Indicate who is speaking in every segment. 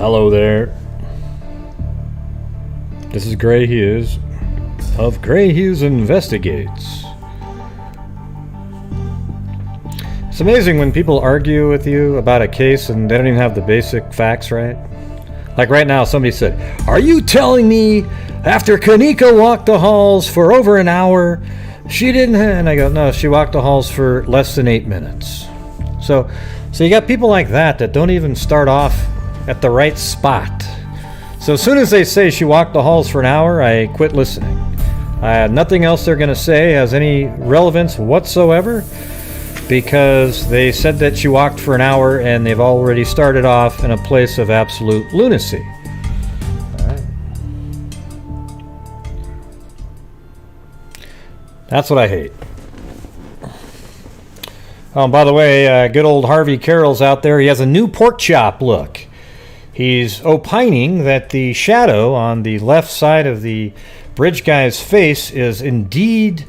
Speaker 1: Hello there. This is Gray Hughes of Gray Hughes Investigates. It's amazing when people argue with you about a case and they don't even have the basic facts right. Like right now, somebody said, "Are you telling me after Kanika walked the halls for over an hour, she didn't have..." And I go, "No, she walked the halls for less than 8 minutes." So you got people like that don't even start off at the right spot. So as soon as they say she walked the halls for an hour, I quit listening. Nothing else they're going to say has any relevance whatsoever, because they said that she walked for an hour and they've already started off in a place of absolute lunacy. All right. That's what I hate. Oh, by the way, good old Harvey Carroll's out there. He has a new pork chop look. He's opining that the shadow on the left side of the bridge guy's face is indeed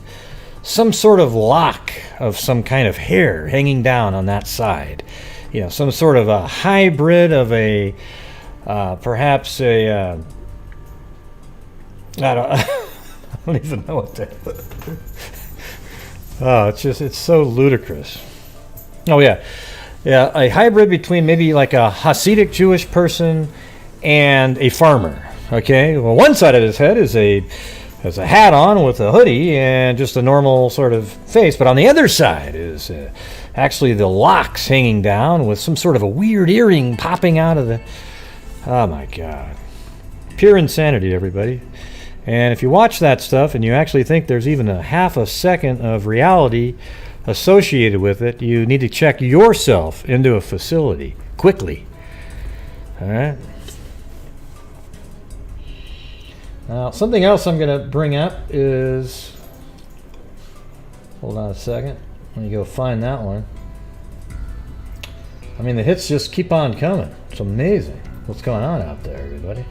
Speaker 1: some sort of lock of some kind of hair hanging down on that side. You know, some sort of a hybrid of a, perhaps a, I don't even know what that is. Oh, it's so ludicrous. Oh, yeah. Yeah, a hybrid between maybe like a Hasidic Jewish person and a farmer. Okay, well, one side of his head has a hat on with a hoodie and just a normal sort of face, but on the other side is actually the locks hanging down with some sort of a weird earring popping out of the... Oh my God. Pure insanity, everybody. And if you watch that stuff and you actually think there's even a half a second of reality associated with it, you need to check yourself into a facility quickly. All right. Now, something else I'm going to bring up is, hold on a second, let me go find that one. I mean, the hits just keep on coming. It's amazing what's going on out there, everybody.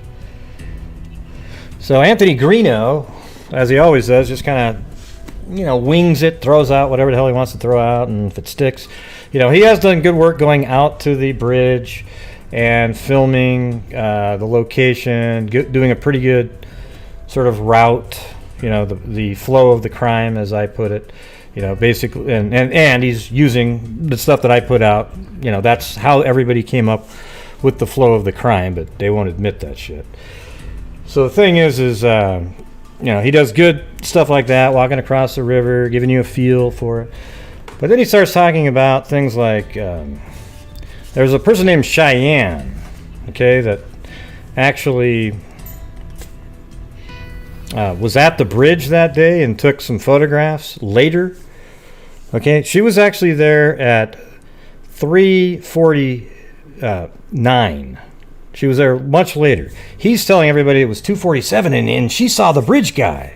Speaker 1: So Anthony Greeno, as he always does, just kind of, wings it, throws out whatever the hell he wants to throw out, and if it sticks, he has done good work going out to the bridge and filming the location, doing a pretty good sort of route, the flow of the crime, as I put it, basically, and he's using the stuff that I put out. That's how everybody came up with the flow of the crime, but they won't admit that shit. So the thing is he does good stuff like that, walking across the river, giving you a feel for it. But then he starts talking about things like there's a person named Cheyenne, okay, that actually was at the bridge that day and took some photographs later. Okay, she was actually there at 3:49. She was there much later. He's telling everybody it was 2:47 and she saw the bridge guy.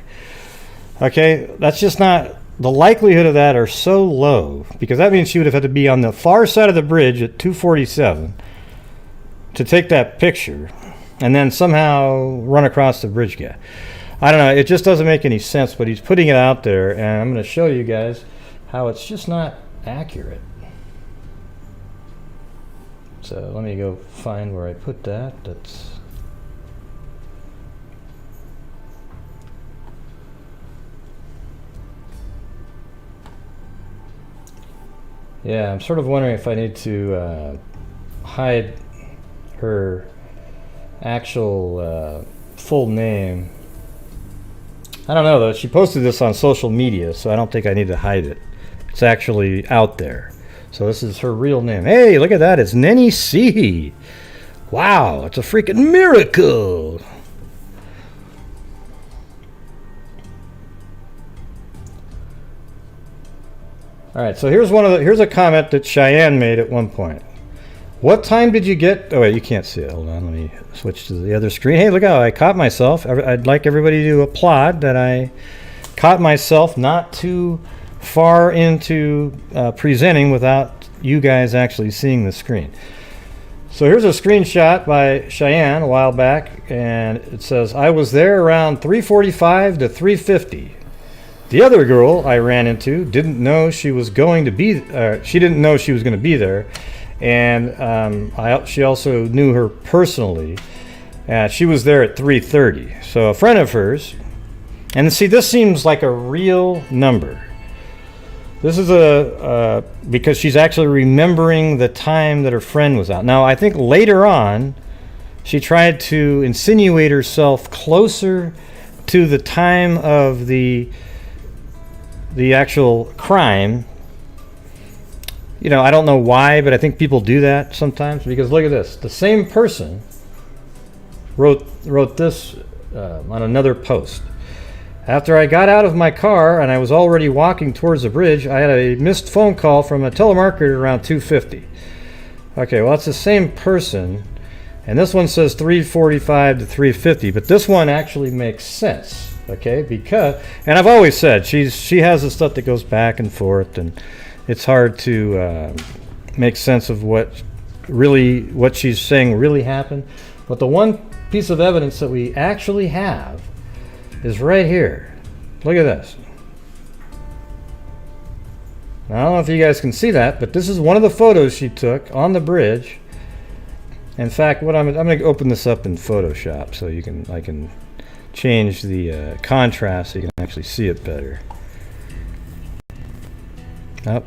Speaker 1: Okay, that's just not, the likelihood of that are so low, because that means she would have had to be on the far side of the bridge at 2:47 to take that picture and then somehow run across the bridge guy. I don't know, it just doesn't make any sense, but he's putting it out there, and I'm going to show you guys how it's just not accurate. So let me go find where I put that. Yeah, I'm sort of wondering if I need to hide her actual full name. I don't know, though. She posted this on social media, so I don't think I need to hide it. It's actually out there. So this is her real name. Hey, look at that. It's Nenny C. Wow, it's a freaking miracle. All right, so here's a comment that Cheyenne made at one point. What time did you get? Oh, wait, you can't see it. Hold on, let me switch to the other screen. Hey, look how I caught myself. I'd like everybody to applaud that I caught myself not too far into presenting without you guys actually seeing the screen. So here's a screenshot by Cheyenne a while back, and it says, "I was there around 3:45 to 3:50. The other girl I ran into didn't know she was going to be. She didn't know she was going to be there, and she also knew her personally. She was there at 3:30. So a friend of hers, and see, this seems like a real number. This is because she's actually remembering the time that her friend was out. Now, I think later on, she tried to insinuate herself closer to the time of the actual crime. You know, I don't know why, but I think people do that sometimes, because look at this. The same person wrote this on another post. After I got out of my car and I was already walking towards the bridge, I had a missed phone call from a telemarketer around 2:50. Okay, well, it's the same person, and this one says 3:45 to 3:50, but this one actually makes sense, okay? Because, and I've always said, she has the stuff that goes back and forth, and it's hard to make sense of what she's saying really happened. But the one piece of evidence that we actually have is right here. Look at this. Now, I don't know if you guys can see that, but this is one of the photos she took on the bridge. In fact, I'm going to open this up in Photoshop so I can change the contrast so you can actually see it better. Oh,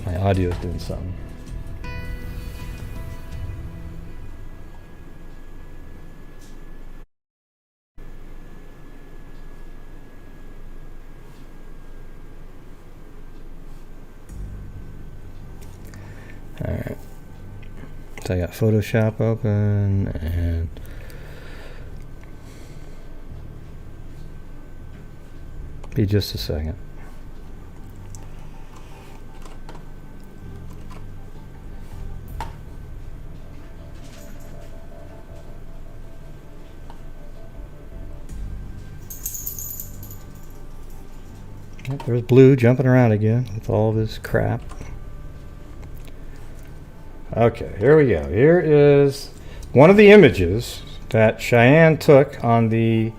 Speaker 1: my audio's doing something. Alright, so I got Photoshop open, and be just a second. Yep, there's Blue jumping around again with all of his crap. Okay, here we go. Here is one of the images that Cheyenne took on the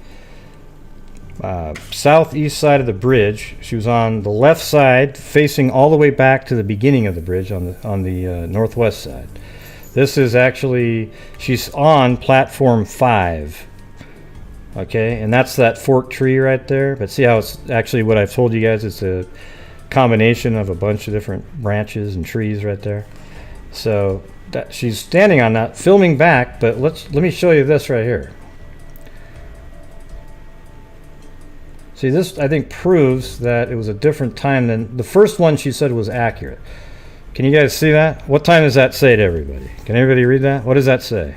Speaker 1: southeast side of the bridge. She was on the left side, facing all the way back to the beginning of the bridge on the northwest side. This is actually, she's on platform 5. Okay, and that's that forked tree right there. But see how it's actually, what I've told you guys, it's a combination of a bunch of different branches and trees right there. So that she's standing on that, filming back, but let me show you this right here. See, this I think proves that it was a different time than the first one she said was accurate. Can you guys see that? What time does that say to everybody? Can everybody read that? What does that say?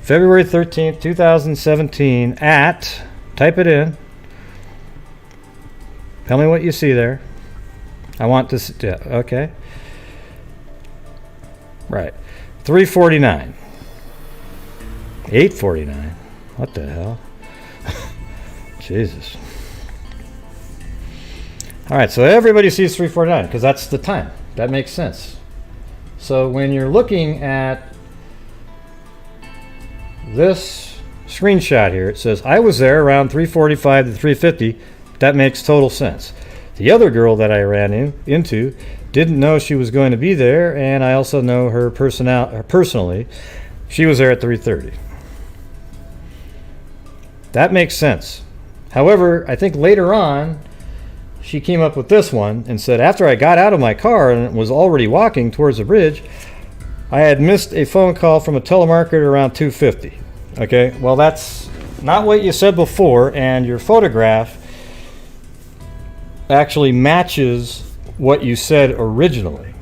Speaker 1: February 13th, 2017 at, type it in. Tell me what you see there. I want this, yeah, okay. Right. 3:49. 8:49. What the hell? Jesus. All right, so everybody sees 3:49 because that's the time. That makes sense. So when you're looking at this screenshot here, it says, I was there around 3:45 to 3:50. That makes total sense. The other girl that I ran into didn't know she was going to be there, and I also know her personally. She was there at 3:30. That makes sense. However, I think later on, she came up with this one and said, after I got out of my car and was already walking towards the bridge, I had missed a phone call from a telemarketer around 2:50. Okay, well, that's not what you said before, and your photograph actually matches what you said originally.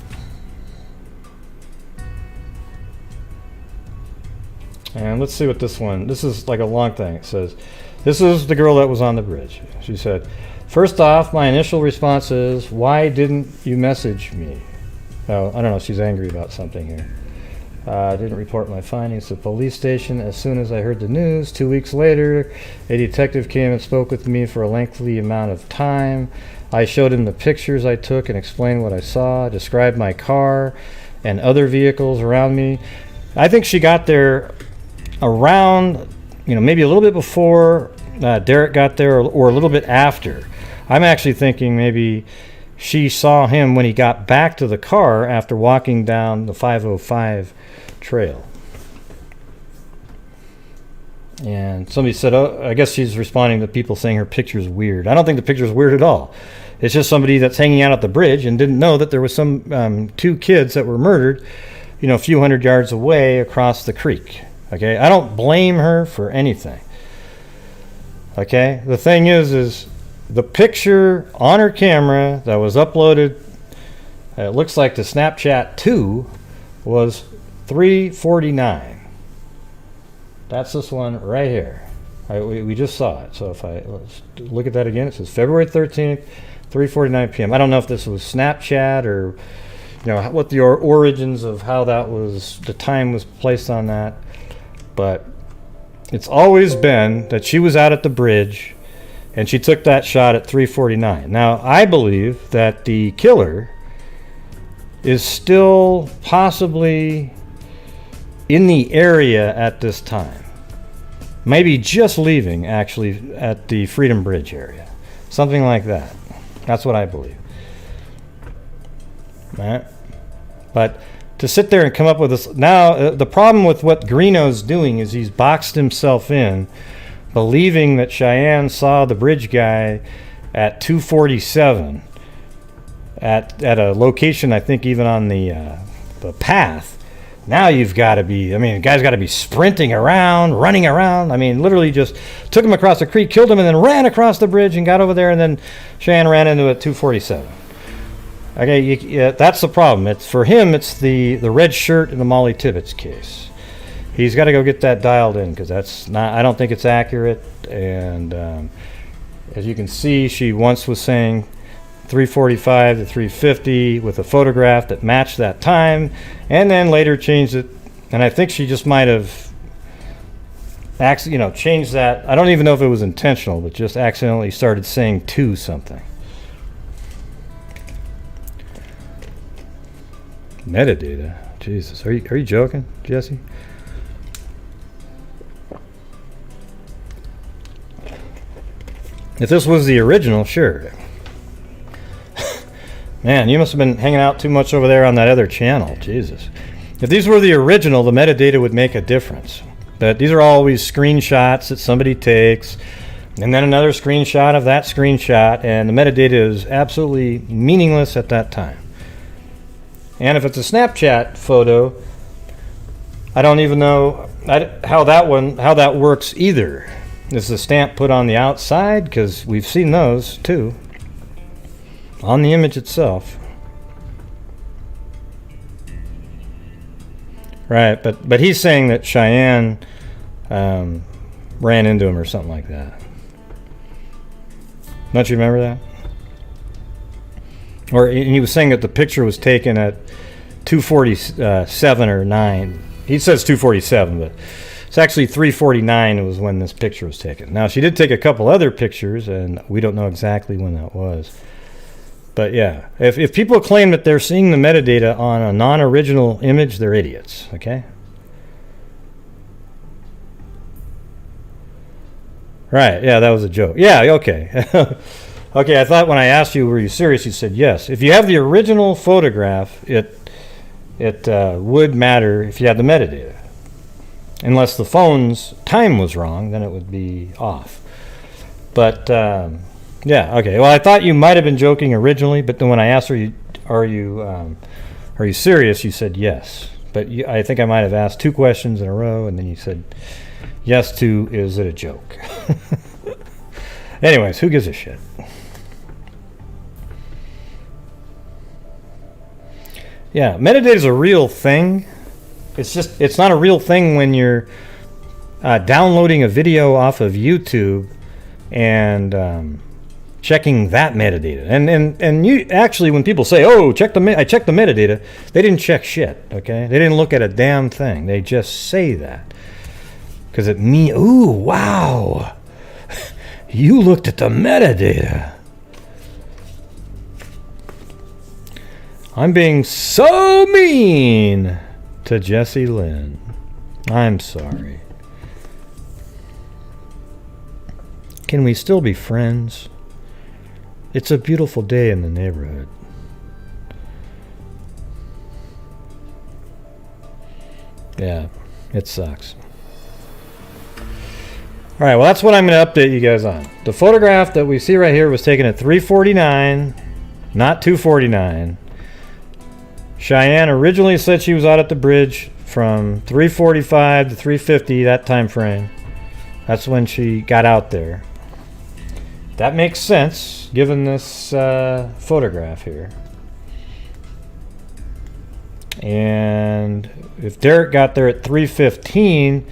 Speaker 1: And let's see what this one, this is like a long thing. It says, this is the girl that was on the bridge. She said, first off, my initial response is, why didn't you message me? Oh, I don't know, she's angry about something here. I didn't report my findings to the police station as soon as I heard the news. 2 weeks later, a detective came and spoke with me for a lengthy amount of time. I showed him the pictures I took and explained what I saw, described my car and other vehicles around me. I think she got there around, maybe a little bit before Derek got there, or a little bit after. I'm actually thinking maybe she saw him when he got back to the car after walking down the 505 trail. And somebody said, oh, I guess she's responding to people saying her picture's weird. I don't think the picture's weird at all. It's just somebody that's hanging out at the bridge and didn't know that there was some 2 kids that were murdered, a few hundred yards away across the creek. Okay, I don't blame her for anything. Okay, the thing is the picture on her camera that was uploaded, it looks like the Snapchat 2, was 3:49. That's this one right here. We just saw it. So let's look at that again. It says February 13th, 3:49 p.m. I don't know if this was Snapchat or what the origins of how that was, the time was placed on that, but it's always been that she was out at the bridge and she took that shot at 3:49. Now, I believe that the killer is still possibly in the area at this time. Maybe just leaving, actually, at the Freedom Bridge area. Something like that. That's what I believe. Right? But to sit there and come up with this... Now, the problem with what Greeno's doing is he's boxed himself in, believing that Cheyenne saw the bridge guy at 2:47 at a location, I think, even on the path. Now you've got to be, the guy's got to be sprinting around, running around. Literally just took him across the creek, killed him, and then ran across the bridge and got over there, and then Cheyenne ran into it at 2:47. Okay, that's the problem. It's for him, it's the red shirt in the Molly Tibbetts case. He's got to go get that dialed in, because that's not, I don't think it's accurate. And as you can see, she once was saying 3:45 to 3:50 with a photograph that matched that time, and then later changed it. And I think she just might have changed that. I don't even know if it was intentional, but just accidentally started saying 2 something. Metadata. Jesus, are you joking, Jesse? If this was the original, sure. Man, you must have been hanging out too much over there on that other channel. Jesus. If these were the original, the metadata would make a difference. But these are always screenshots that somebody takes, and then another screenshot of that screenshot, and the metadata is absolutely meaningless at that time. And if it's a Snapchat photo, I don't even know how that works either. Is the stamp put on the outside? Because we've seen those too. On the image itself. Right, but he's saying that Cheyenne ran into him or something like that. Don't you remember that? Or he was saying that the picture was taken at 2:47 or 9. He says 2:47, but it's actually 3:49 was when this picture was taken. Now, she did take a couple other pictures, and we don't know exactly when that was. But yeah, if people claim that they're seeing the metadata on a non-original image, they're idiots, okay? Right, yeah, that was a joke. Yeah, okay. Okay, I thought when I asked you, were you serious, you said yes. If you have the original photograph, it would matter if you had the metadata. Unless the phone's time was wrong, then it would be off. But, yeah, okay. Well, I thought you might have been joking originally, but then when I asked, are you serious, you said yes. But I think I might have asked 2 questions in a row, and then you said yes to, is it a joke? Anyways, who gives a shit? Yeah, metadata is a real thing. It's not a real thing when you're downloading a video off of YouTube and checking that metadata. And you actually, when people say, "Oh, I checked the metadata," they didn't check shit. Okay, they didn't look at a damn thing. They just say that because it means, "Ooh, wow, you looked at the metadata." I'm being so mean to Jesse Lynn. I'm sorry. Can we still be friends? It's a beautiful day in the neighborhood. Yeah, it sucks. All right, well, that's what I'm going to update you guys on. The photograph that we see right here was taken at 3:49, not 2:49. Cheyenne originally said she was out at the bridge from 3:45 to 3:50, that time frame. That's when she got out there. That makes sense, given this photograph here. And if Derek got there at 3:15,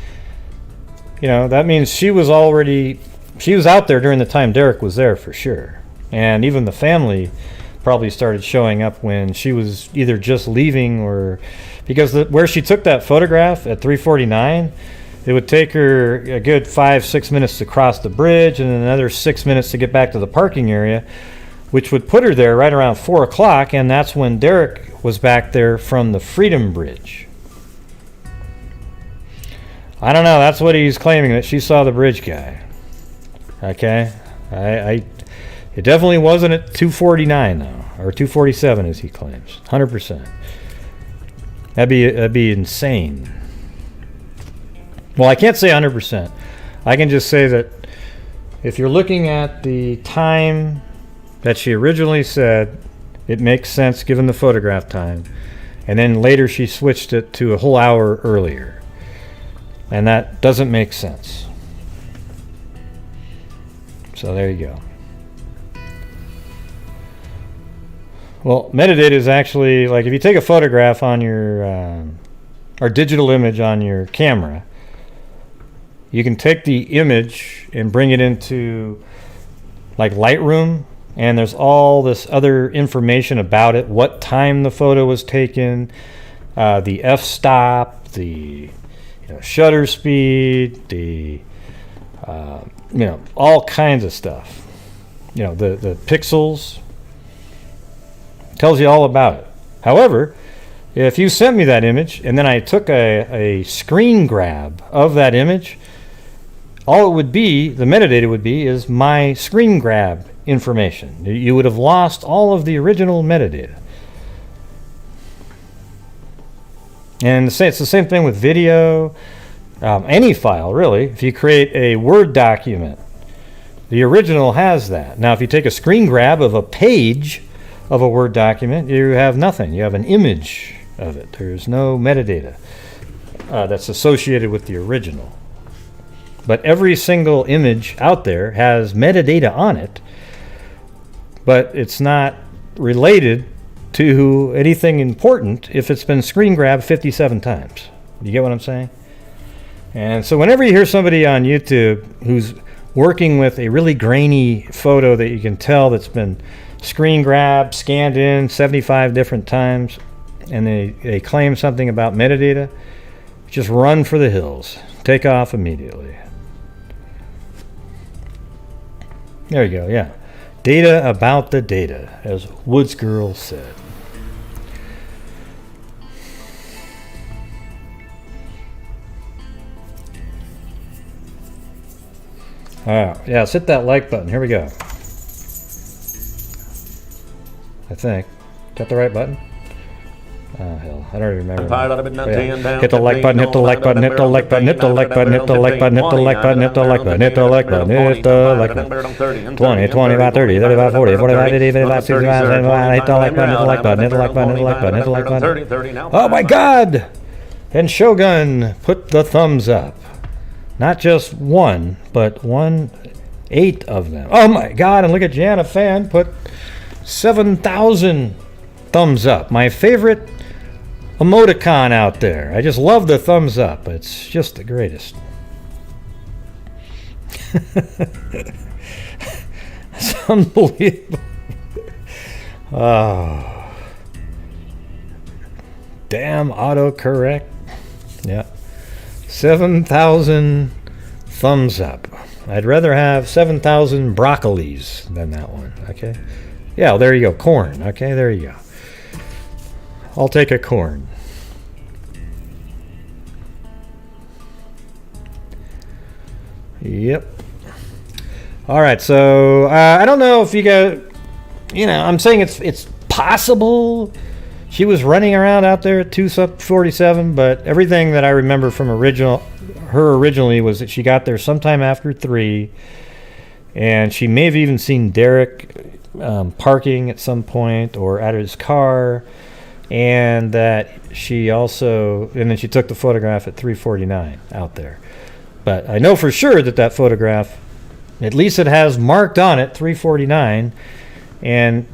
Speaker 1: that means she was out there during the time Derek was there for sure. And even the family probably started showing up when she was either just leaving or because where she took that photograph at 3:49, it would take her a good 5-6 minutes to cross the bridge and another 6 minutes to get back to the parking area, which would put her there right around 4 o'clock, and that's when Derek was back there from the Freedom Bridge. I don't know, that's what he's claiming, that she saw the bridge guy. Okay? It definitely wasn't at 2:49 though, or 2:47 as he claims. 100%. That'd be insane. Well, I can't say 100%. I can just say that if you're looking at the time that she originally said, it makes sense given the photograph time. And then later she switched it to a whole hour earlier. And that doesn't make sense. So there you go. Well, metadata is actually, like if you take a photograph on your, or digital image on your camera, you can take the image and bring it into like Lightroom, and there's all this other information about it, what time the photo was taken, the f-stop, the shutter speed, the all kinds of stuff. The pixels. Tells you all about it. However, if you sent me that image and then I took a screen grab of that image, all it would be, the metadata would be, is my screen grab information. You would have lost all of the original metadata. And it's the same thing with video, any file really. If you create a Word document, the original has that. Now if you take a screen grab of a page of a Word document, you have nothing. You have an image of it. There's no metadata that's associated with the original. But every single image out there has metadata on it, but it's not related to anything important if it's been screen grabbed 57 times. You get what I'm saying? And so whenever you hear somebody on YouTube who's working with a really grainy photo that you can tell that's been screen grabbed, scanned in 75 different times, and they claim something about metadata, just run for the hills. Take off immediately. There you go, yeah. Data about the data, as Woods Girl said. Yeah, let's hit that like button. Here we go. I think. Is that the right button? Oh, hell. I don't even remember. Yeah. Hit the like button, hit the like button, hit the like button, hit the like button, hit the like button, hit the like button, hit the like button, hit the like button, hit the like button. 20, 25, 30, 35, 40, 45, 50, 55, 65, 75, hit the like button, hit the like button, hit the like button, hit the like button, hit the like button. Oh my God! And Shogun put the thumbs up. Not just one, but 8 of them. Oh my God, and look at Jana Fan put 7,000 thumbs up. My favorite emoticon out there. I just love the thumbs up. It's just the greatest. It's unbelievable. Oh. Damn autocorrect. Yeah. 7,000 thumbs up. I'd rather have 7,000 broccolis than that one. Okay. Yeah, well, there you go. Corn. Okay, there you go. I'll take a corn. Yep. All right, so I don't know if you guys, I'm saying it's possible she was running around out there at 2:47, but everything that I remember from her originally was that she got there sometime after 3, and she may have even seen Derek parking at some point or at his car, and that and then she took the photograph at 3:49 out there. But I know for sure that photograph, at least it has marked on it 3:49, and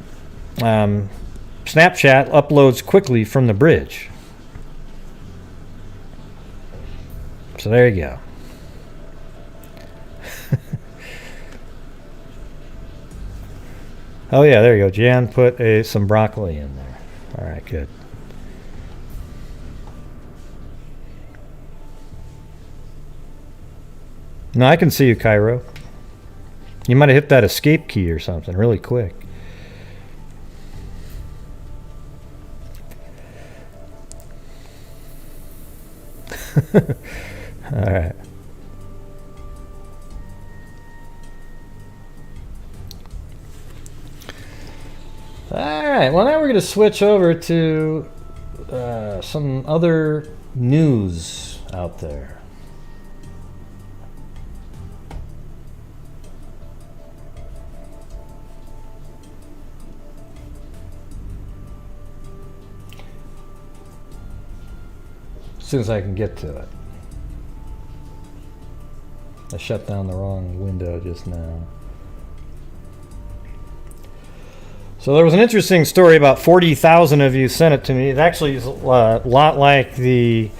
Speaker 1: Snapchat uploads quickly from the bridge. So there you go. Oh yeah, there you go. Jan put some broccoli in there. All right, good. No, I can see you, Cairo. You might have hit that escape key or something really quick. All right. All right. Well, now we're going to switch over to some other news out there. As soon as I can get to it. I shut down the wrong window just now. So there was an interesting story. About 40,000 of you sent it to me. It actually is a lot like there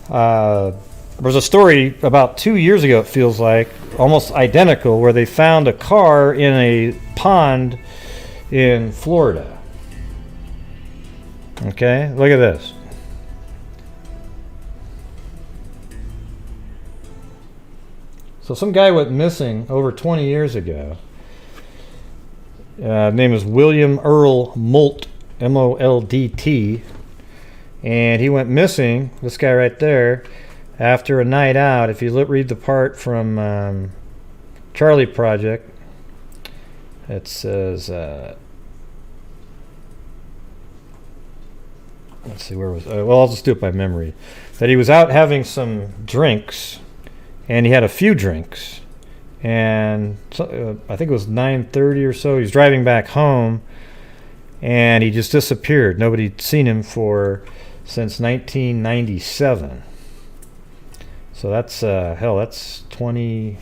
Speaker 1: was a story about 2 years ago, it feels like, almost identical, where they found a car in a pond in Florida. Okay, look at this. So some guy went missing over 20 years ago. Name is William Earl Molt, M-O-L-D-T. And he went missing, this guy right there, after a night out. If you read the part from Charlie Project, it says, let's see, where was, well, I'll just do it by memory. That he was out having some drinks, and he had a few drinks, and I think it was 9:30 or so. He was driving back home, and he just disappeared. Nobody'd seen him since 1997. So that's that's 20.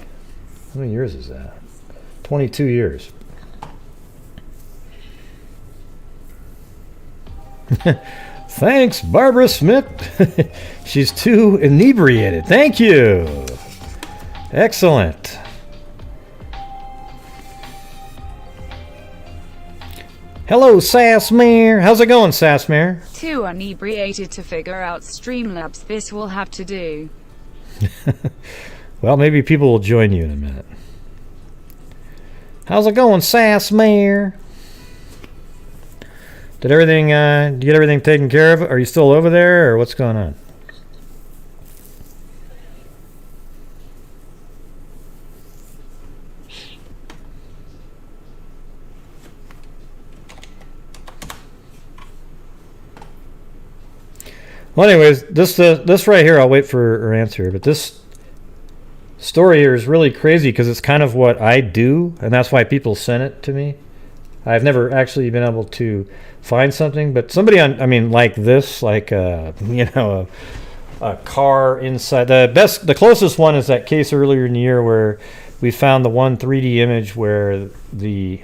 Speaker 1: How many years is that? 22 years. Thanks, Barbara Smith. She's too inebriated. Thank you. Excellent. Hello, Sass Meer. How's it going, Sass Meer?
Speaker 2: Too inebriated to figure out Streamlabs. This will have to do.
Speaker 1: Well, maybe people will join you in a minute. How's it going, Sass Meer? Did you get everything taken care of? Are you still over there, or what's going on? Well, anyways, this right here, I'll wait for her answer. But this story here is really crazy because it's kind of what I do, and that's why people send it to me. I've never actually been able to find something, but somebody like this, like a car inside. The closest one is that case earlier in the year where we found the one 3D image where the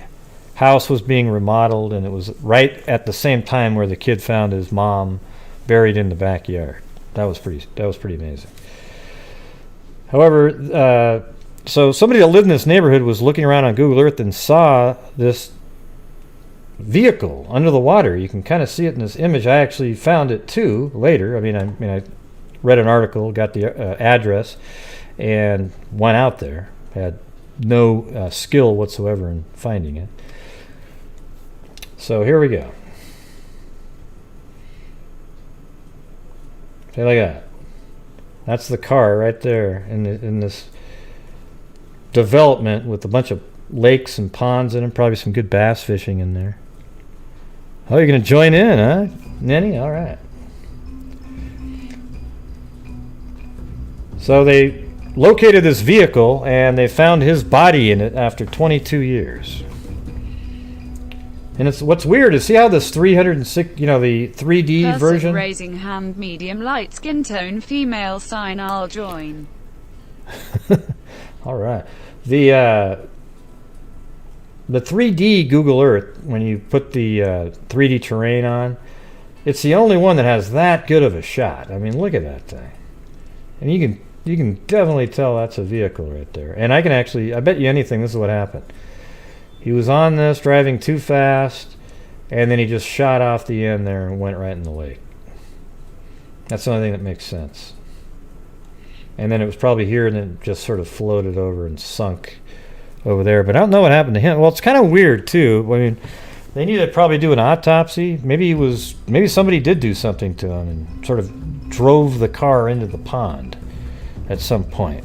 Speaker 1: house was being remodeled, and it was right at the same time where the kid found his mom buried in the backyard. That was pretty amazing. However, so somebody that lived in this neighborhood was looking around on Google Earth and saw this vehicle under the water. You can kind of see it in this image. I actually found it too later. I read an article, got the address, and went out there. Had no skill whatsoever in finding it. So here we go. See, look at that. That's the car right there in this development with a bunch of lakes and ponds in them. Probably some good bass fishing in there. Oh, you're going to join in, huh, Nenny? All right. So they located this vehicle, and they found his body in it after 22 years. And it's what's weird is see how this 306, the 3D
Speaker 2: Person
Speaker 1: version.
Speaker 2: Raising hand, medium light skin tone, female sign. I'll join.
Speaker 1: All right. The 3D Google Earth, when you put the 3D terrain on, it's the only one that has that good of a shot. I mean, look at that thing. And you can definitely tell that's a vehicle right there. And I bet you anything this is what happened. He was on this, driving too fast, and then he just shot off the end there and went right in the lake. That's the only thing that makes sense. And then it was probably here, and then just sort of floated over and sunk over there. But I don't know what happened to him. Well, it's kind of weird, too. I mean, they need to probably do an autopsy. Maybe somebody did do something to him and sort of drove the car into the pond at some point.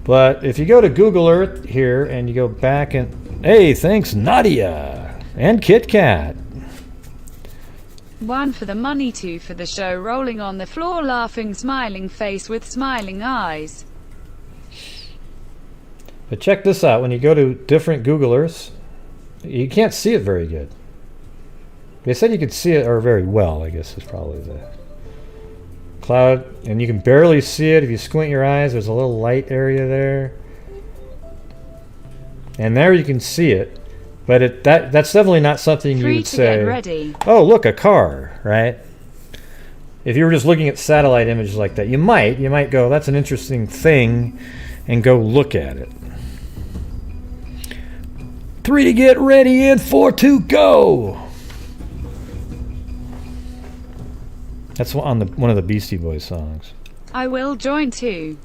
Speaker 1: But if you go to Google Earth here and you go back and... Hey, thanks, Nadia. And Kit Kat.
Speaker 2: 1 for the money, 2 for the show. Rolling on the floor, laughing, smiling face with smiling eyes.
Speaker 1: But check this out. When you go to different Google Earths, you can't see it very good. They said you could see it, or very well, I guess is probably the... cloud, and you can barely see it if you squint your eyes. There's a little light area there, and there you can see it, but that's definitely not something you would say,
Speaker 2: get ready.
Speaker 1: Oh, look, a car, right? If you were just looking at satellite images like that, you might go, that's an interesting thing, and go look at it. 3 to get ready and 4 to go. That's on one of the Beastie Boys songs.
Speaker 2: I will join too.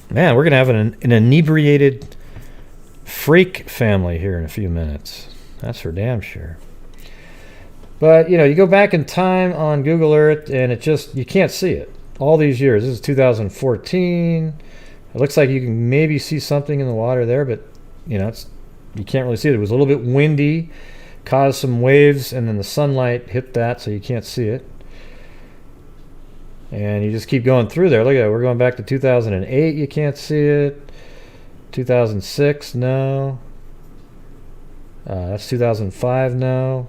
Speaker 1: Man, we're going to have an inebriated freak family here in a few minutes. That's for damn sure. But, you go back in time on Google Earth, and you can't see it. All these years. This is 2014. It looks like you can maybe see something in the water there, but, you can't really see it. It was a little bit windy. Caused some waves, and then the sunlight hit that, so you can't see it. And you just keep going through there. Look at that. We're going back to 2008. You can't see it. 2006, no. That's 2005, no.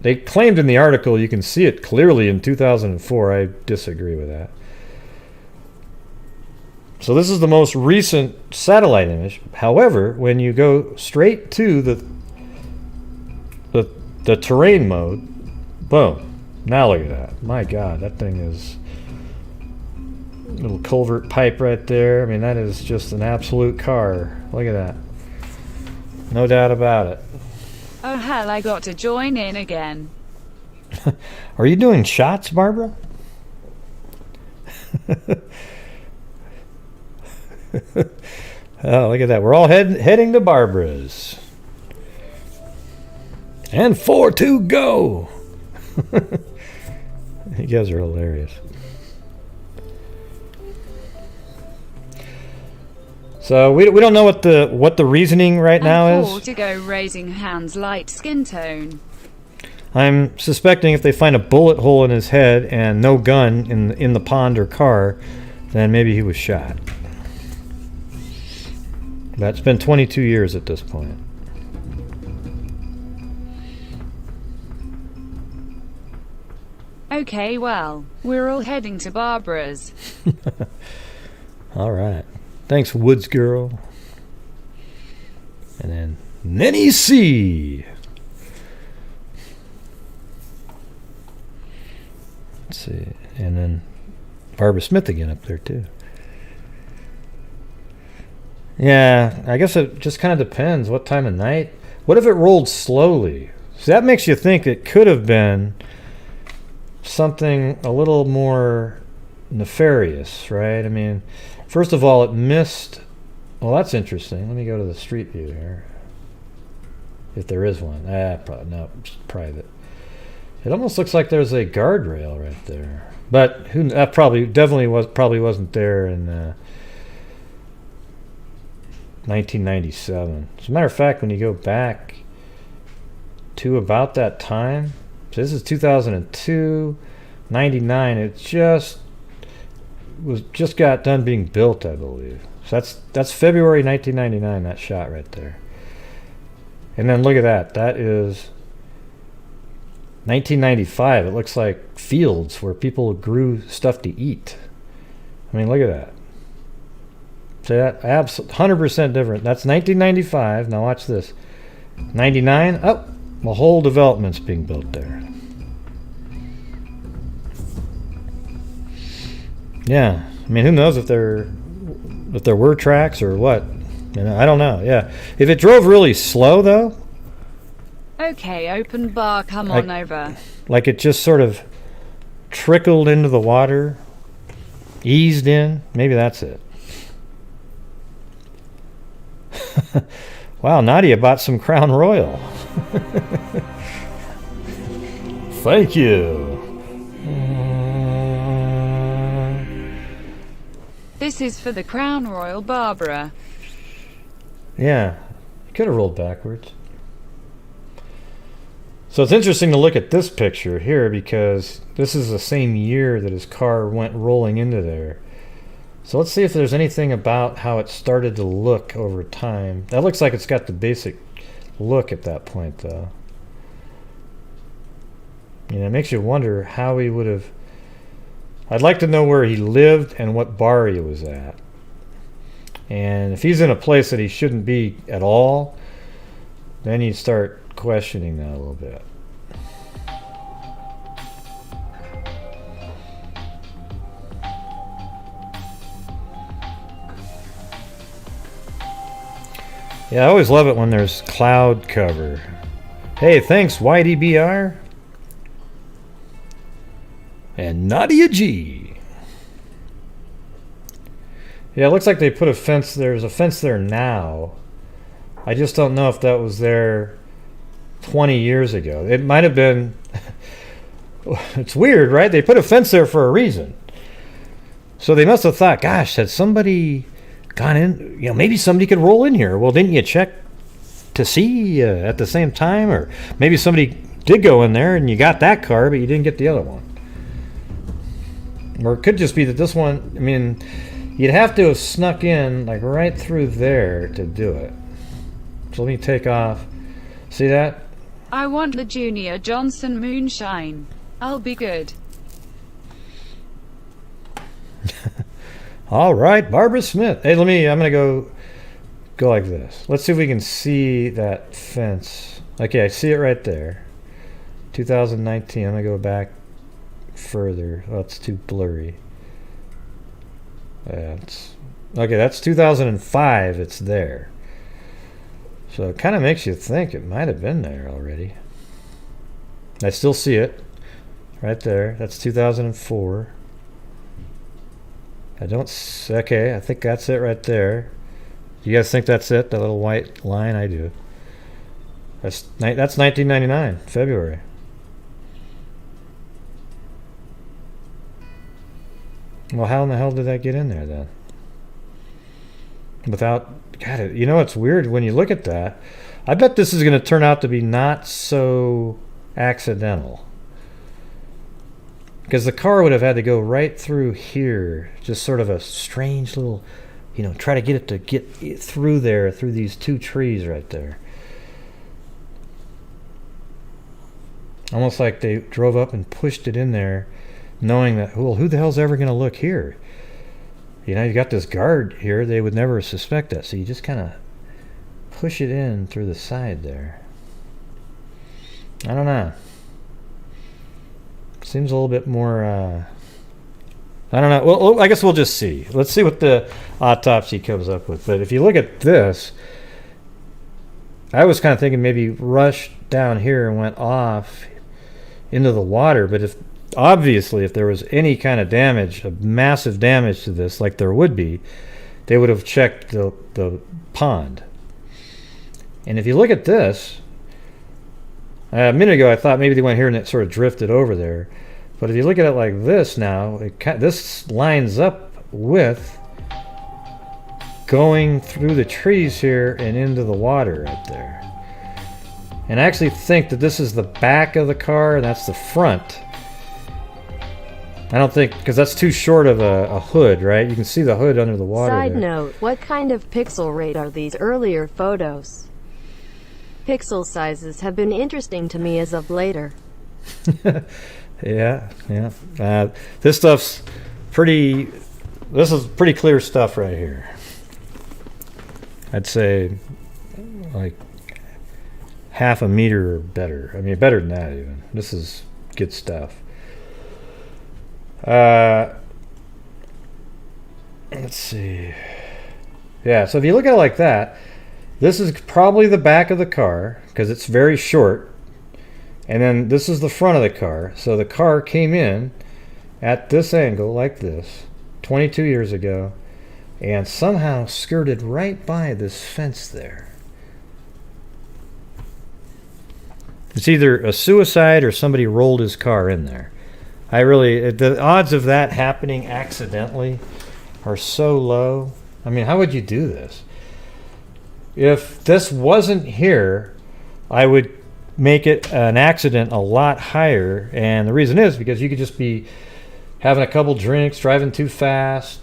Speaker 1: They claimed in the article you can see it clearly in 2004. I disagree with that. So this is the most recent satellite image. However, when you go straight to the terrain mode, boom. Now look at that. My God, that thing is a little culvert pipe right there. I mean, that is just an absolute car. Look at that. No doubt about it.
Speaker 2: Oh hell, I got to join in again.
Speaker 1: Are you doing shots, Barbara? Oh, look at that. We're all heading to Barbara's. And 4 to go. You guys are hilarious. So we don't know what the reasoning right now is.
Speaker 2: 4 to go, raising hands, light skin tone.
Speaker 1: I'm suspecting if they find a bullet hole in his head and no gun in the pond or car, then maybe he was shot. That's been 22 years at this point.
Speaker 2: Okay, well, we're all heading to Barbara's.
Speaker 1: All right. Thanks, Woods Girl. And then Nenny C. Let's see. And then Barbara Smith again up there, too. Yeah, I guess it just kind of depends what time of night. What if it rolled slowly? So that makes you think it could have been something a little more nefarious, right? I mean, first of all, it missed... Well, that's interesting. Let me go to the street view here. If there is one. Probably, no, it's private. It almost looks like there's a guardrail right there. But that probably wasn't there in 1997. As a matter of fact, when you go back to about that time, so this is 2002, 99. It just got done being built, I believe. So that's February 1999. That shot right there. And then look at that. That is 1995. It looks like fields where people grew stuff to eat. I mean, look at that. So that 100% different. That's 1995. Now watch this. 99. Oh, the whole development's being built there. Yeah. I mean, who knows if there were tracks or what? You know, I don't know. Yeah. If it drove really slow though.
Speaker 2: Okay, open bar, come on over.
Speaker 1: Like it just sort of trickled into the water, eased in. Maybe that's it. Wow, Nadia bought some Crown Royal. Thank you.
Speaker 2: This is for the Crown Royal, Barbara.
Speaker 1: Yeah, you could have rolled backwards. So it's interesting to look at this picture here because this is the same year that his car went rolling into there. So let's see if there's anything about how it started to look over time. That looks like it's got the basic look at that point, though. You know, it makes you wonder how he would have... I'd like to know where he lived and what bar he was at. And if he's in a place that he shouldn't be at all, then you start questioning that a little bit. Yeah, I always love it when there's cloud cover. Hey, thanks, YDBR. And Nadia G. Yeah, it looks like they put a fence. There's a fence there now. I just don't know if that was there 20 years ago. It might have been. It's weird, right? They put a fence there for a reason. So they must have thought, gosh, had somebody gone in, you know, maybe somebody could roll in here. Well, didn't you check to see at the same time? Or maybe somebody did go in there and you got that car, but you didn't get the other one. Or it could just be that this one, I mean, you'd have to have snuck in like right through there to do it. So let me take off. See that?
Speaker 2: I want the Junior Johnson moonshine. I'll be good.
Speaker 1: All right, Barbara Smith. Hey, I'm gonna go like this. Let's see if we can see that fence. Okay, I see it right there. 2019. I'm gonna go back further. Oh, it's too blurry. Okay, that's 2005. It's there. So it kind of makes you think it might have been there already. I still see it right there. That's 2004. Okay, I think that's it right there. You guys think that's it? That little white line? I do. That's 1999, February. Well, how in the hell did that get in there then? God, you know, it's weird when you look at that. I bet this is going to turn out to be not so accidental. Because the car would have had to go right through here. Just sort of a strange little, you know, try to get it to get through there, through these two trees right there. Almost like they drove up and pushed it in there, knowing that, well, who the hell's ever going to look here? You know, you got this guard here. They would never suspect that. So you just kind of push it in through the side there. I don't know. Seems a little bit more, I don't know. Well, I guess we'll just see. Let's see what the autopsy comes up with. But if you look at this, I was kind of thinking maybe rushed down here and went off into the water. But if there was any kind of damage, a massive damage to this, like there would be, they would have checked the pond. And if you look at this, a minute ago I thought maybe they went here and it sort of drifted over there. But if you look at it like this now, this lines up with going through the trees here and into the water right there. And I actually think that this is the back of the car and that's the front. I don't think, because that's too short of a hood, right? You can see the hood under the water.
Speaker 3: Side
Speaker 1: there.
Speaker 3: note, what kind of pixel rate are these earlier photos? Pixel sizes have been interesting to me as of later.
Speaker 1: Yeah. This stuff's pretty, this is pretty clear stuff right here. I'd say like half a meter or better. I mean, better than that even. This is good stuff. Let's see. Yeah, so if you look at it like that, this is probably the back of the car because it's very short. And then this is the front of the car. So the car came in at this angle like this 22 years ago and somehow skirted right by this fence there. It's either a suicide or somebody rolled his car in there. The odds of that happening accidentally are so low. I mean, how would you do this? If this wasn't here, I would make it an accident a lot higher. And the reason is because you could just be having a couple drinks, driving too fast,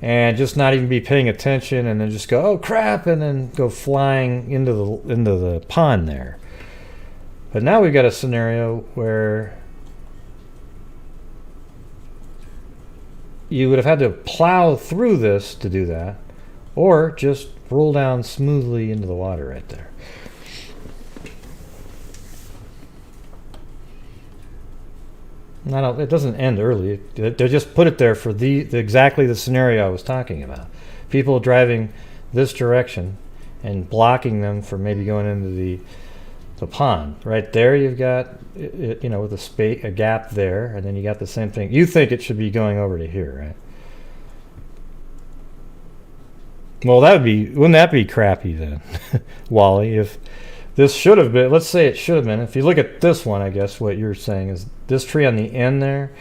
Speaker 1: and just not even be paying attention, and then just go, oh crap, and then go flying into the pond there. But now we've got a scenario where you would have had to plow through this to do that, or just roll down smoothly into the water right there. It doesn't end early. They just put it there for exactly the scenario I was talking about. People driving this direction and blocking them from maybe going into the pond. Right there you've got, with a gap there, and then you got the same thing. You think it should be going over to here, right? Well, wouldn't that be crappy then, Wally? If this should have been, let's say it should have been, if you look at this one, I guess what you're saying is this tree on the end there,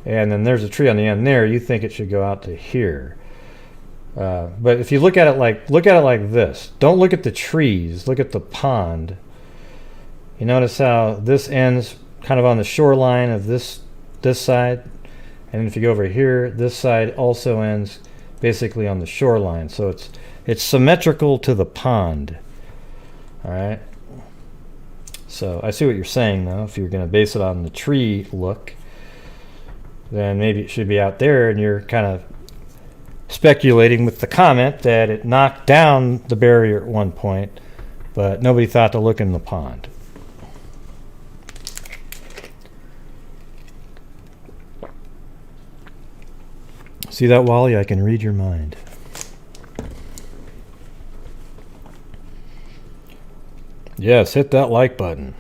Speaker 1: and then there's a tree on the end there, you think it should go out to here. But if you look at it like this, don't look at the trees, look at the pond. You notice how this ends kind of on the shoreline of this side, and if you go over here, this side also ends basically on the shoreline. So it's symmetrical to the pond. All right. So I see what you're saying though. If you're going to base it on the tree look, then maybe it should be out there, and you're kind of speculating with the comment that it knocked down the barrier at one point, but nobody thought to look in the pond. See that, Wally? I can read your mind. Yes, hit that like button.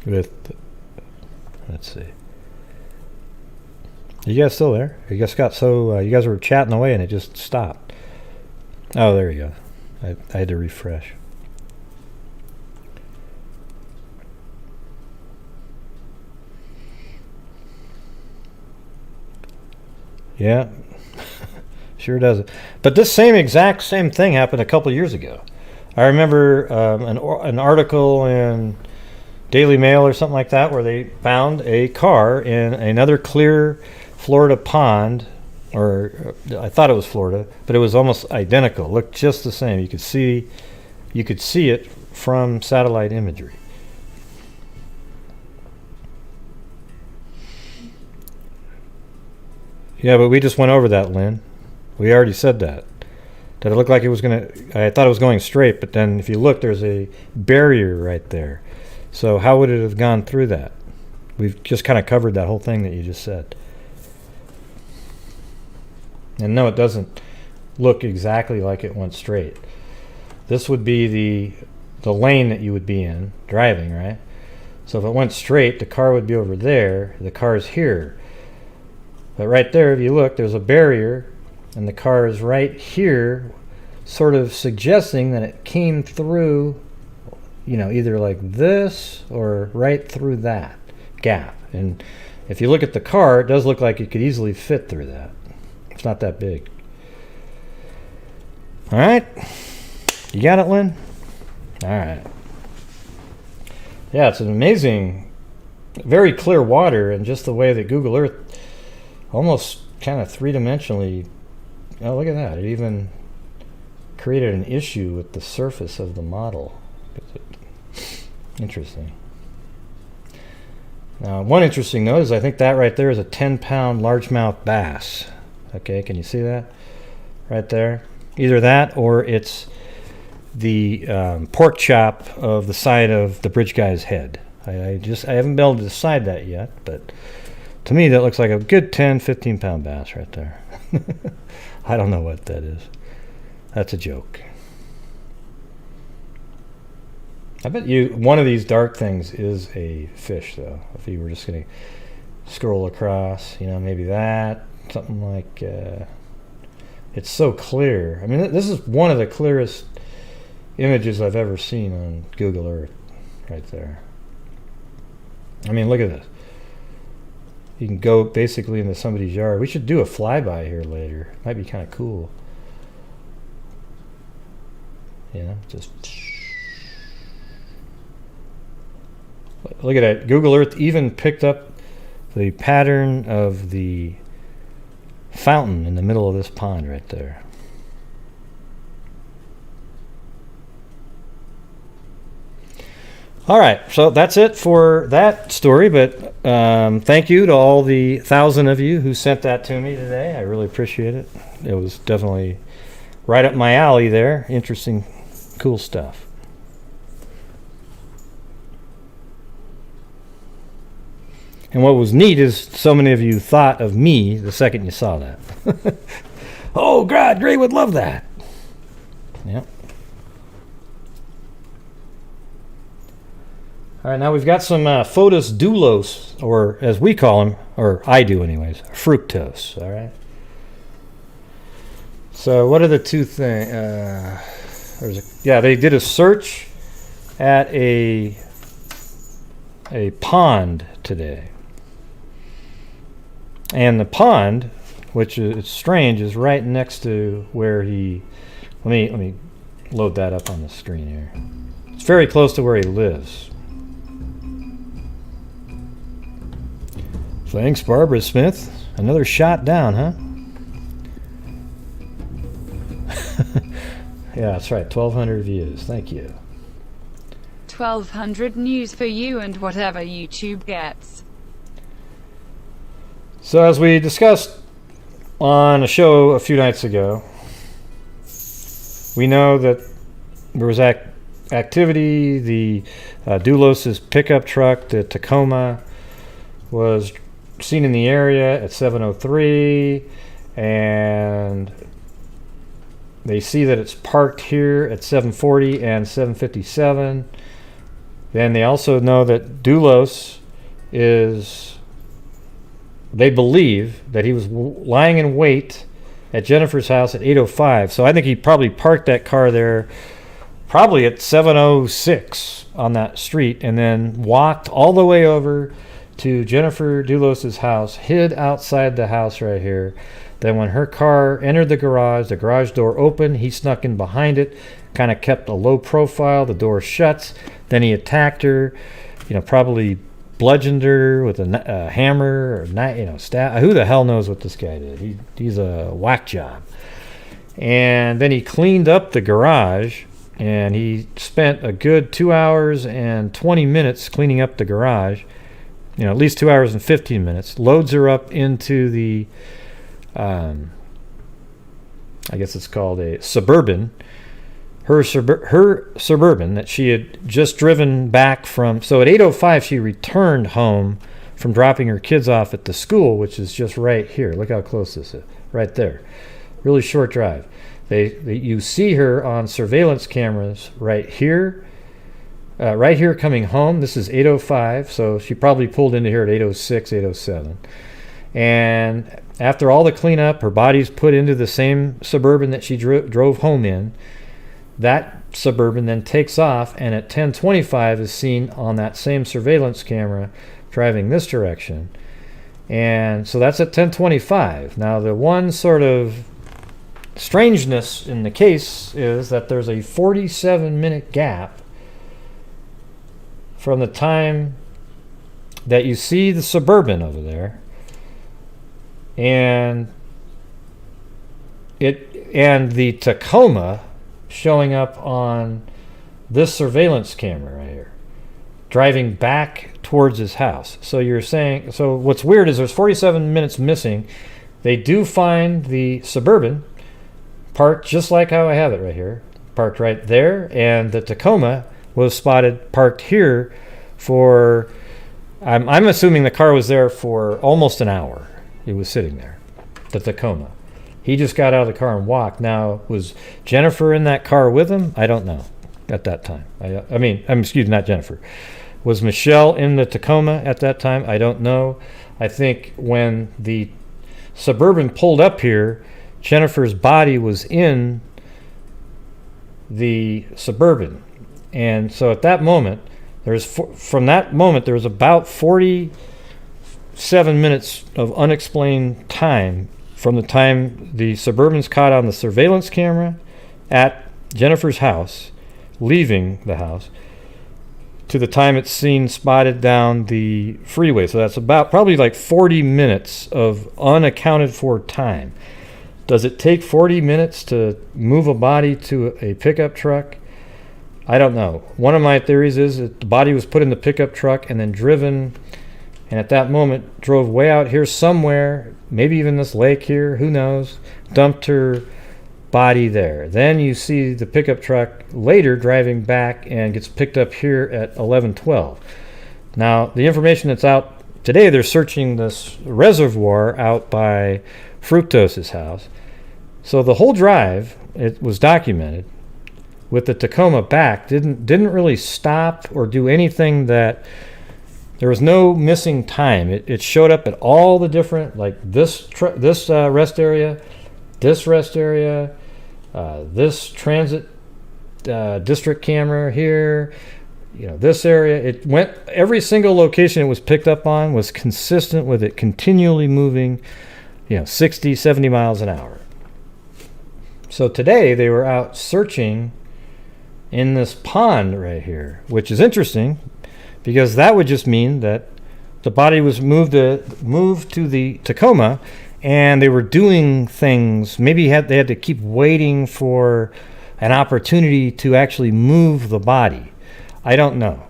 Speaker 1: Let's see. You guys still there? You guys you guys were chatting away and it just stopped. Oh, there you go. I had to refresh. Yeah, sure does. But this exact same thing happened a couple years ago. I remember an article in Daily Mail or something like that where they found a car in another clear Florida pond, or I thought it was Florida, but it was almost identical. It looked just the same. You could see it from satellite imagery. Yeah, but we just went over that, Lynn. We already said that it looked like it was I thought it was going straight, but then if you look, there's a barrier right there. So how would it have gone through that? We've just kind of covered that whole thing that you just said. And no, it doesn't look exactly like it went straight. This would be the lane that you would be in, driving, right? So if it went straight, the car would be over there, the car's here. But right there, if you look, there's a barrier, and the car is right here, sort of suggesting that it came through, either like this or right through that gap. And if you look at the car, it does look like it could easily fit through that. It's not that big. All right. You got it, Lynn? All right. Yeah, it's an amazing, very clear water, and just the way that Google Earth almost kind of three-dimensionally, oh, look at that. It even created an issue with the surface of the model. Interesting. Now, one interesting note is I think that right there is a 10-pound largemouth bass. Okay, can you see that? Right there. Either that or it's the pork chop of the side of the bridge guy's head. I haven't been able to decide that yet, but to me that looks like a good 10, 15-pound bass right there. I don't know what that is. That's a joke. I bet you one of these dark things is a fish, though. If you were just going to scroll across, maybe that, something like, it's so clear. I mean, this is one of the clearest images I've ever seen on Google Earth, right there. I mean, look at this. You can go basically into somebody's yard. We should do a flyby here later. Might be kind of cool. Just look at that. Google Earth even picked up the pattern of the fountain in the middle of this pond right there. All right, so that's it for that story, but thank you to all the 1,000 of you who sent that to me today. I really appreciate it. It was definitely right up my alley there. Interesting, cool stuff. And what was neat is so many of you thought of me the second you saw that. Oh, God, Gray would love that. Yep. All right, now we've got some Fotis Dulos, or as we call them, or I do anyways, fructose, all right? So what are the two things? They did a search at a pond today. And the pond, which is strange, is right next to where he... Let me load that up on the screen here. It's very close to where he lives. Thanks, Barbara Smith. Another shot down, huh? Yeah, that's right. 1,200 views. Thank you.
Speaker 2: 1,200 news for you and whatever YouTube gets.
Speaker 1: So as we discussed on a show a few nights ago, we know that there was activity. The Dulos' pickup truck, the Tacoma, was seen in the area at 7:03, and they see that it's parked here at 7:40 and 7:57. Then they also know that Dulos they believe that he was lying in wait at Jennifer's house at 8:05. So I think he probably parked that car there probably at 7:06 on that street, and then walked all the way over to Jennifer Dulos' house, hid outside the house right here. Then when her car entered the garage door opened, he snuck in behind it, kind of kept a low profile, the door shuts. Then he attacked her, probably bludgeoned her with a hammer or knife, stab. Who the hell knows what this guy did? He's a whack job. And then he cleaned up the garage, and he spent a good 2 hours and 20 minutes cleaning up the garage. At least 2 hours and 15 minutes. Loads her up into the, I guess it's called a Suburban. Her Suburban that she had just driven back from. So at 8:05, she returned home from dropping her kids off at the school, which is just right here. Look how close this is. Right there. Really short drive. You see her on surveillance cameras right here. Right here coming home. This is 8:05, so she probably pulled into here at 8:06, 8:07. And after all the cleanup, her body's put into the same Suburban that she drove home in. That Suburban then takes off, and at 10:25 is seen on that same surveillance camera driving this direction. And so that's at 10:25. Now the one sort of strangeness in the case is that there's a 47-minute gap from the time that you see the Suburban over there and the Tacoma showing up on this surveillance camera right here, driving back towards his house. So you're saying, so what's weird is there's 47 minutes missing. They do find the Suburban parked just like how I have it right here, parked right there, and the Tacoma was spotted parked here for, I'm assuming the car was there for almost an hour. It was sitting there, the Tacoma. He just got out of the car and walked. Now, was Jennifer in that car with him? I don't know at that time. Excuse me, not Jennifer. Was Michelle in the Tacoma at that time? I don't know. I think when the Suburban pulled up here, Jennifer's body was in the Suburban. And so at that moment, there was about 47 minutes of unexplained time from the time the Suburban's caught on the surveillance camera at Jennifer's house, leaving the house, to the time it's seen spotted down the freeway. So that's about probably like 40 minutes of unaccounted for time. Does it take 40 minutes to move a body to a pickup truck? I don't know. One of my theories is that the body was put in the pickup truck and then driven, and at that moment drove way out here somewhere, maybe even this lake here, who knows, dumped her body there. Then you see the pickup truck later driving back and gets picked up here at 11:12. Now, the information that's out today, they're searching this reservoir out by Fructose's house. So the whole drive, it was documented, with the Tacoma back, didn't really stop or do anything that, there was no missing time. It showed up at all the different, like this rest area, this rest area, this transit district camera here, this area. It went, every single location it was picked up on was consistent with it continually moving, 60, 70 miles an hour. So today they were out searching in this pond right here, which is interesting because that would just mean that the body was moved to the Tacoma and they were doing things. Maybe they had to keep waiting for an opportunity to actually move the body. I don't know.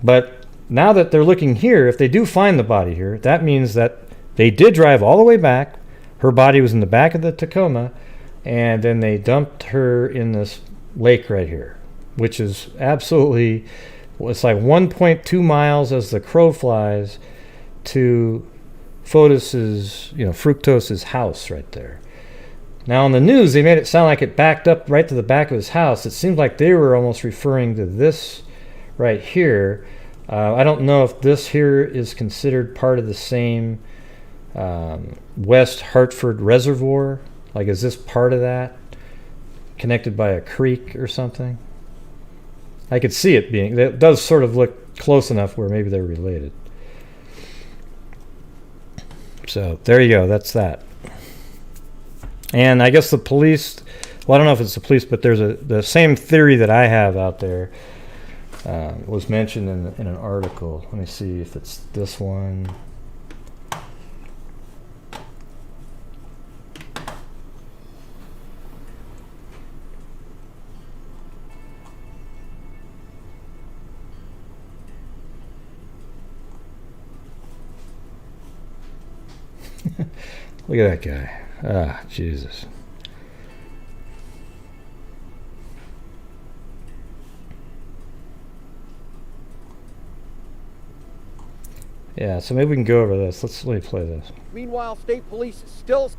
Speaker 1: But now that they're looking here, if they do find the body here, that means that they did drive all the way back. Her body was in the back of the Tacoma, and then they dumped her in this lake right here, which is absolutely, it's like 1.2 miles as the crow flies to Fructose's house right there. Now on the news, they made it sound like it backed up right to the back of his house. It seemed like they were almost referring to this right here. I don't know if this here is considered part of the same West Hartford Reservoir. Like, is this part of that? Connected by a creek or something? I could see it being, it does sort of look close enough where maybe they're related. So there you go, that's that. And I guess the police, well, I don't know if it's the police, but there's the same theory that I have out there was mentioned in an article. Let me see if it's this one. Look at that guy. Ah, Jesus. Yeah, so maybe we can go over this. Let me play this.
Speaker 4: Meanwhile, state police still...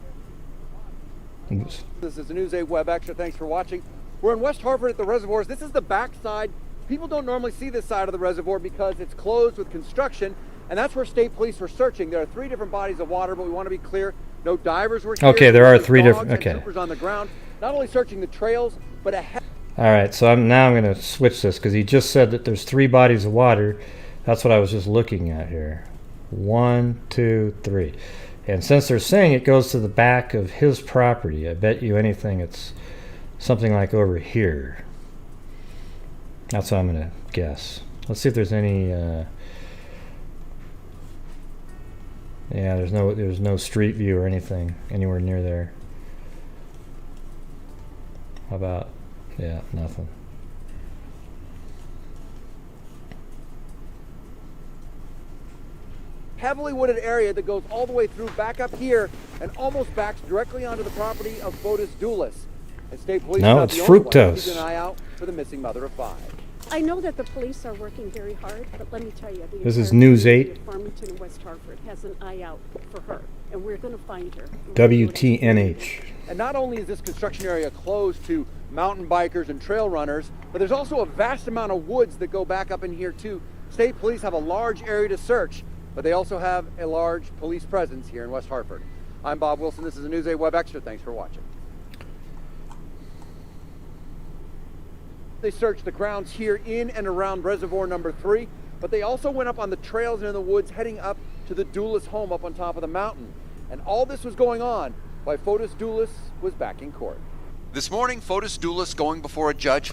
Speaker 1: Oops.
Speaker 4: This is the News 8 Web Extra. Thanks for watching. We're in West Hartford at the reservoirs. This is the back side. People don't normally see this side of the reservoir because it's closed with construction, and that's where state police were searching. There are 3 different bodies of water, but we want to be clear, no divers were here.
Speaker 1: Okay, there are 3 different... Okay.
Speaker 4: Troopers on the ground, not only searching the trails, but ahead...
Speaker 1: All right, so I'm going to switch this because he just said that there's 3 bodies of water. That's what I was just looking at here. 1, 2, 3. And since they're saying it goes to the back of his property, I bet you anything it's something like over here. That's what I'm going to guess. Let's see if there's any... yeah, there's no street view or anything anywhere near there. How about... yeah, nothing.
Speaker 4: Heavily wooded area that goes all the way through back up here and almost backs directly onto the property of Fotis Dulos. And state police
Speaker 1: No,
Speaker 4: are not
Speaker 1: it's
Speaker 4: the only ones
Speaker 1: fructose.
Speaker 4: keeping an eye out for the missing mother of 5.
Speaker 5: I know that the police are working very hard, but let me tell you, the
Speaker 1: This is
Speaker 5: entire
Speaker 1: News
Speaker 5: community
Speaker 1: 8.
Speaker 5: of Farmington and West Hartford has an eye out for her, and we're going to find her.
Speaker 1: WTNH.
Speaker 4: And not only is this construction area closed to mountain bikers and trail runners, but there's also a vast amount of woods that go back up in here too. State police have a large area to search, but they also have a large police presence here in West Hartford. I'm Bob Wilson. This is a News 8 Web Extra. Thanks for watching. They searched the grounds here in and around Reservoir number 3, but they also went up on the trails and in the woods heading up to the Dulos home up on top of the mountain. And all this was going on while Fotis Dulos was back in court. This morning, Fotis Dulos going before a judge.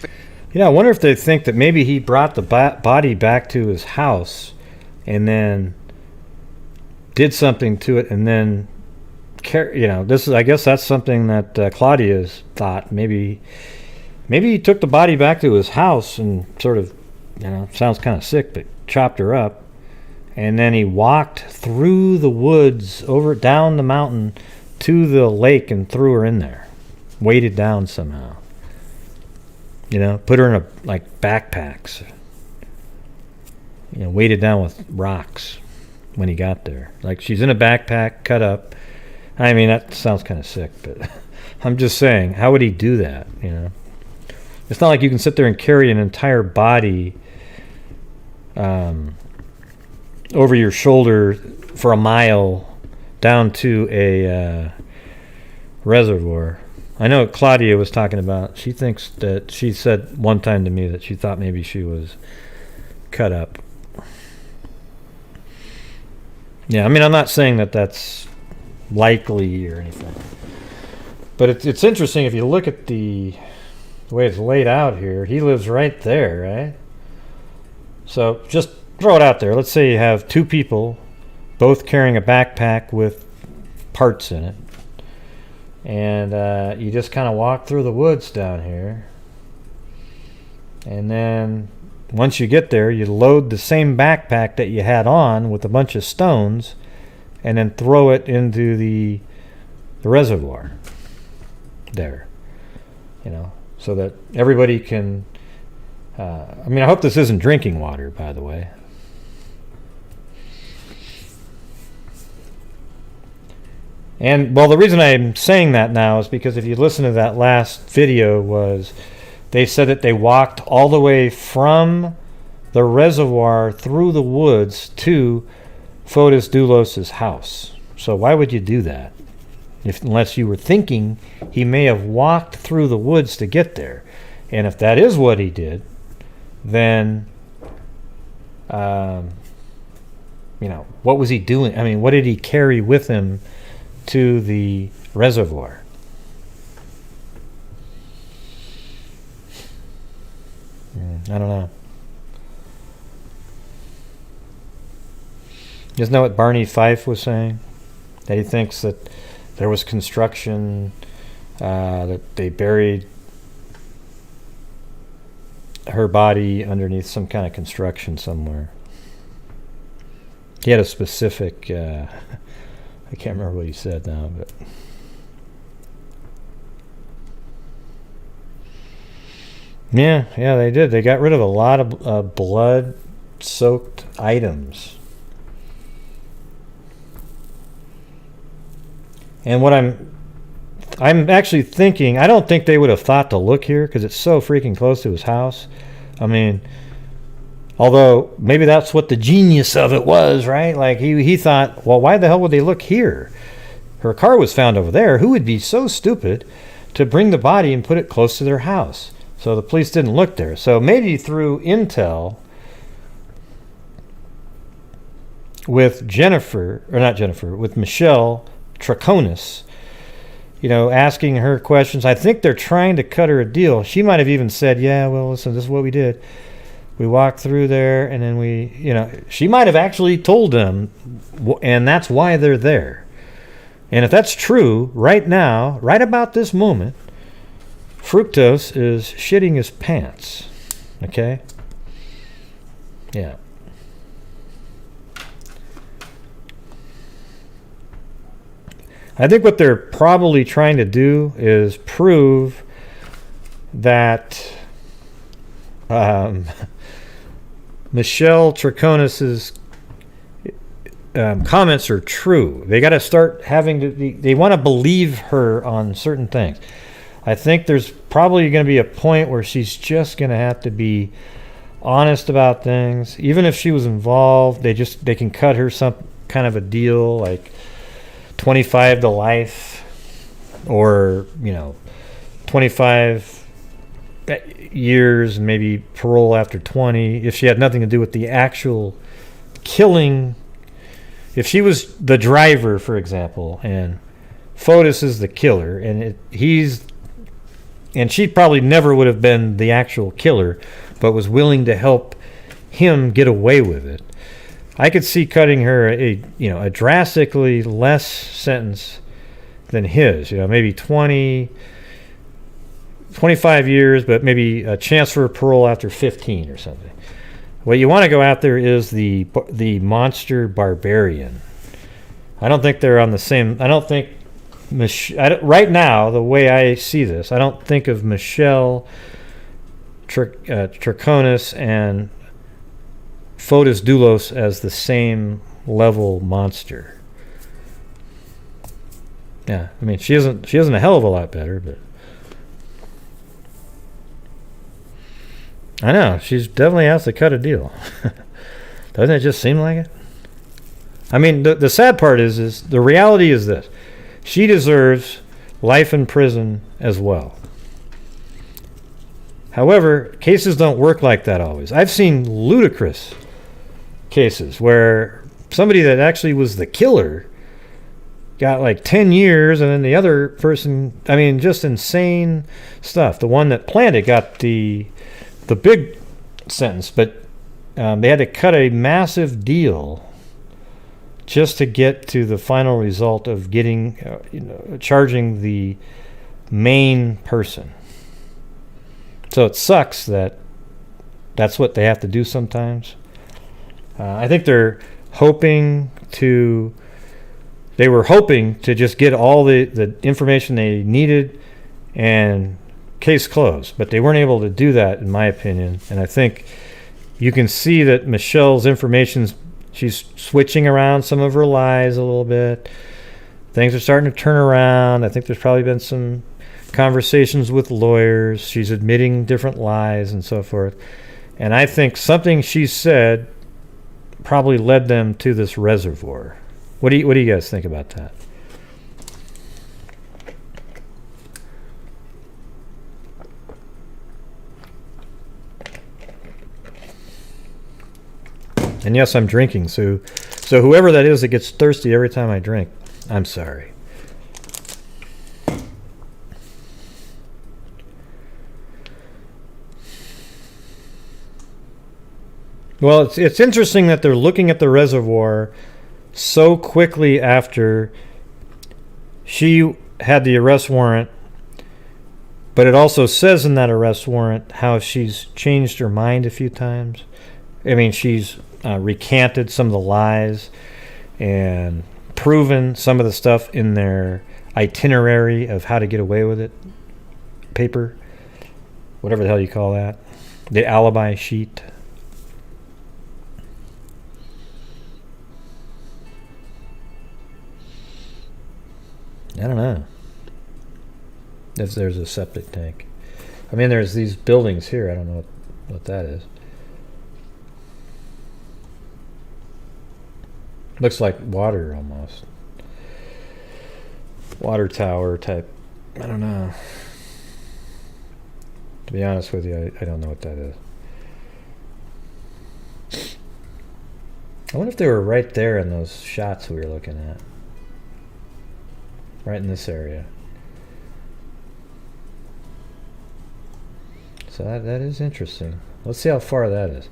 Speaker 1: I wonder if they think that maybe he brought the body back to his house and then did something to it and then, this is, I guess that's something that Claudia's thought. Maybe he took the body back to his house and sort of, sounds kind of sick, but chopped her up. And then he walked through the woods, down the mountain to the lake and threw her in there. Weighted down somehow. Put her in backpacks. Weighted down with rocks when he got there. Like she's in a backpack, cut up. I mean, that sounds kind of sick, but I'm just saying, how would he do that, It's not like you can sit there and carry an entire body over your shoulder for a mile down to a reservoir. I know what Claudia was talking about. She thinks that she said one time to me that she thought maybe she was cut up. Yeah, I mean, I'm not saying that that's likely or anything. But it's interesting if you look at the way it's laid out here. He lives right there, right? So just throw it out there. Let's say you have two people both carrying a backpack with parts in it. And you just kind of walk through the woods down here. And then once you get there, you load the same backpack that you had on with a bunch of stones and then throw it into the reservoir there. So that everybody can... I hope this isn't drinking water, by the way. And, well, the reason I'm saying that now is because if you listen to that last video was they said that they walked all the way from the reservoir through the woods to Fotis Dulos' house. So why would you do that? Unless you were thinking he may have walked through the woods to get there. And if that is what he did, then, what was he doing? I mean, what did he carry with him to the reservoir? I don't know. Isn't that what Barney Fife was saying? That he thinks that there was construction, that they buried her body underneath some kind of construction somewhere. He had a specific... I can't remember what he said now, but... Yeah, they did. They got rid of a lot of blood-soaked items. And what I'm actually thinking, I don't think they would have thought to look here because it's so freaking close to his house. I mean, although maybe that's what the genius of it was, right? Like he thought, well, why the hell would they look here? Her car was found over there. Who would be so stupid to bring the body and put it close to their house? So the police didn't look there. So maybe through intel, with with Michelle Troconis, asking her questions. I think they're trying to cut her a deal. She might have even said, yeah, well, listen, this is what we did. We walked through there, and then she might have actually told them, and that's why they're there. And if that's true, right now, right about this moment, Fructose is shitting his pants. Okay? Yeah. I think what they're probably trying to do is prove that Michelle Troconis's comments are true. They got to start they want to believe her on certain things. I think there's probably going to be a point where she's just going to have to be honest about things. Even if she was involved, they can cut her some kind of a deal, like 25 to life, or 25 years and maybe parole after 20 if she had nothing to do with the actual killing. If she was the driver, for example, and Fotis is the killer, and she probably never would have been the actual killer, but was willing to help him get away with it, I could see cutting her a drastically less sentence than his. Maybe 25 years, but maybe a chance for parole after 15 or something. What you want to go after is the monster barbarian. I don't think they're on the same. I don't think right now, the way I see this, I don't think of Michelle Troconis and Fotis Dulos as the same level monster. Yeah, I mean, she isn't a hell of a lot better, but I know she's definitely has to cut a deal. Doesn't it just seem like it? I mean, the sad part is the reality is this: she deserves life in prison as well. However, cases don't work like that always. I've seen ludicrous cases where somebody that actually was the killer got like 10 years, and then the other person, I mean, just insane stuff. The one that planned it got the big sentence, but they had to cut a massive deal just to get to the final result of getting, charging the main person. So it sucks that that's what they have to do sometimes. I think they were hoping to just get all the information they needed and case closed, but they weren't able to do that, in my opinion. And I think you can see that Michelle's she's switching around some of her lies a little bit. Things are starting to turn around. I think there's probably been some conversations with lawyers. She's admitting different lies and so forth. And I think something she said probably led them to this reservoir. What do you guys think about that? And yes, I'm drinking, so whoever that is that gets thirsty every time I drink, I'm sorry. Well, it's interesting that they're looking at the reservoir so quickly after she had the arrest warrant, but it also says in that arrest warrant how she's changed her mind a few times. I mean, she's recanted some of the lies and proven some of the stuff in their itinerary of how to get away with it. Paper, whatever the hell you call that. The alibi sheet. I don't know if there's a septic tank. I mean, there's these buildings here. I don't know what that is. Looks like water almost. Water tower type. I don't know. To be honest with you, I don't know what that is. I wonder if they were right there in those shots we were looking at. Right in this area. So that is interesting. Let's see how far that is.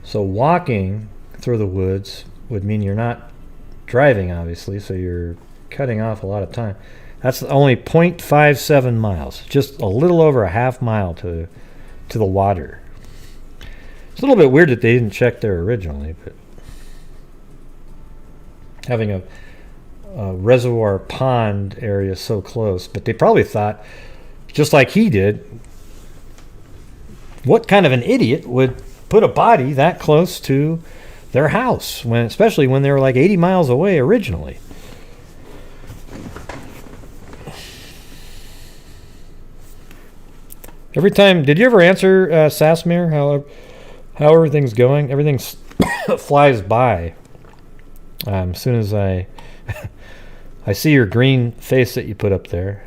Speaker 1: So walking through the woods would mean you're not driving, obviously, so you're cutting off a lot of time. That's only 0.57 miles, just a little over a half mile to the water. It's a little bit weird that they didn't check there originally, but having a reservoir pond area so close, but they probably thought, just like he did, what kind of an idiot would put a body that close to their house, especially when they were like 80 miles away originally. Every time, did you ever answer Sass Meer, how everything's going? Everything flies by. As soon as I see your green face that you put up there.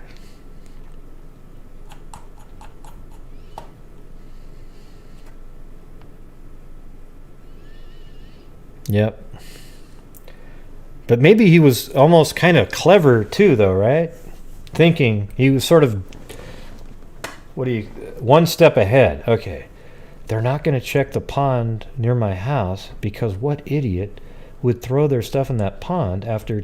Speaker 1: Yep. But maybe he was almost kind of clever too, though, right? Thinking he was sort of one step ahead. Okay, they're not going to check the pond near my house because what idiot would throw their stuff in that pond after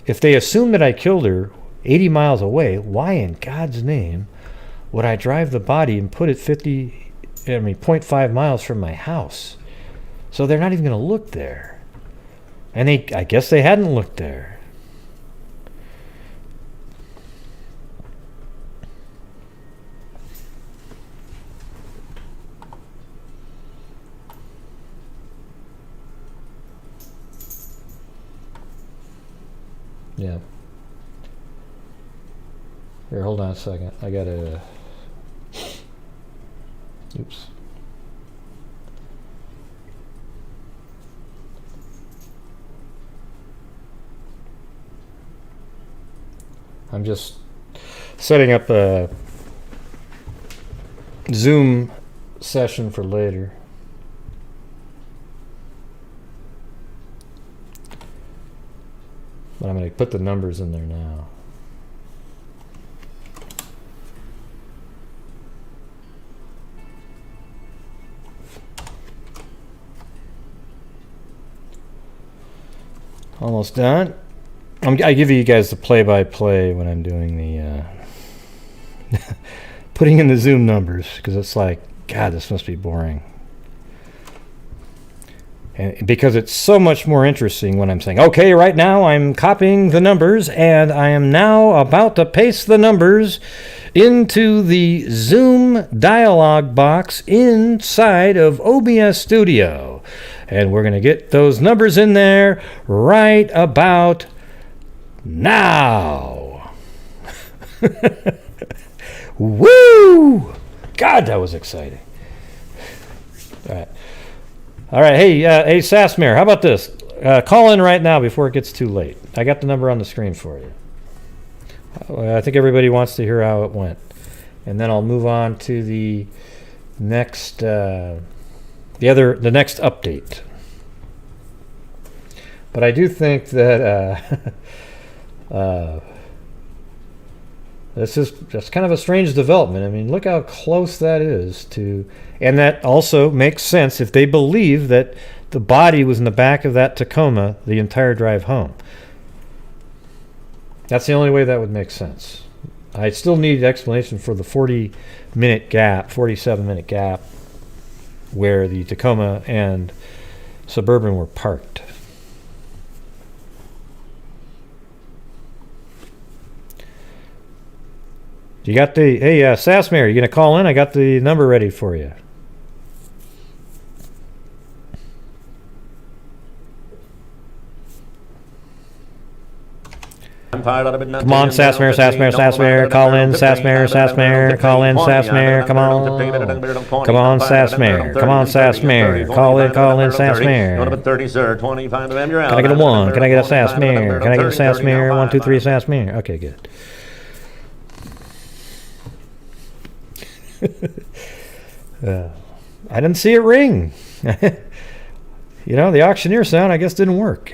Speaker 1: if they assume that I killed her 80 miles away? Why in God's name would I drive the body and put it 0.5 miles from my house? So they're not even going to look there. And I guess they hadn't looked there. Yeah. Here, hold on a second. I gotta... Oops. I'm just setting up a Zoom session for later. But I'm going to put the numbers in there now. Almost done. I give you guys the play-by-play when I'm doing the putting in the Zoom numbers, because it's like, God, this must be boring. And because it's so much more interesting when I'm saying, okay, right now I'm copying the numbers and I am now about to paste the numbers into the Zoom dialog box inside of OBS Studio. And we're going to get those numbers in there right about now. Woo! God, that was exciting. All right. Hey, Sass Meer, how about this? Call in right now before it gets too late. I got the number on the screen for you. I think everybody wants to hear how it went, and then I'll move on to the next, the next update. But I do think that that's kind of a strange development. I mean, look how close that is to, and that also makes sense if they believe that the body was in the back of that Tacoma the entire drive home. That's the only way that would make sense. I still need explanation for the 47-minute gap where the Tacoma and Suburban were parked. You got the, hey, Sass Meer, you going to call in? I got the number ready for you. Come on, Sass Meer, Sass Meer, Sass Meer, call in, Sass Meer, Sass Meer, call in, Sass Meer, come on. Come on, Sass Meer, come on, Sass Meer, call in, Sass Meer. Can I get a 1? Can I get a Sass Meer? Can I get a Sass Meer? 1, 2, 3, Sass Meer. Okay, good. I didn't see it ring. You know, the auctioneer sound, I guess, didn't work.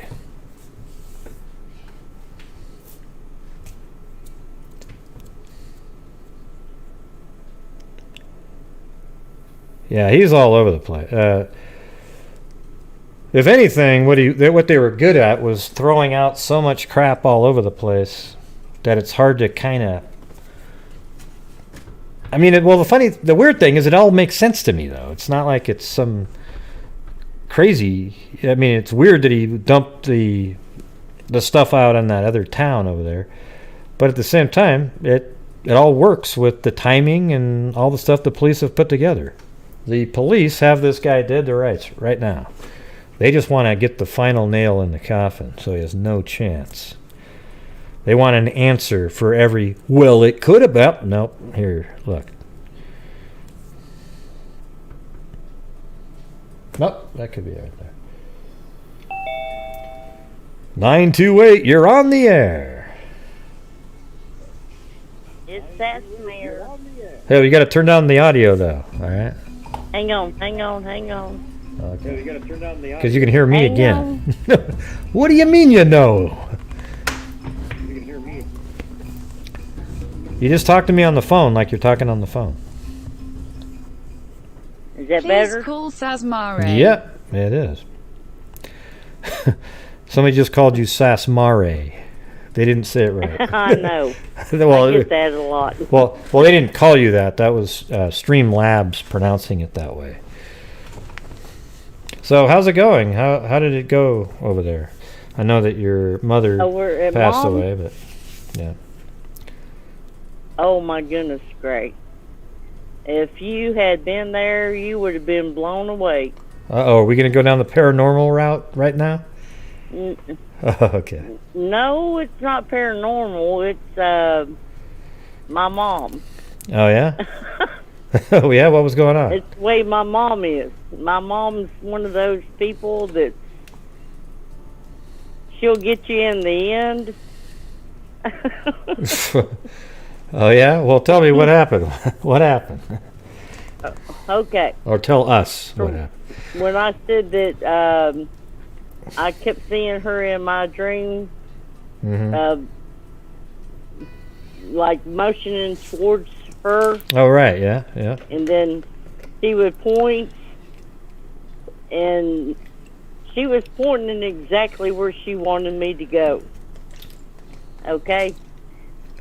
Speaker 1: Yeah, he's all over the place. If anything, what they were good at was throwing out so much crap all over the place that it's hard to kind of. I mean, the weird thing is, it all makes sense to me, though. It's not like it's some crazy. I mean, it's weird that he dumped the stuff out in that other town over there, but at the same time, it all works with the timing and all the stuff the police have put together. The police have this guy dead to rights right now. They just want to get the final nail in the coffin, so he has no chance. They want an answer for every, well, it could have been. Nope. Here, look. Nope, that could be right there. 928, you're on the air.
Speaker 6: It's Sass Meer.
Speaker 1: Hey, we got to turn down the audio, though. All right?
Speaker 6: Hang on.
Speaker 1: Okay.
Speaker 4: You got to turn down the audio.
Speaker 1: Because you can hear me
Speaker 6: Hang
Speaker 1: again. What do you mean you know?
Speaker 4: You can hear me.
Speaker 1: You just talk to me on the phone like you're talking on the phone.
Speaker 6: Is that
Speaker 2: Please
Speaker 6: better?
Speaker 2: call Sass Meer.
Speaker 1: Yep, it is. Somebody just called you Sass Meer. They didn't say it right.
Speaker 6: I know.
Speaker 1: Well,
Speaker 6: I get that a lot.
Speaker 1: well, they didn't call you that. That was Streamlabs pronouncing it that way. So how's it going? How did it go over there? I know that your mother
Speaker 6: Over at
Speaker 1: passed
Speaker 6: Mom?
Speaker 1: away, but yeah.
Speaker 6: Oh my goodness, great. If you had been there, you would have been blown away.
Speaker 1: Uh-oh, are we going to go down the paranormal route right now?
Speaker 6: Mm,
Speaker 1: Oh, okay.
Speaker 6: No, it's not paranormal. It's my mom.
Speaker 1: Oh, yeah? Oh, yeah? What was going on?
Speaker 6: It's the way my mom is. My mom's one of those people that she'll get you in the end.
Speaker 1: Oh, yeah? Well, tell me what happened. What happened?
Speaker 6: Okay.
Speaker 1: Or tell us what happened.
Speaker 6: When I said that I kept seeing her in my dream,
Speaker 1: Mm-hmm.
Speaker 6: like motioning towards her,
Speaker 1: Oh, right. Yeah, yeah.
Speaker 6: and then she would point, and she was pointing exactly where she wanted me to go. Okay?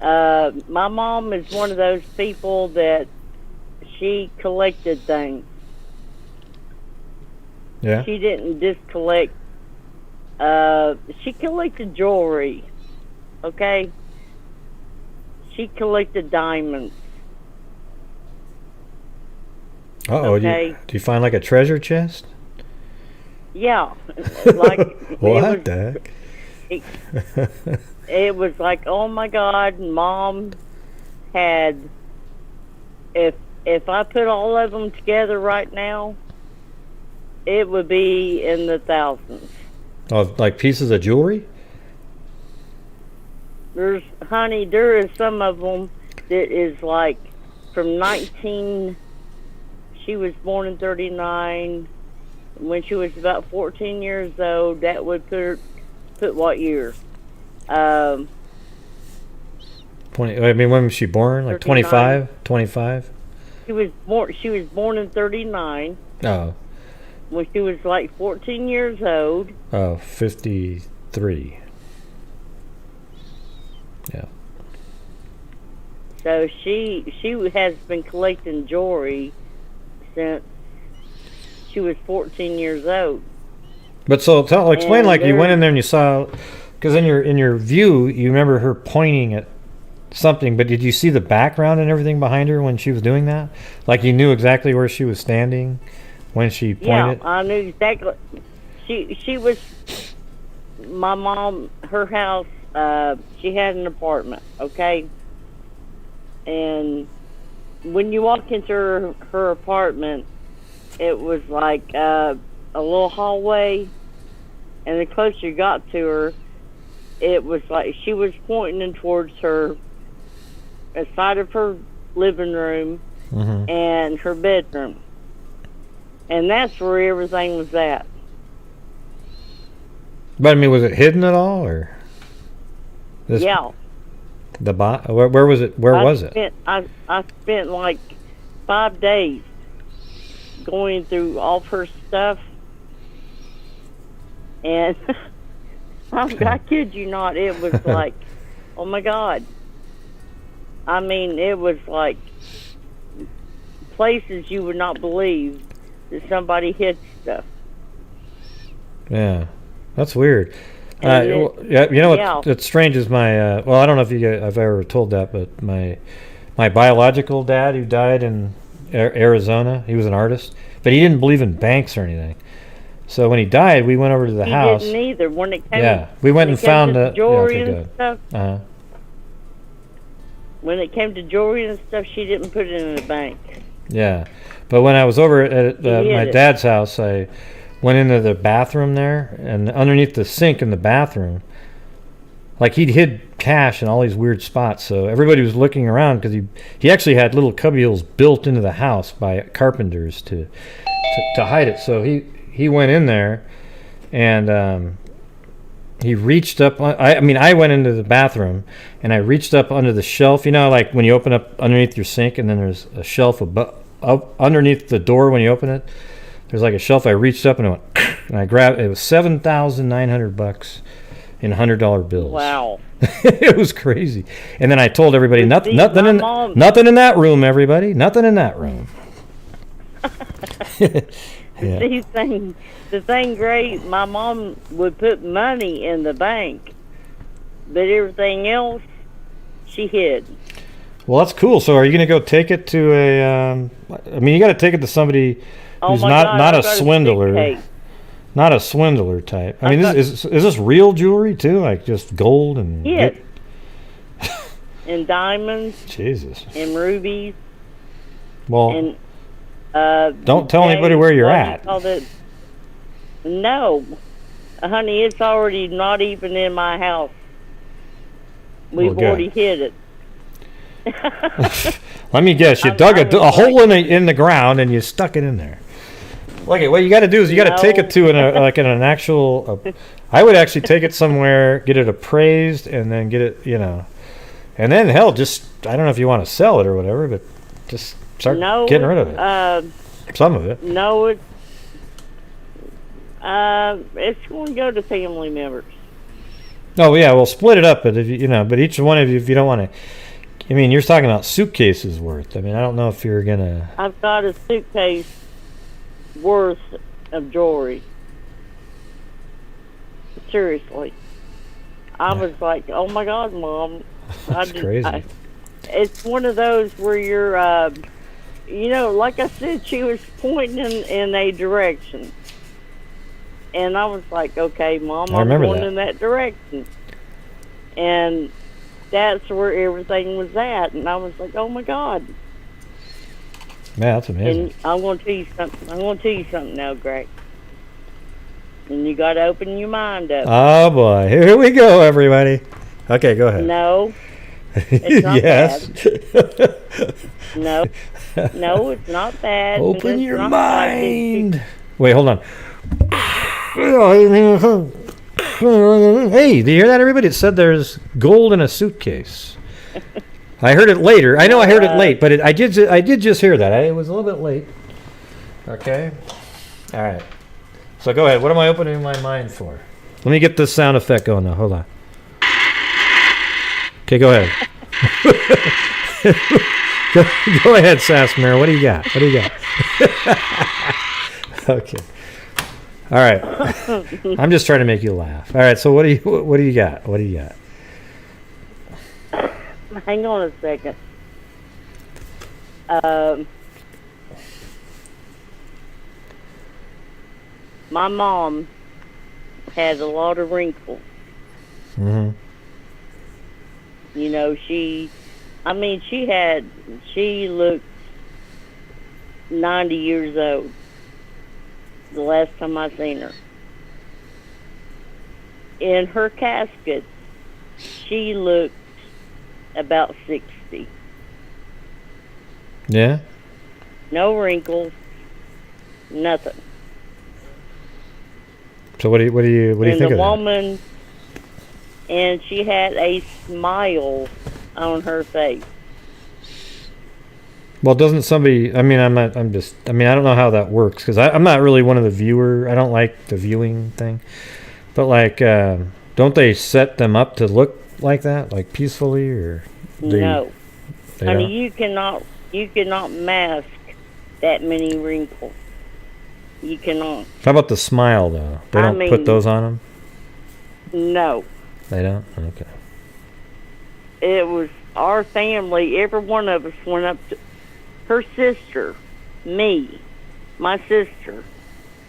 Speaker 6: My mom is one of those people that she collected things.
Speaker 1: Yeah.
Speaker 6: She didn't just collect. She collected jewelry. Okay? She collected diamonds.
Speaker 1: Uh-oh.
Speaker 6: Okay.
Speaker 1: Do you find like a treasure chest?
Speaker 6: Yeah. Like,
Speaker 1: What the heck?
Speaker 6: it was like, oh my God, Mom had, if I put all of them together right now, it would be in the thousands.
Speaker 1: Oh, like pieces of jewelry?
Speaker 6: There is some of them that is like from she was born in 39. When she was about 14 years old, that would put what year?
Speaker 1: 20. I mean, when was she born? Like
Speaker 6: 39.
Speaker 1: 25?
Speaker 6: She was born in 39.
Speaker 1: Oh.
Speaker 6: When she was like 14 years old.
Speaker 1: Oh, 53. Yeah.
Speaker 6: So she has been collecting jewelry since she was 14 years old.
Speaker 1: But so explain,
Speaker 6: And
Speaker 1: like you went
Speaker 6: there-
Speaker 1: in there and you saw, because in your view you remember her pointing at something, but did you see the background and everything behind her when she was doing that? Like you knew exactly where she was standing when she pointed?
Speaker 6: Yeah, I knew exactly. She was, my mom, her house, she had an apartment, okay? And when you walk into her apartment, it was like a little hallway, and the closer you got to her, it was like she was pointing towards her, a side of her living room
Speaker 1: Mm-hmm.
Speaker 6: and her bedroom. And that's where everything was at.
Speaker 1: But I mean, was it hidden at all, or?
Speaker 6: Yeah.
Speaker 1: The where was it? Where was it?
Speaker 6: I spent like 5 days going through all of her stuff, and I kid you not, it was like, oh my God. I mean, it was like places you would not believe that somebody hid stuff.
Speaker 1: Yeah, that's weird. Yeah, you know what's strange is my well, I don't know if I've ever told that, but my biological dad, who died in Arizona, he was an artist, but he didn't believe in banks or anything. So when he died, we went over to the house.
Speaker 6: He didn't either. When it came,
Speaker 1: we went and found the
Speaker 6: jewelry and stuff.
Speaker 1: Uh-huh.
Speaker 6: When it came to jewelry and stuff, she didn't put it in the bank.
Speaker 1: Yeah, but when I was over at my dad's house, I went into the bathroom there, and underneath the sink in the bathroom, like, he'd hid cash in all these weird spots. So everybody was looking around because he actually had little cubbyholes built into the house by carpenters to hide it. So he went in there, and he reached up. I went into the bathroom, and I reached up under the shelf. You know, like when you open up underneath your sink, and then there's a shelf up underneath the door when you open it. There's like a shelf. I reached up and I went, and I grabbed. It was $7,900 in $100 bills.
Speaker 6: Wow.
Speaker 1: It was crazy. And then I told everybody, nothing in that room. Everybody, nothing in that room. Yeah.
Speaker 6: The thing great, my mom would put money in the bank, but everything else she hid.
Speaker 1: Well, that's cool. So are you going to go take it to a, you got to take it to somebody who's not a swindler. Not a swindler type. I mean, is this real jewelry too? Like just gold and...
Speaker 6: Yes. And diamonds.
Speaker 1: Jesus.
Speaker 6: And rubies.
Speaker 1: Well, don't tell anybody where you're at.
Speaker 6: No. Honey, it's already not even in my house. We've already hid it.
Speaker 1: Let me guess. You dug a hole in the ground and you stuck it in there. Okay, what you got to do is you got to take it to an actual. I would actually take it somewhere, get it appraised, and then get it, and then hell, just I don't know if you want to sell it or whatever, but just start getting rid of it. Some of it.
Speaker 6: No, it's going to go to family members.
Speaker 1: Oh yeah, well split it up, but if but each one of you, if you don't want to. I mean, you're talking about suitcases worth. I mean, I don't know if you're gonna.
Speaker 6: I've got a suitcase worth of jewelry. Seriously. I was like, oh my God, Mom.
Speaker 1: That's crazy.
Speaker 6: It's one of those where you're, like I said, she was pointing in a direction. And I was like, okay, Mom, I'm going in that direction. And that's where everything was at. And I was like, oh my God.
Speaker 1: Yeah, that's amazing.
Speaker 6: And I'm going to tell you something now, Greg. And you got to open your mind up.
Speaker 1: Oh boy, here we go, everybody. Okay, go ahead.
Speaker 6: No, it's not bad. No, it's not bad.
Speaker 1: Open your mind. Wait, hold on. Hey, do you hear that, everybody? It said there's gold in a suitcase. I heard it later. I know I heard it late, but I did just hear that. It was a little bit late. Okay. All right. So go ahead. What am I opening my mind for? Let me get this sound effect going now. Hold on. Okay, go ahead. Go ahead, Sass Meer. What do you got? Okay. All right. I'm just trying to make you laugh. All right. So what do you got?
Speaker 6: Hang on a second. My mom had a lot of wrinkles.
Speaker 1: Mm-hmm.
Speaker 6: She looked 90 years old the last time I seen her. In her casket, she looked about 60.
Speaker 1: Yeah?
Speaker 6: No wrinkles. Nothing.
Speaker 1: So what do you
Speaker 6: And
Speaker 1: think
Speaker 6: the
Speaker 1: of that?
Speaker 6: woman, and she had a smile on her face.
Speaker 1: Well, doesn't somebody? I mean, I don't know how that works because I'm not really one of the viewer. I don't like the viewing thing. But like, don't they set them up to look like that, like peacefully, or
Speaker 6: No,
Speaker 1: they
Speaker 6: honey,
Speaker 1: don't?
Speaker 6: you cannot mask that many wrinkles. You cannot.
Speaker 1: How about the smile though? They
Speaker 6: I
Speaker 1: don't
Speaker 6: mean-
Speaker 1: put those on them.
Speaker 6: No,
Speaker 1: They don't. Okay.
Speaker 6: it was our family. Every one of us went up to her sister, me, my sister,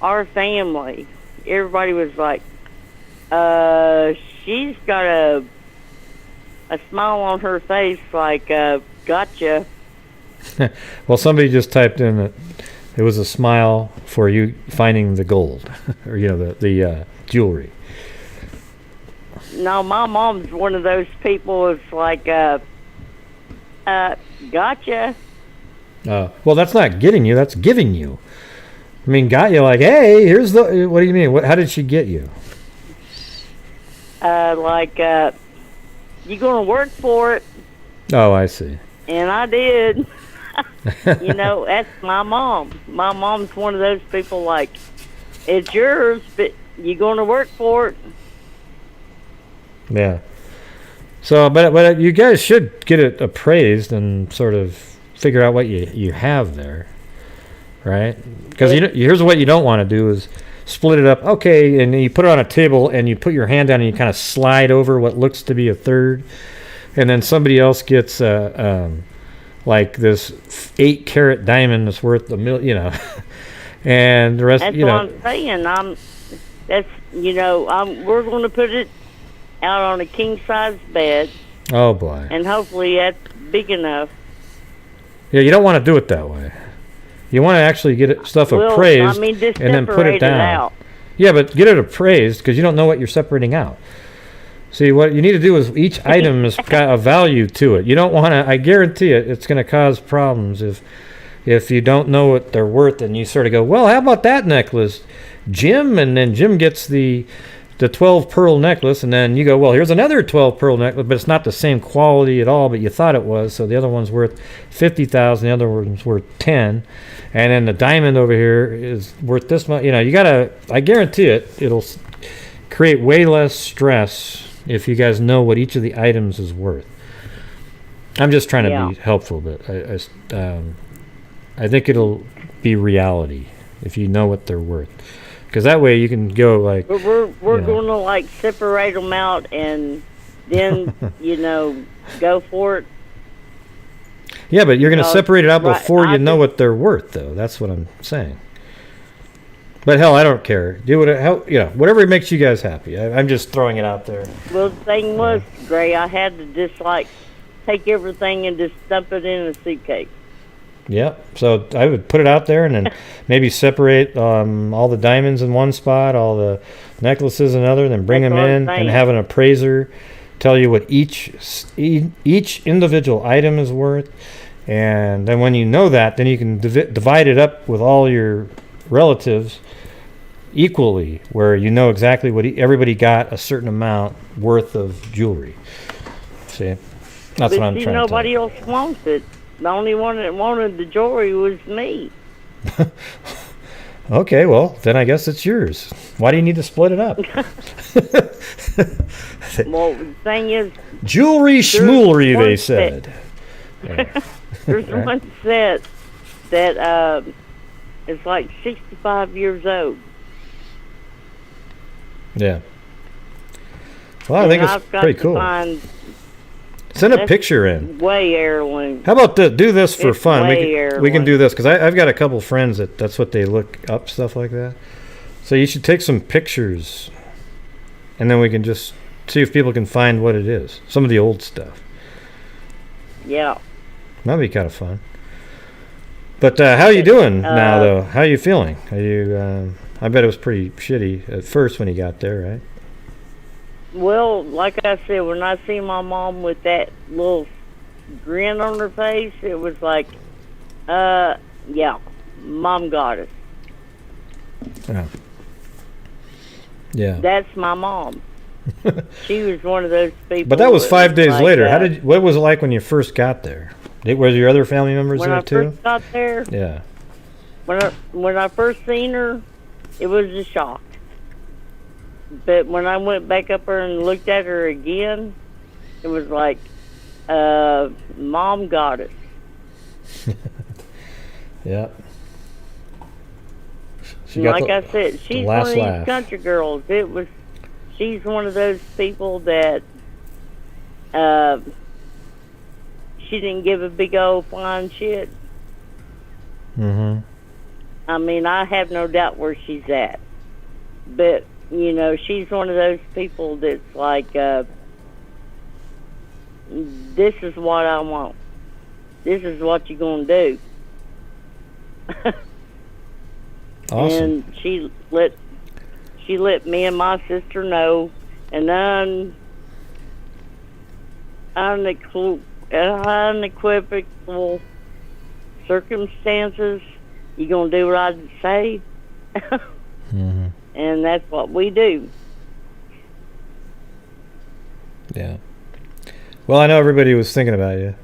Speaker 6: our family. Everybody was like, she's got a smile on her face, like, gotcha.
Speaker 1: Well, somebody just typed in that it was a smile for you finding the gold, or the jewelry.
Speaker 6: No, my mom's one of those people. It's like, gotcha.
Speaker 1: Well, that's not getting you. That's giving you. I mean, got you like, hey, here's the. What do you mean? How did she get you?
Speaker 6: You gonna work for it,
Speaker 1: Oh, I see.
Speaker 6: and I did. That's my mom. My mom's one of those people like, it's yours, but you gonna work for it.
Speaker 1: Yeah. So, but you guys should get it appraised and sort of figure out what you have there, right? Because here's what you don't want to do is split it up. Okay, and you put it on a table and you put your hand down and you kind of slide over what looks to be a third, and then somebody else gets like this 8-carat diamond that's worth $1 million, and the rest.
Speaker 6: That's what I'm saying. We're going to put it out on a king size bed,
Speaker 1: Oh boy.
Speaker 6: and hopefully that's big enough.
Speaker 1: Yeah, you don't want to do it that way. You want to actually get stuff
Speaker 6: Well,
Speaker 1: appraised
Speaker 6: just
Speaker 1: and then put it
Speaker 6: separate
Speaker 1: down.
Speaker 6: out.
Speaker 1: Yeah, but get it appraised because you don't know what you're separating out. See, what you need to do is each item has got a value to it. You don't want to. I guarantee it's going to cause problems if you don't know what they're worth and you sort of go, well, how about that necklace, Jim? And then Jim gets the 12 pearl necklace, and then you go, well, here's another 12 pearl necklace, but it's not the same quality at all, but you thought it was, so the other one's worth 50,000, the other one's worth 10, and then the diamond over here is worth this much. You gotta, I guarantee it'll create way less stress if you guys know what each of the items is worth. I'm just trying to be helpful, but I think it'll be reality if you know what they're worth. Because that way you can go like.
Speaker 6: But we're going to like separate them out and then go for it.
Speaker 1: Yeah, but you're going to separate it out before you know
Speaker 6: think
Speaker 1: what they're worth, though. That's what I'm saying. But hell, I don't care. Do whatever makes you guys happy. I'm just throwing it out there.
Speaker 6: Well, the thing was, Gray, I had to just take everything and just dump it in a suitcase.
Speaker 1: Yeah, so I would put it out there and then maybe separate all the diamonds in one spot, all the necklaces in another, and then bring
Speaker 6: That's
Speaker 1: them
Speaker 6: what I'm
Speaker 1: in
Speaker 6: saying.
Speaker 1: and have an appraiser tell you what each individual item is worth. And then when you know that, then you can divide it up with all your relatives equally, where you know exactly what everybody got a certain amount worth of jewelry. See? That's what I'm trying to
Speaker 6: nobody else wants it. The only one that wanted the jewelry was me.
Speaker 1: Okay, well, then I guess it's yours. Why do you need to split it up?
Speaker 6: Well, the thing is,
Speaker 1: Jewelry schmoolery,
Speaker 6: one
Speaker 1: they
Speaker 6: set.
Speaker 1: said. Yeah.
Speaker 6: there's
Speaker 1: Right.
Speaker 6: one set that is like 65 years old.
Speaker 1: Yeah. Well, I think
Speaker 6: I've
Speaker 1: it's
Speaker 6: got
Speaker 1: pretty
Speaker 6: to
Speaker 1: cool.
Speaker 6: find
Speaker 1: Send a
Speaker 6: that's
Speaker 1: picture in.
Speaker 6: way heirloom.
Speaker 1: How about do this for
Speaker 6: It's
Speaker 1: fun?
Speaker 6: way
Speaker 1: We can
Speaker 6: heirloom.
Speaker 1: do this because I've got a couple friends that's what they look up, stuff like that. So you should take some pictures, and then we can just see if people can find what it is. Some of the old stuff.
Speaker 6: Yeah.
Speaker 1: That'd be kind of fun. But how you doing now, though? How you feeling? Are you? I bet it was pretty shitty at first when you got there, right?
Speaker 6: Well, like I said, when I see my mom with that little grin on her face, it was like, yeah, Mom got us.
Speaker 1: Yeah. Yeah.
Speaker 6: That's my mom. She was one of those people.
Speaker 1: But that was 5 days
Speaker 6: like,
Speaker 1: later. What was it like when you first got there? Were your other family members
Speaker 6: when
Speaker 1: there
Speaker 6: I
Speaker 1: too?
Speaker 6: first got there,
Speaker 1: Yeah.
Speaker 6: when I first seen her, it was a shock. But when I went back up there and looked at her again, it was like, Mom got us.
Speaker 1: Yeah.
Speaker 6: Like I said, she's one of these
Speaker 1: laugh.
Speaker 6: country girls. She's one of those people that she didn't give a big old flying shit.
Speaker 1: Mm-hmm.
Speaker 6: I mean, I have no doubt where she's at. But, you know, she's one of those people that's like, this is what I want. This is what you're going to do.
Speaker 1: Awesome.
Speaker 6: And she let me and my sister know, and unequivocal circumstances, you're going to do what I say.
Speaker 1: Mm-hmm.
Speaker 6: And that's what we do.
Speaker 1: Yeah. Well, I know everybody was thinking about you.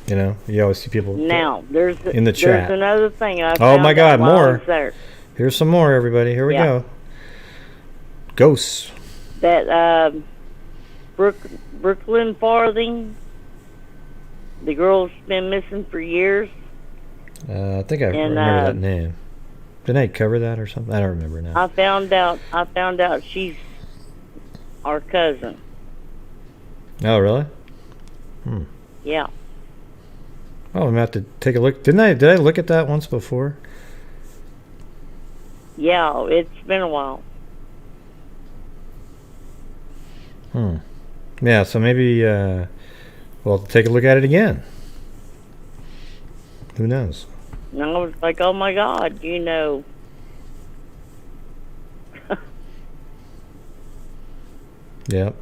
Speaker 1: You know, you always see people
Speaker 6: Now, there's
Speaker 1: in the chat.
Speaker 6: There's another thing I
Speaker 1: Oh
Speaker 6: found
Speaker 1: my
Speaker 6: out
Speaker 1: God,
Speaker 6: while I
Speaker 1: more.
Speaker 6: was there.
Speaker 1: Here's some more, everybody. Here we go. Ghosts.
Speaker 6: That Brooklyn Farthing, the girl's been missing for years.
Speaker 1: I think I remember that name. Didn't I cover that or something? I don't remember now.
Speaker 6: I found out she's our cousin.
Speaker 1: Oh, really?
Speaker 6: Yeah.
Speaker 1: Oh, I'm gonna have to take a look. Did I look at that once before?
Speaker 6: Yeah, it's been a while.
Speaker 1: Yeah, so maybe we'll take a look at it again. Who knows?
Speaker 6: And I was like, oh my God, you know.
Speaker 1: Yep.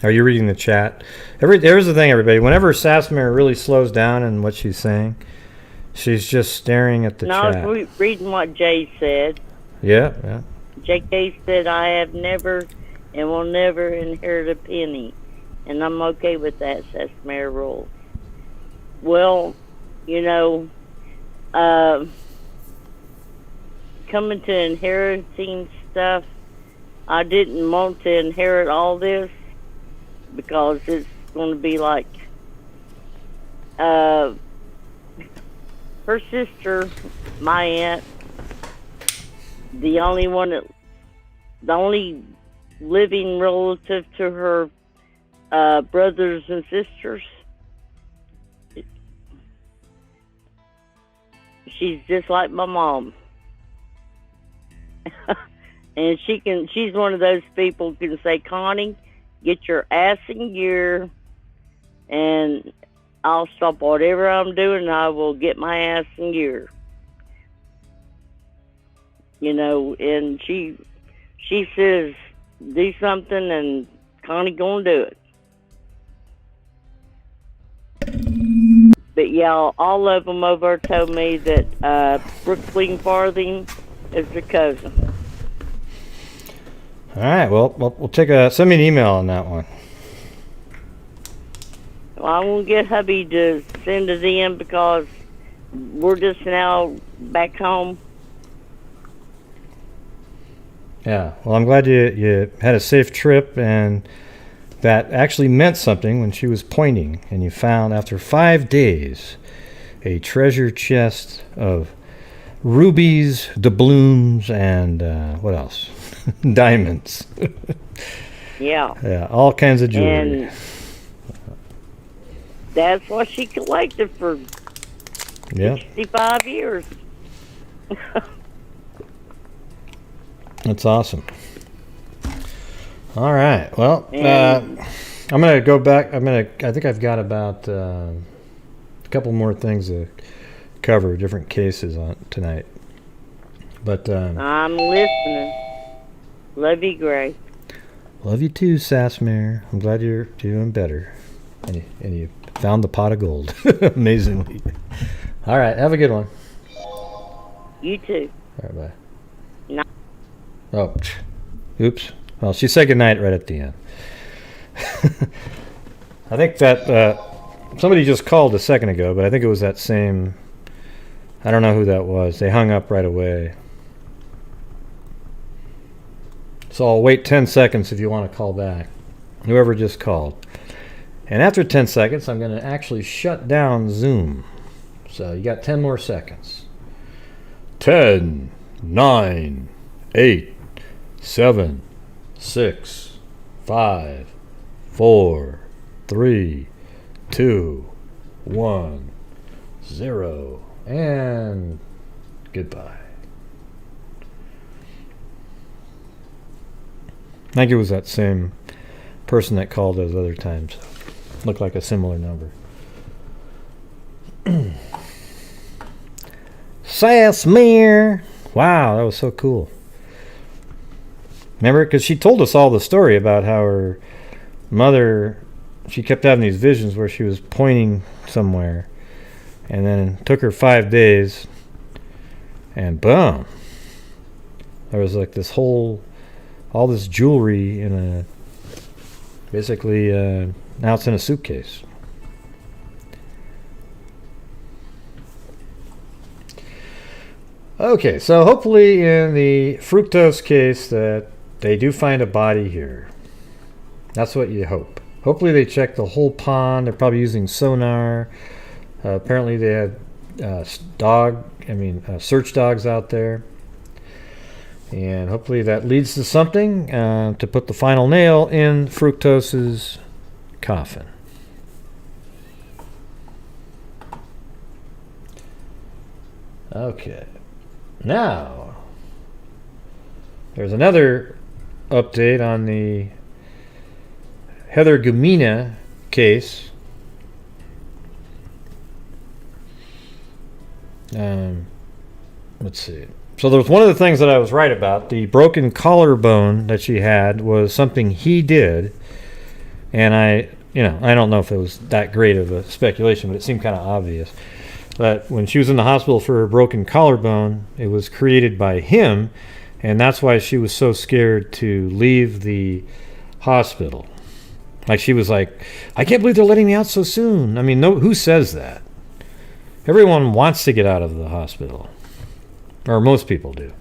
Speaker 1: Are you reading the chat? Here's the thing, everybody. Whenever Sass Meer really slows down in what she's saying, she's just staring at the chat.
Speaker 6: I was reading what Jay said.
Speaker 1: Yeah.
Speaker 6: J.K. said, I have never and will never inherit a penny. And I'm okay with that, Sass Meer rules. Well, you know, coming to inheriting stuff, I didn't want to inherit all this because it's going to be like her sister, my aunt, the only living relative to her brothers and sisters. She's just like my mom. And she's one of those people who can say, Connie, get your ass in gear and I'll stop whatever I'm doing and I will get my ass in gear. You know, and she says, do something and Connie gonna do it. But yeah, all of them over told me that Brooklyn Farthing is a cousin.
Speaker 1: All right. Well, we'll send me an email on that one.
Speaker 6: Well, I won't get hubby to send it in because we're just now back home.
Speaker 1: Yeah. Well, I'm glad you had a safe trip, and that actually meant something when she was pointing, and you found after 5 days a treasure chest of rubies, doubloons, and what else? Diamonds.
Speaker 6: Yeah.
Speaker 1: Yeah, all kinds of jewelry.
Speaker 6: And that's what she collected for 65 years.
Speaker 1: That's awesome. All right. Well, I'm going to go back. I think I've got about a couple more things to cover, different cases on tonight. But
Speaker 6: I'm listening. Love you, Gray.
Speaker 1: Love you too, Sass Meer. I'm glad you're doing better. And you found the pot of gold. Amazingly. All right. Have a good one.
Speaker 6: You too.
Speaker 1: All right, bye.
Speaker 6: No.
Speaker 1: Oh, oops. Well, she said goodnight right at the end. I think that somebody just called a second ago, but I think it was that same. I don't know who that was. They hung up right away. So I'll wait 10 seconds if you want to call back. Whoever just called. And after 10 seconds, I'm going to actually shut down Zoom. So you got 10 more seconds. 10, 9, 8, 7, 6, 5, 4, 3, 2, 1, 0. And goodbye. I think it was that same person that called those other times. Looked like a similar number. Sass Meer. Wow, that was so cool. Remember? Because she told us all the story about how her mother, she kept having these visions where she was pointing somewhere. And then it took her 5 days. And boom. There was like this whole, all this jewelry in a, basically, now it's in a suitcase. Okay, so hopefully in the fructose case that they do find a body here. That's what you hope. Hopefully they check the whole pond. They're probably using sonar. Apparently they had search dogs out there. And hopefully that leads to something to put the final nail in Fructose's coffin. Okay. Now, there's another update on the Heather Gumina case. Let's see. So there was one of the things that I was right about. The broken collarbone that she had was something he did. And I don't know if it was that great of a speculation, but it seemed kind of obvious. But when she was in the hospital for her broken collarbone, it was created by him. And that's why she was so scared to leave the hospital. Like she was like, I can't believe they're letting me out so soon. I mean, who says that? Everyone wants to get out of the hospital. Or most people do.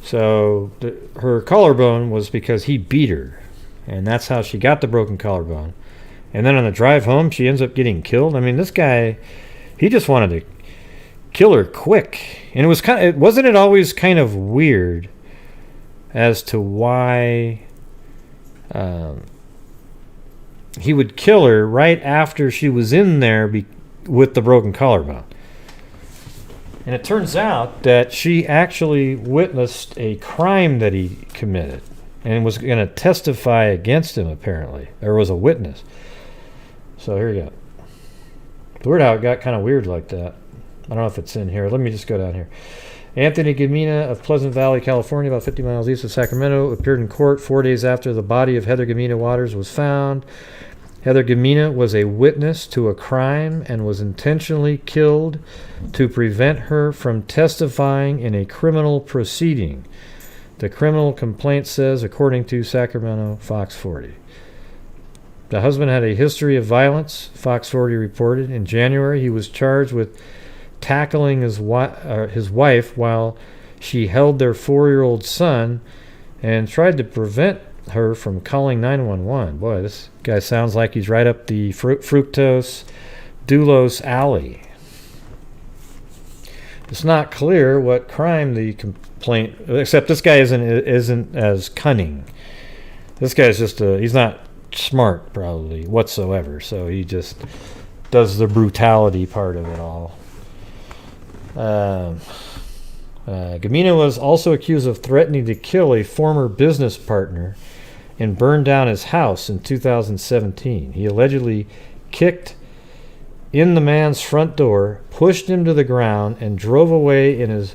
Speaker 1: So her collarbone was because he beat her. And that's how she got the broken collarbone. And then on the drive home, she ends up getting killed. I mean, this guy, he just wanted to kill her quick. And wasn't it always kind of weird as to why he would kill her right after she was in there with the broken collarbone. And it turns out that she actually witnessed a crime that he committed and was going to testify against him, apparently. There was a witness. So here you go. It's weird how it got kind of weird like that. I don't know if it's in here. Let me just go down here. Anthony Gumina of Pleasant Valley, California, about 50 miles east of Sacramento, appeared in court 4 days after the body of Heather Gumina Waters was found. Heather Gumina was a witness to a crime and was intentionally killed to prevent her from testifying in a criminal proceeding. The criminal complaint says, according to Sacramento Fox 40. The husband had a history of violence, Fox 40 reported. In January, he was charged with tackling his wife while she held their 4-year-old son and tried to prevent her from calling 911. Boy, this guy sounds like he's right up the Fructose Dulos alley. It's not clear what crime the complaint, except this guy isn't as cunning. This guy's just he's not smart probably whatsoever, so he just does the brutality part of it all. Camina was also accused of threatening to kill a former business partner and burned down his house in 2017. He allegedly kicked in the man's front door, pushed him to the ground, and drove away in his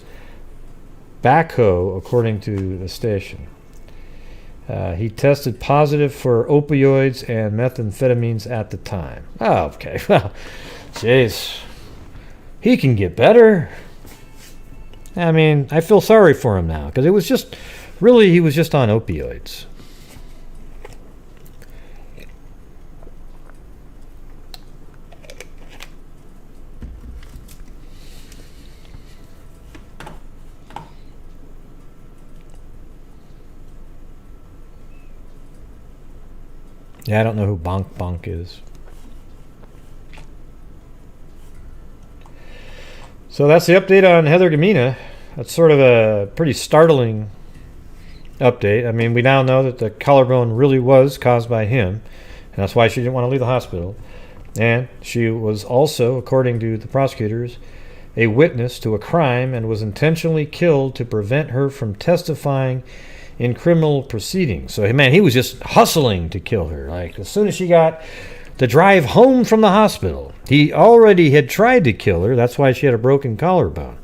Speaker 1: backhoe, according to the station. He tested positive for opioids and methamphetamines at the time. Oh, okay. Well, jeez. He can get better. I mean, I feel sorry for him now because it was just, really, he was just on opioids. Yeah, I don't know who Bonk Bonk is. So that's the update on Heather Gumina. That's sort of a pretty startling update. I mean, we now know that the collarbone really was caused by him, and that's why she didn't want to leave the hospital. And she was also, according to the prosecutors, a witness to a crime and was intentionally killed to prevent her from testifying in criminal proceedings. So, man, he was just hustling to kill her. Like, as soon as she got the drive home from the hospital, he already had tried to kill her. That's why she had a broken collarbone.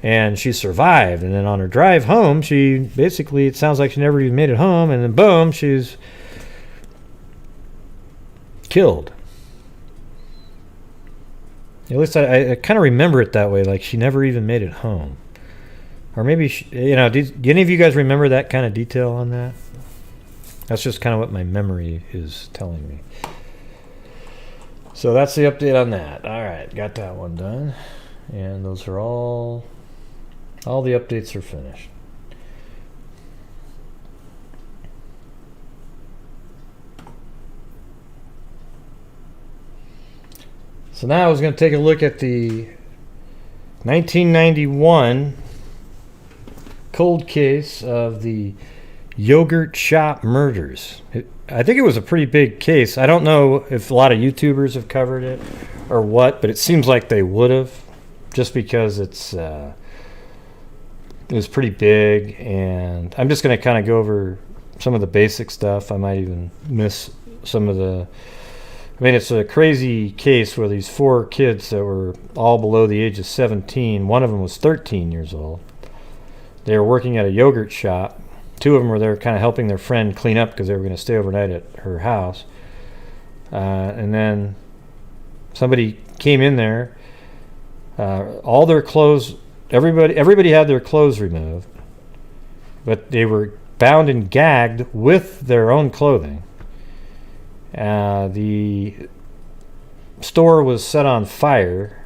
Speaker 1: And she survived. And then on her drive home, she basically, it sounds like she never even made it home. And then, boom, she's killed. At least I kind of remember it that way, like she never even made it home. Or maybe, did any of you guys remember that kind of detail on that? That's just kind of what my memory is telling me. So that's the update on that. All right, got that one done. And those are all the updates are finished. So now I was going to take a look at the 1991 cold case of the yogurt shop murders. I think it was a pretty big case. I don't know if a lot of YouTubers have covered it or what, but it seems like they would have, just because it was pretty big. And I'm just going to kind of go over some of the basic stuff. I might even miss some of the... I mean, it's a crazy case where these 4 kids that were all below the age of 17, one of them was 13 years old. They were working at a yogurt shop. 2 of them were there kind of helping their friend clean up because they were going to stay overnight at her house. And then somebody came in there. All their clothes, everybody had their clothes removed, but they were bound and gagged with their own clothing. The store was set on fire,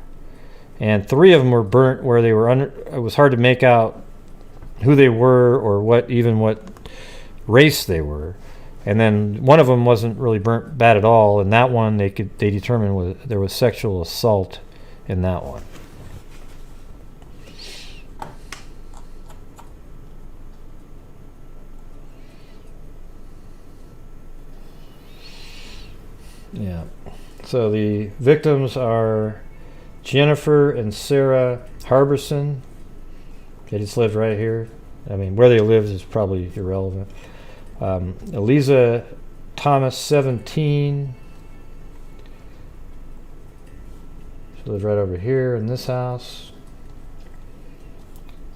Speaker 1: and 3 of them were burnt where they were under. It was hard to make out who they were or what race they were. And then one of them wasn't really burnt bad at all, and that one they determined there was sexual assault in that one. Yeah. So the victims are Jennifer and Sarah Harbison. They just lived right here. I mean, where they lived is probably irrelevant. Eliza Thomas, 17. She lived right over here in this house.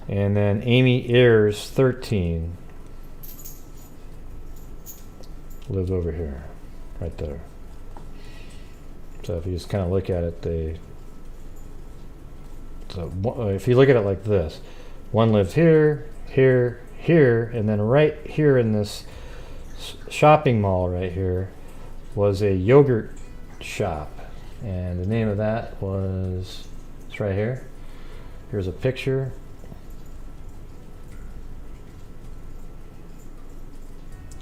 Speaker 1: And then Amy Ayers, 13. Lived over here, right there. So if you just kind of look at it, if you look at it like this, one lived here, here, here, and then right here in this shopping mall right here was a yogurt shop. And the name of that it's right here. Here's a picture.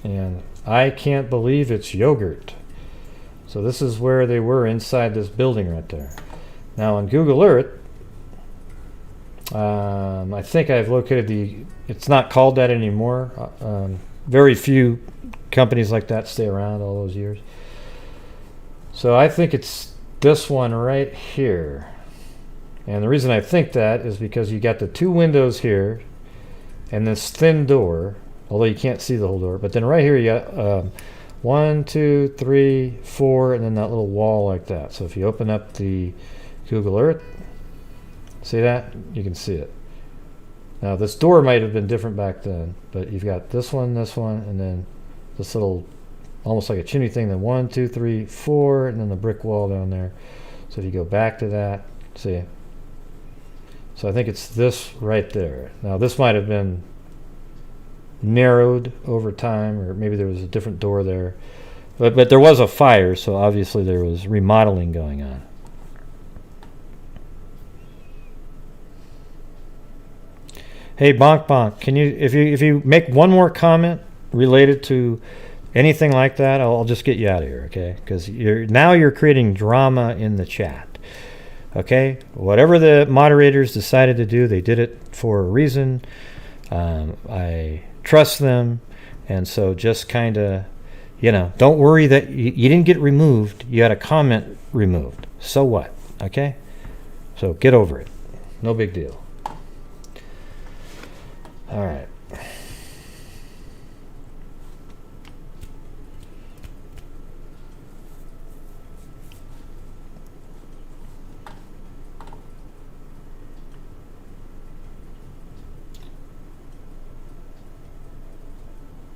Speaker 1: And I can't believe it's yogurt. So this is where they were, inside this building right there. Now on Google Earth, I think I've located it's not called that anymore. Very few companies like that stay around all those years. So I think it's this one right here. And the reason I think that is because you got the 2 windows here and this thin door, although you can't see the whole door. But then right here you got 1, 2, 3, 4, and then that little wall like that. So if you open up the Google Earth, see that? You can see it. Now this door might have been different back then, but you've got this one, and then this little, almost like a chimney thing, then 1, 2, 3, 4, and then the brick wall down there. So if you go back to that, see, So I think it's this right there. Now this might have been narrowed over time, or maybe there was a different door there. But there was a fire, so obviously there was remodeling going on. Hey, Bonk Bonk, can you, if you make one more comment related to anything like that, I'll just get you out of here, okay? Because you're creating drama in the chat, okay? Whatever the moderators decided to do, they did it for a reason. I trust them, and so just kind of, don't worry that you didn't get removed. You had a comment removed. So what, okay? So get over it. No big deal. All right.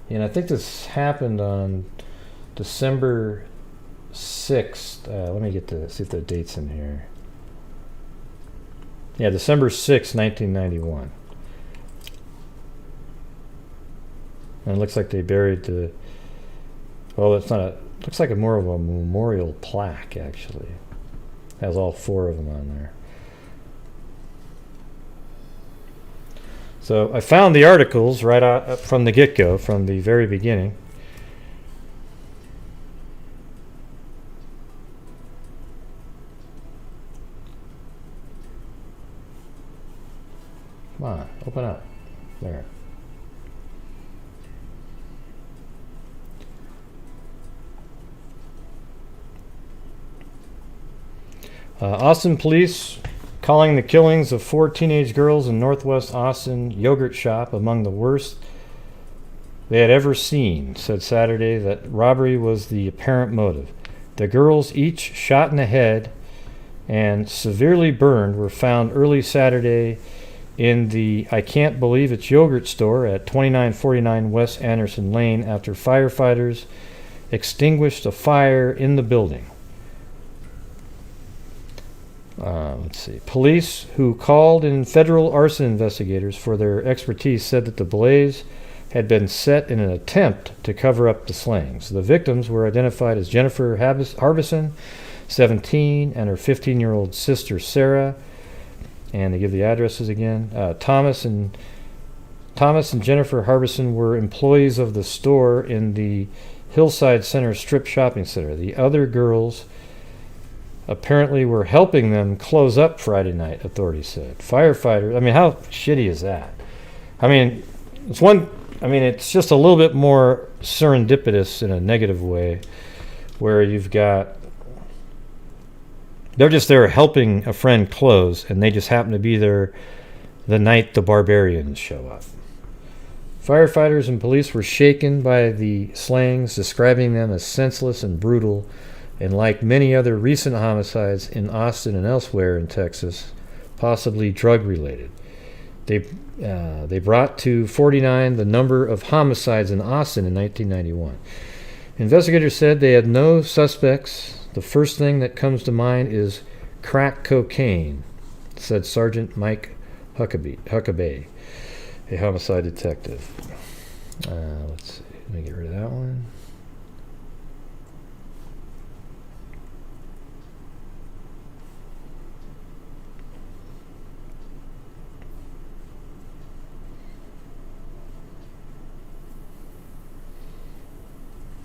Speaker 1: And I think this happened on December 6th. Let me see if the date's in here. Yeah, December 6th, 1991. And it looks like they buried it's not looks like more of a memorial plaque, actually. Has all 4 of them on there. So I found the articles right out from the get-go, from the very beginning. Come on, open up. There. Austin police calling the killings of 4 teenage girls in Northwest Austin yogurt shop among the worst they had ever seen, said Saturday that robbery was the apparent motive. The girls, each shot in the head and severely burned, were found early Saturday in the I Can't Believe It's Yogurt store at 2949 West Anderson Lane after firefighters extinguished a fire in the building. Let's see. Police who called in federal arson investigators for their expertise said that the blaze had been set in an attempt to cover up the slayings. The victims were identified as Jennifer Harbison, 17, and her 15-year-old sister Sarah. And they give the addresses again. Thomas and Jennifer Harbison were employees of the store in the Hillside Center strip shopping center. The other girls apparently were helping them close up Friday night, authorities said. Firefighters, how shitty is that? It's just a little bit more serendipitous in a negative way, where they're just there helping a friend close, and they just happen to be there the night the barbarians show up. Firefighters and police were shaken by the slayings, describing them as senseless and brutal, and like many other recent homicides in Austin and elsewhere in Texas, possibly drug-related. They brought to 49 the number of homicides in Austin in 1991. Investigators said they had no suspects. The first thing that comes to mind is crack cocaine, said Sergeant Mike Huckabee, a homicide detective. Let's see. Let me get rid of that one.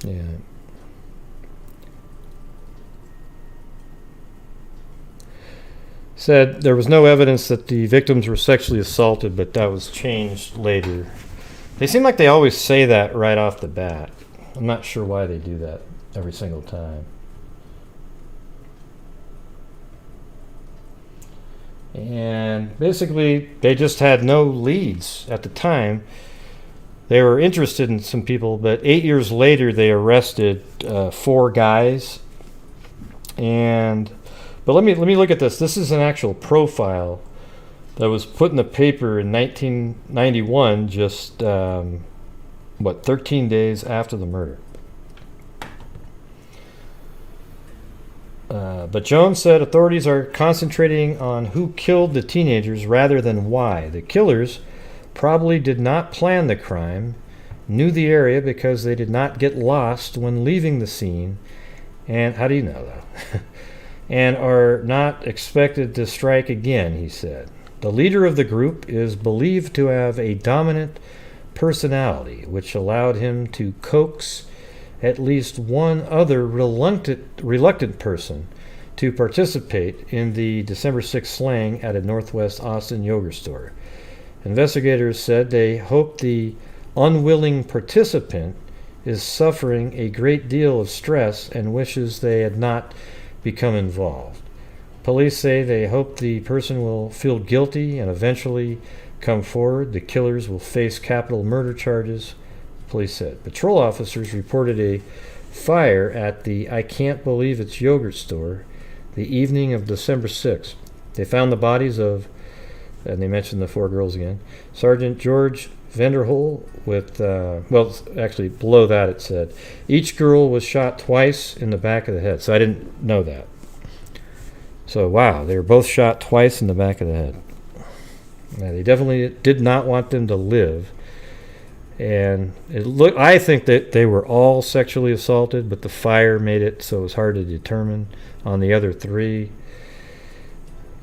Speaker 1: Yeah. Said there was no evidence that the victims were sexually assaulted, but that was changed later. They seem like they always say that right off the bat. I'm not sure why they do that every single time. And basically, they just had no leads at the time. They were interested in some people, but 8 years later, they arrested 4 guys. But let me look at this. This is an actual profile that was put in the paper in 1991, just 13 days after the murder. But Jones said authorities are concentrating on who killed the teenagers rather than why. The killers probably did not plan the crime, knew the area because they did not get lost when leaving the scene, and how do you know that? And are not expected to strike again, he said. The leader of the group is believed to have a dominant personality, which allowed him to coax at least one other reluctant person to participate in the December 6th slaying at a Northwest Austin yogurt store. Investigators said they hope the unwilling participant is suffering a great deal of stress and wishes they had not become involved. Police say they hope the person will feel guilty and eventually come forward. The killers will face capital murder charges, police said. Patrol officers reported a fire at the I Can't Believe It's yogurt store the evening of December 6th. They found the bodies of, and they mentioned the 4 girls again, Sergeant George Vanderhole with, actually below that it said, each girl was shot twice in the back of the head. So I didn't know that. So wow, they were both shot twice in the back of the head. Now, they definitely did not want them to live. And I think that they were all sexually assaulted, but the fire made it so it was hard to determine on the other 3.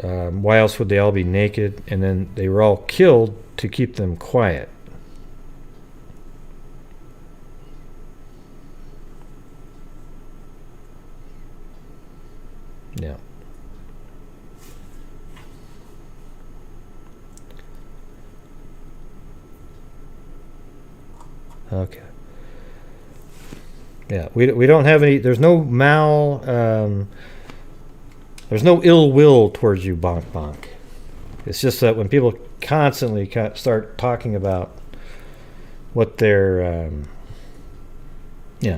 Speaker 1: Why else would they all be naked? And then they were all killed to keep them quiet. Yeah. Okay. Yeah, we don't have any. There's no there's no ill will towards you, bonk bonk. It's just that when people constantly start talking about what their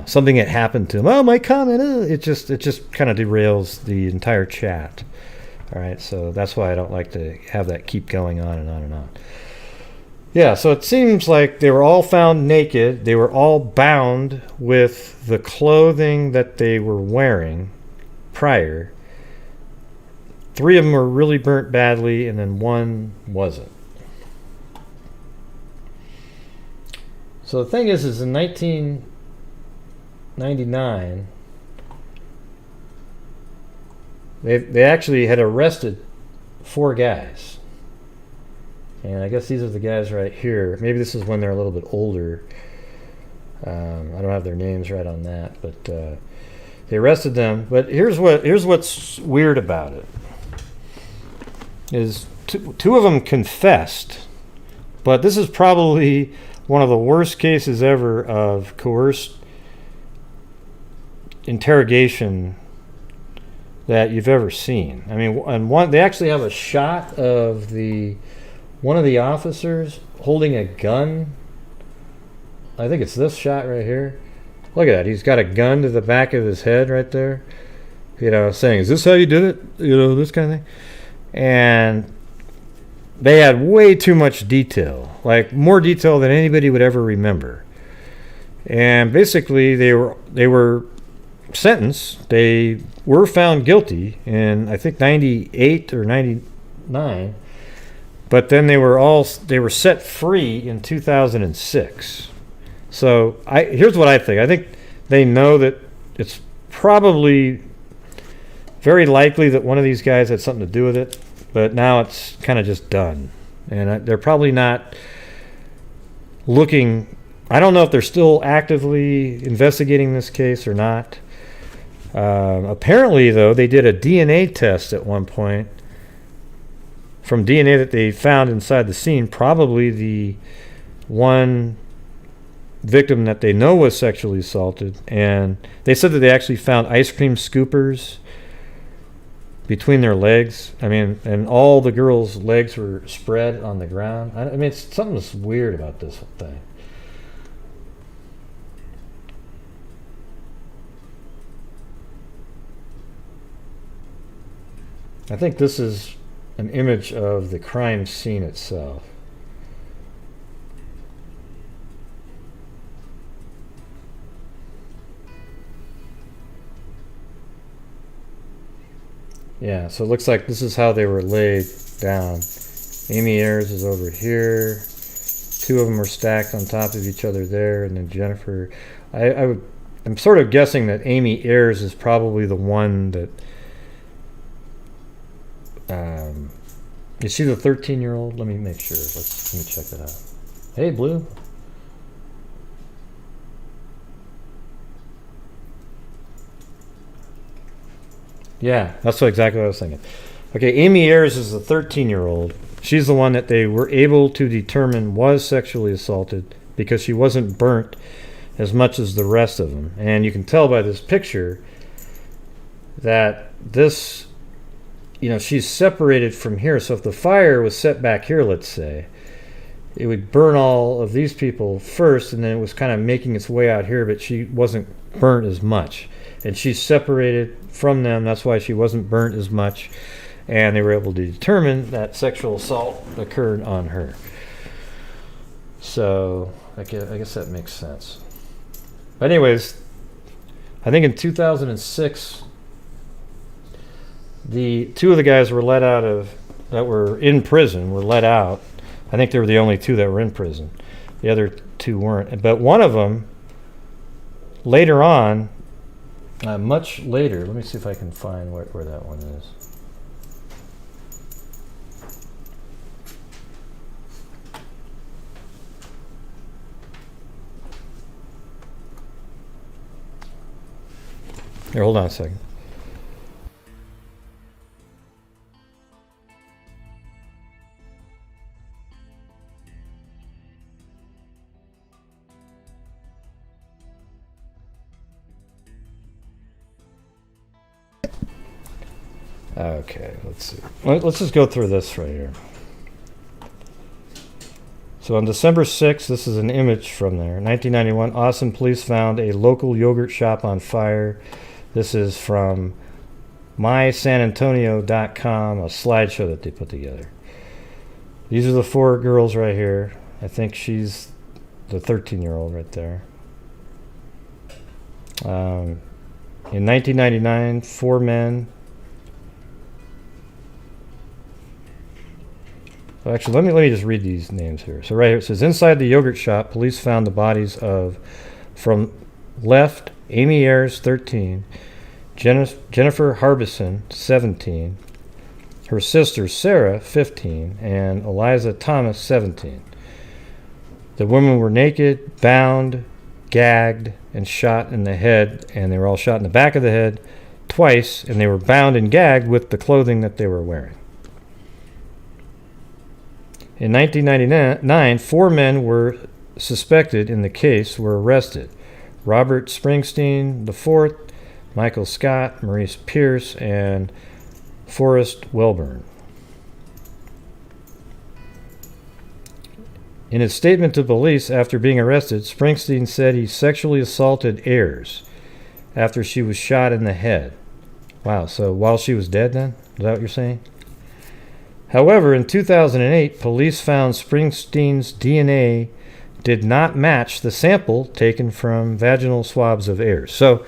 Speaker 1: something that happened to them. Oh, my comment. It just kind of derails the entire chat. All right, so that's why I don't like to have that keep going on and on and on. Yeah, so it seems like they were all found naked. They were all bound with the clothing that they were wearing prior. 3 of them were really burnt badly, and then 1 wasn't. So the thing is in 1999, they actually had arrested 4 guys. And I guess these are the guys right here. Maybe this is when they're a little bit older. I don't have their names right on that, but they arrested them. But here's what's weird about it. Is 2 of them confessed, but this is probably one of the worst cases ever of coerced interrogation that you've ever seen. I mean, and they actually have a shot of one of the officers holding a gun. I think it's this shot right here. Look at that. He's got a gun to the back of his head right there. Saying, is this how you did it? This kind of thing. And they had way too much detail. Like, more detail than anybody would ever remember. And basically, they were sentenced. They were found guilty in, I think, 98 or 99. But then they were set free in 2006. So here's what I think. I think they know that it's probably very likely that one of these guys had something to do with it, but now it's kind of just done. And they're probably not looking. I don't know if they're still actively investigating this case or not. Apparently, though, they did a DNA test at one point from DNA that they found inside the scene, probably the one victim that they know was sexually assaulted. And they said that they actually found ice cream scoopers between their legs. I mean, and all the girls' legs were spread on the ground. I mean, something's weird about this thing. I think this is an image of the crime scene itself. Yeah, so it looks like this is how they were laid down. Amy Ayers is over here. Two of them are stacked on top of each other there, and then Jennifer. I'm sort of guessing that Amy Ayers is probably the one that. Is she the 13-year-old? Let me make sure. Let me check that out. Hey, Blue. Yeah, that's exactly what I was thinking. Okay, Amy Ayers is the 13-year-old. She's the one that they were able to determine was sexually assaulted because she wasn't burnt as much as the rest of them. And you can tell by this picture that this, she's separated from here. So if the fire was set back here, let's say, it would burn all of these people first, and then it was kind of making its way out here, but she wasn't burnt as much. And she's separated from them. That's why she wasn't burnt as much. And they were able to determine that sexual assault occurred on her. So I guess that makes sense. But anyways, I think in 2006, the two of the guys were that were in prison were let out. I think they were the only two that were in prison. The other two weren't. But one of them, later on, much later, let me see if I can find where that one is. Here, hold on a second. Okay, let's see. Let's just go through this right here. So on December 6th, this is an image from there. 1991, Austin police found a local yogurt shop on fire. This is from mysanantonio.com, a slideshow that they put together. These are the four girls right here. I think she's the 13-year-old right there. In 1999, four men. So actually, let me just read these names here. So right here it says, inside the yogurt shop, police found the bodies of, from left, Amy Ayers, 13, Jennifer Harbison, 17, her sister Sarah, 15, and Eliza Thomas, 17. The women were naked, bound, gagged, and shot in the head, and they were all shot in the back of the head twice, and they were bound and gagged with the clothing that they were wearing. In 1999, four men were suspected in the case were arrested. Robert Springsteen IV, Michael Scott, Maurice Pierce, and Forrest Welburn. In his statement to police after being arrested, Springsteen said he sexually assaulted Ayers after she was shot in the head. Wow, so while she was dead then? Is that what you're saying? However, in 2008, police found Springsteen's DNA did not match the sample taken from vaginal swabs of Ayers. So,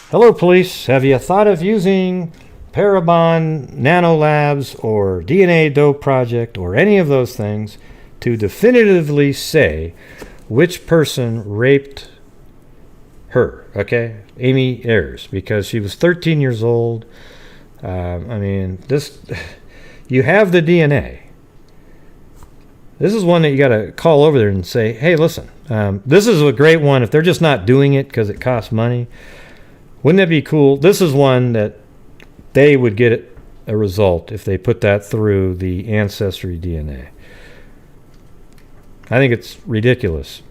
Speaker 1: hello police, have you thought of using Parabon Nanolabs or DNA Dope Project or any of those things to definitively say which person raped her, okay? Amy Ayers, because she was 13 years old. You have the DNA. This is one that you got to call over there and say, hey, listen, this is a great one. If they're just not doing it because it costs money, wouldn't it be cool? This is one that they would get a result if they put that through the Ancestry DNA. I think it's ridiculous.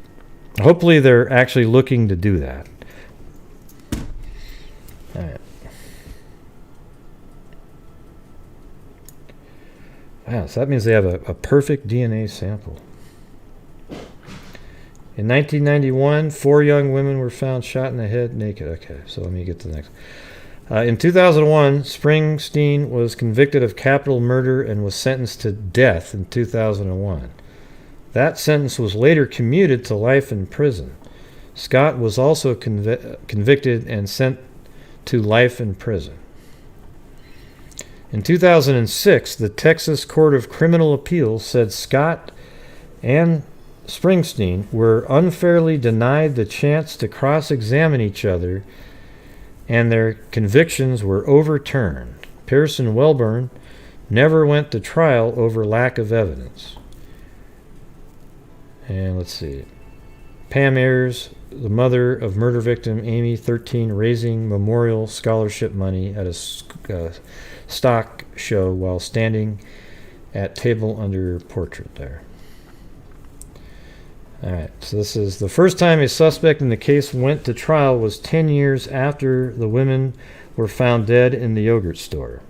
Speaker 1: Hopefully they're actually looking to do that. All right. Wow, so that means they have a perfect DNA sample. In 1991, four young women were found shot in the head naked. Okay, so let me get to the next. In 2001, Springsteen was convicted of capital murder and was sentenced to death in 2001. That sentence was later commuted to life in prison. Scott was also convicted and sent to life in prison. In 2006, the Texas Court of Criminal Appeals said Scott and Springsteen were unfairly denied the chance to cross-examine each other, and their convictions were overturned. Pierce and Welburn never went to trial over lack of evidence. And let's see. Pam Ayers, the mother of murder victim Amy 13, raising memorial scholarship money at a stock show while standing at table under portrait there. All right, so this is the first time a suspect in the case went to trial was 10 years after the women were found dead in the yogurt store.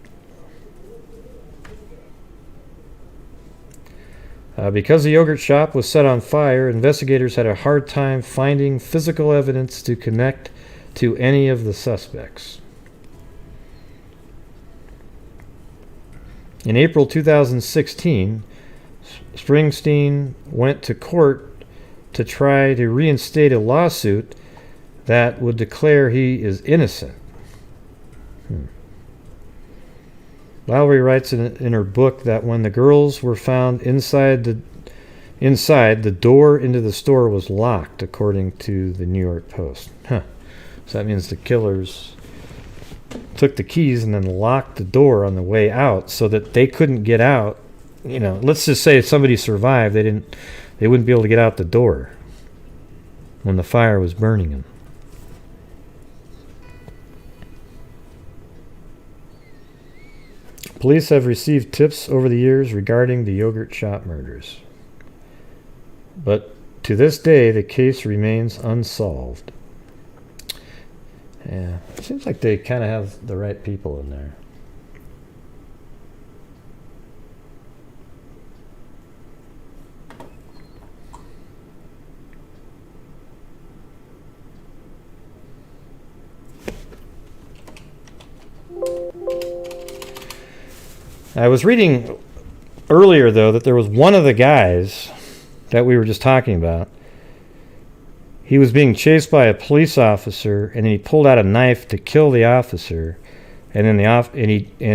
Speaker 1: Because the yogurt shop was set on fire, investigators had a hard time finding physical evidence to connect to any of the suspects. In April 2016, Springsteen went to court to try to reinstate a lawsuit that would declare he is innocent. Lowry writes in her book that when the girls were found inside, the door into the store was locked, according to the New York Post. So that means the killers took the keys and then locked the door on the way out so that they couldn't get out. You know, let's just say if somebody survived, they wouldn't be able to get out the door when the fire was burning them. Police have received tips over the years regarding the yogurt shop murders, but to this day the case remains unsolved. Yeah, it seems like they kind of have the right people in there. I was reading earlier, though, that there was one of the guys that we were just talking about. He was being chased by a police officer, and he pulled out a knife to kill the officer. And then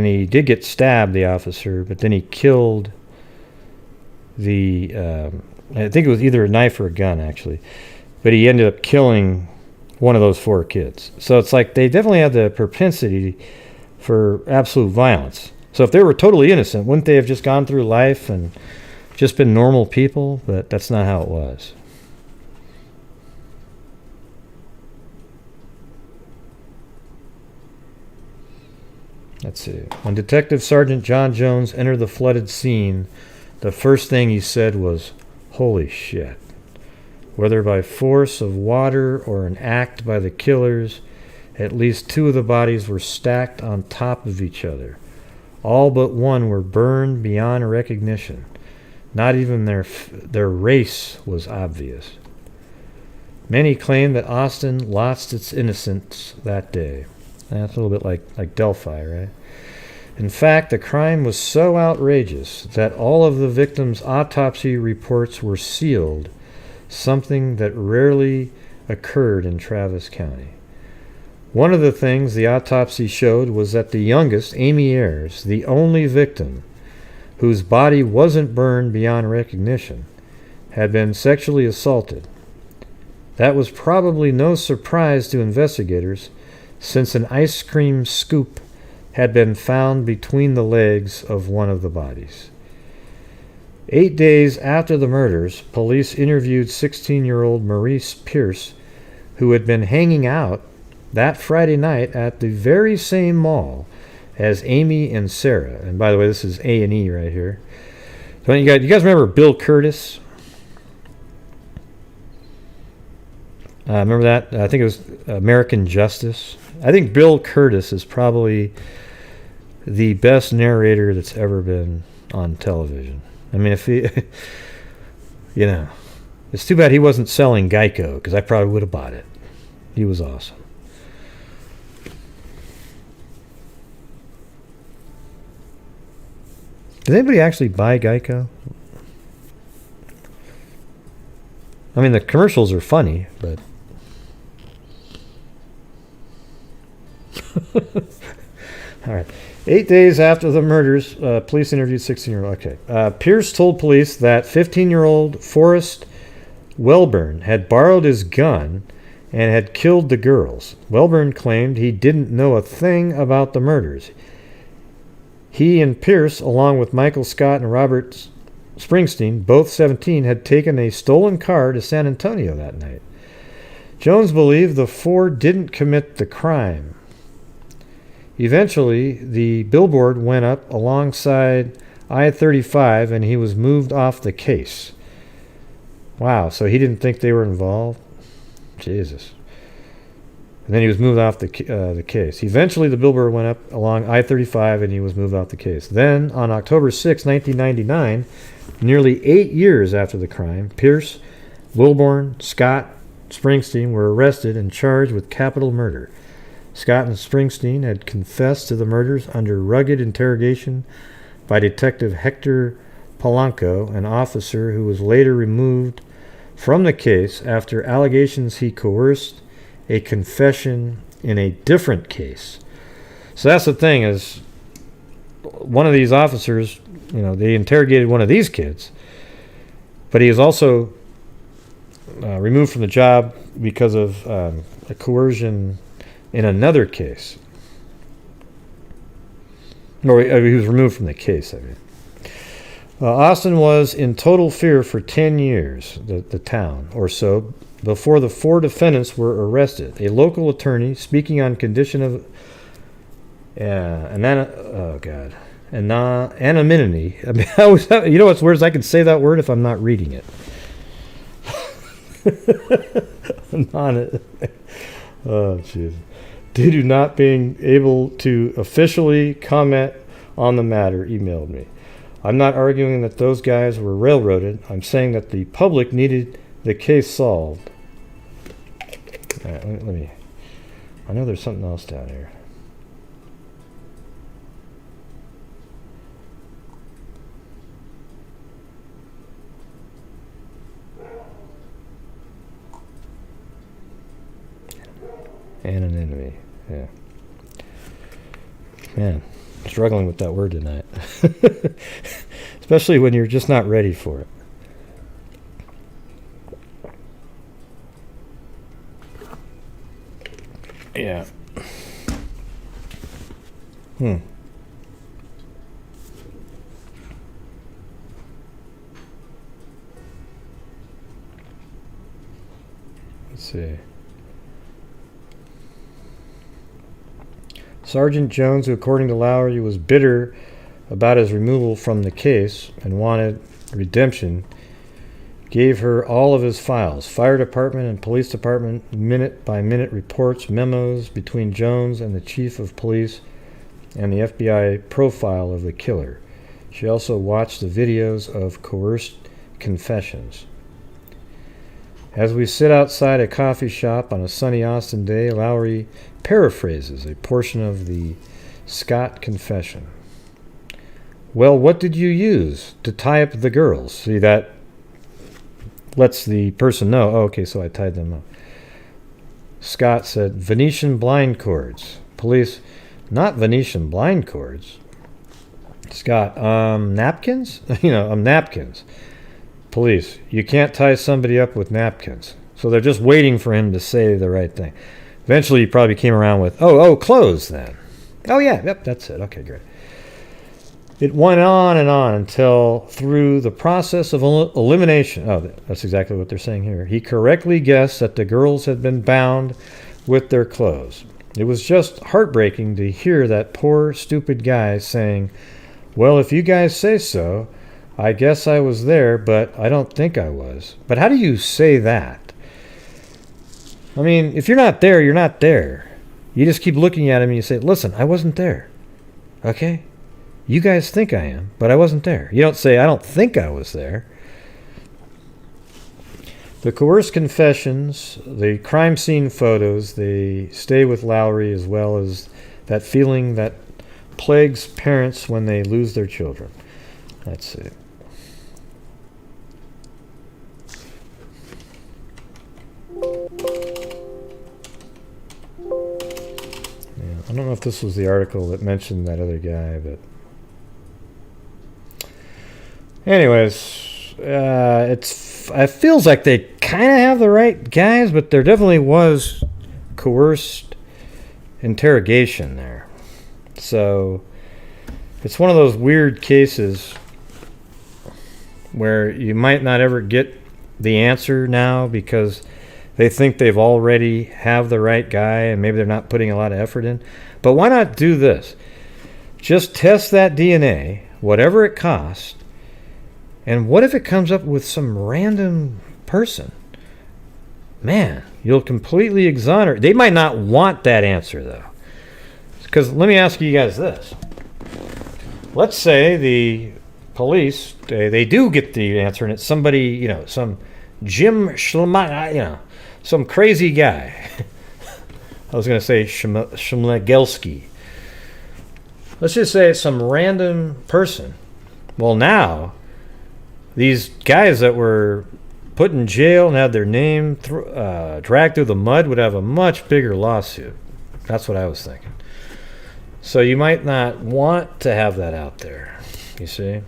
Speaker 1: he did get stabbed, the officer, but then he killed the I think it was either a knife or a gun, actually. But he ended up killing one of those 4 kids. So it's like they definitely have the propensity for absolute violence. So if they were totally innocent, wouldn't they have just gone through life and just been normal people? But that's not how it was. Let's see. When Detective Sergeant John Jones entered the flooded scene, the first thing he said was, "Holy shit." Whether by force of water or an act by the killers, at least 2 of the bodies were stacked on top of each other. All but one were burned beyond recognition. Not even their race was obvious. Many claim that Austin lost its innocence that day. That's a little bit like Delphi, right? In fact, the crime was so outrageous that all of the victims' autopsy reports were sealed, something that rarely occurred in Travis County. One of the things the autopsy showed was that the youngest, Amy Ayers, the only victim whose body wasn't burned beyond recognition, had been sexually assaulted. That was probably no surprise to investigators, since an ice cream scoop had been found between the legs of one of the bodies. 8 days after the murders, police interviewed 16-year-old Maurice Pierce, who had been hanging out that Friday night at the very same mall as Amy and Sarah. And by the way, this is A&E right here. Don't you guys remember Bill Curtis? Remember that? I think it was American Justice. I think Bill Curtis is probably the best narrator that's ever been on television. I mean, if he, you know, it's too bad he wasn't selling Geico, because I probably would have bought it. He was awesome. Does anybody actually buy Geico? I mean, the commercials are funny, but All right. 8 days after the murders, police interviewed 16-year-old. Okay. Pierce told police that 15-year-old Forrest Welburn had borrowed his gun and had killed the girls. Welburn claimed he didn't know a thing about the murders. He and Pierce, along with Michael Scott and Robert Springsteen, both 17, had taken a stolen car to San Antonio that night. Jones believed the four didn't commit the crime. Eventually, the billboard went up alongside I-35 and he was moved off the case. Wow, so he didn't think they were involved? Jesus. And then he was moved off the case. Eventually, the billboard went up along I-35 and he was moved off the case. Then, on October 6, 1999, nearly 8 years after the crime, Pierce, Wilborn, Scott, Springsteen were arrested and charged with capital murder. Scott and Springsteen had confessed to the murders under rugged interrogation by Detective Hector Polanco, an officer who was later removed from the case after allegations he coerced a confession in a different case. So that's the thing, is one of these officers, they interrogated one of these kids, but he is also removed from the job because of a coercion in another case. Or he was removed from the case, I mean. Austin was in total fear for 10 years, the town or so, before the four defendants were arrested. A local attorney, speaking on condition of anonymity. I mean, you know what's weird is I can say that word if I'm not reading it. Oh, jeez. Due to not being able to officially comment on the matter, emailed me. I'm not arguing that those guys were railroaded. I'm saying that the public needed the case solved. All right, let me. I know there's something else down here. Anonymity. Yeah. Man, struggling with that word tonight. Especially when you're just not ready for it. Yeah. Let's see. Sergeant Jones, who according to Lowry was bitter about his removal from the case and wanted redemption, gave her all of his files, fire department and police department minute-by-minute reports, memos between Jones and the chief of police, and the FBI profile of the killer. She also watched the videos of coerced confessions. As we sit outside a coffee shop on a sunny Austin day, Lowry paraphrases a portion of the Scott confession. Well, what did you use to tie up the girls? See, that lets the person know, oh, okay, so I tied them up. Scott said, Venetian blind cords. Police, not Venetian blind cords. Scott, napkins? Napkins. Police, you can't tie somebody up with napkins. So they're just waiting for him to say the right thing. Eventually he probably came around with, oh, clothes then. Oh yeah, yep, that's it. Okay, great. It went on and on until through the process of elimination, that's exactly what they're saying here, he correctly guessed that the girls had been bound with their clothes. It was just heartbreaking to hear that poor, stupid guy saying, well, if you guys say so, I guess I was there, but I don't think I was. But how do you say that? I mean, if you're not there, you're not there. You just keep looking at him and you say, listen, I wasn't there. Okay? You guys think I am, but I wasn't there. You don't say, I don't think I was there. The coerced confessions, the crime scene photos, they stay with Lowry, as well as that feeling that plagues parents when they lose their children. Let's see. I don't know if this was the article that mentioned that other guy, but anyways, it feels like they kind of have the right guys, but there definitely was coerced interrogation there. So it's one of those weird cases where you might not ever get the answer now because they think they've already have the right guy and maybe they're not putting a lot of effort in. But why not do this? Just test that DNA, whatever it costs, and what if it comes up with some random person? Man, you'll completely exonerate. They might not want that answer, though. Because let me ask you guys this. Let's say the police, they do get the answer, and it's somebody, some Jim Schlema, some crazy guy. I was going to say Schmlegelski. Let's just say it's some random person. Well, now, these guys that were put in jail and had their name dragged through the mud would have a much bigger lawsuit. That's what I was thinking. So you might not want to have that out there, you see.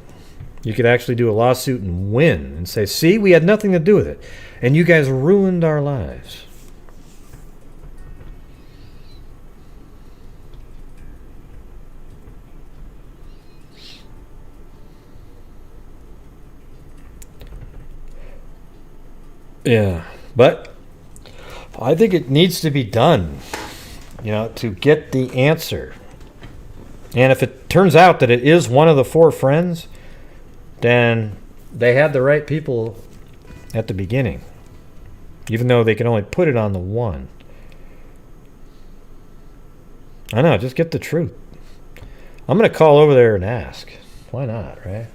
Speaker 1: You could actually do a lawsuit and win and say, see, we had nothing to do with it. And you guys ruined our lives. Yeah, but I think it needs to be done, to get the answer. And if it turns out that it is one of the four friends, then they had the right people at the beginning, even though they can only put it on the one. I know, just get the truth. I'm going to call over there and ask. Why not, right?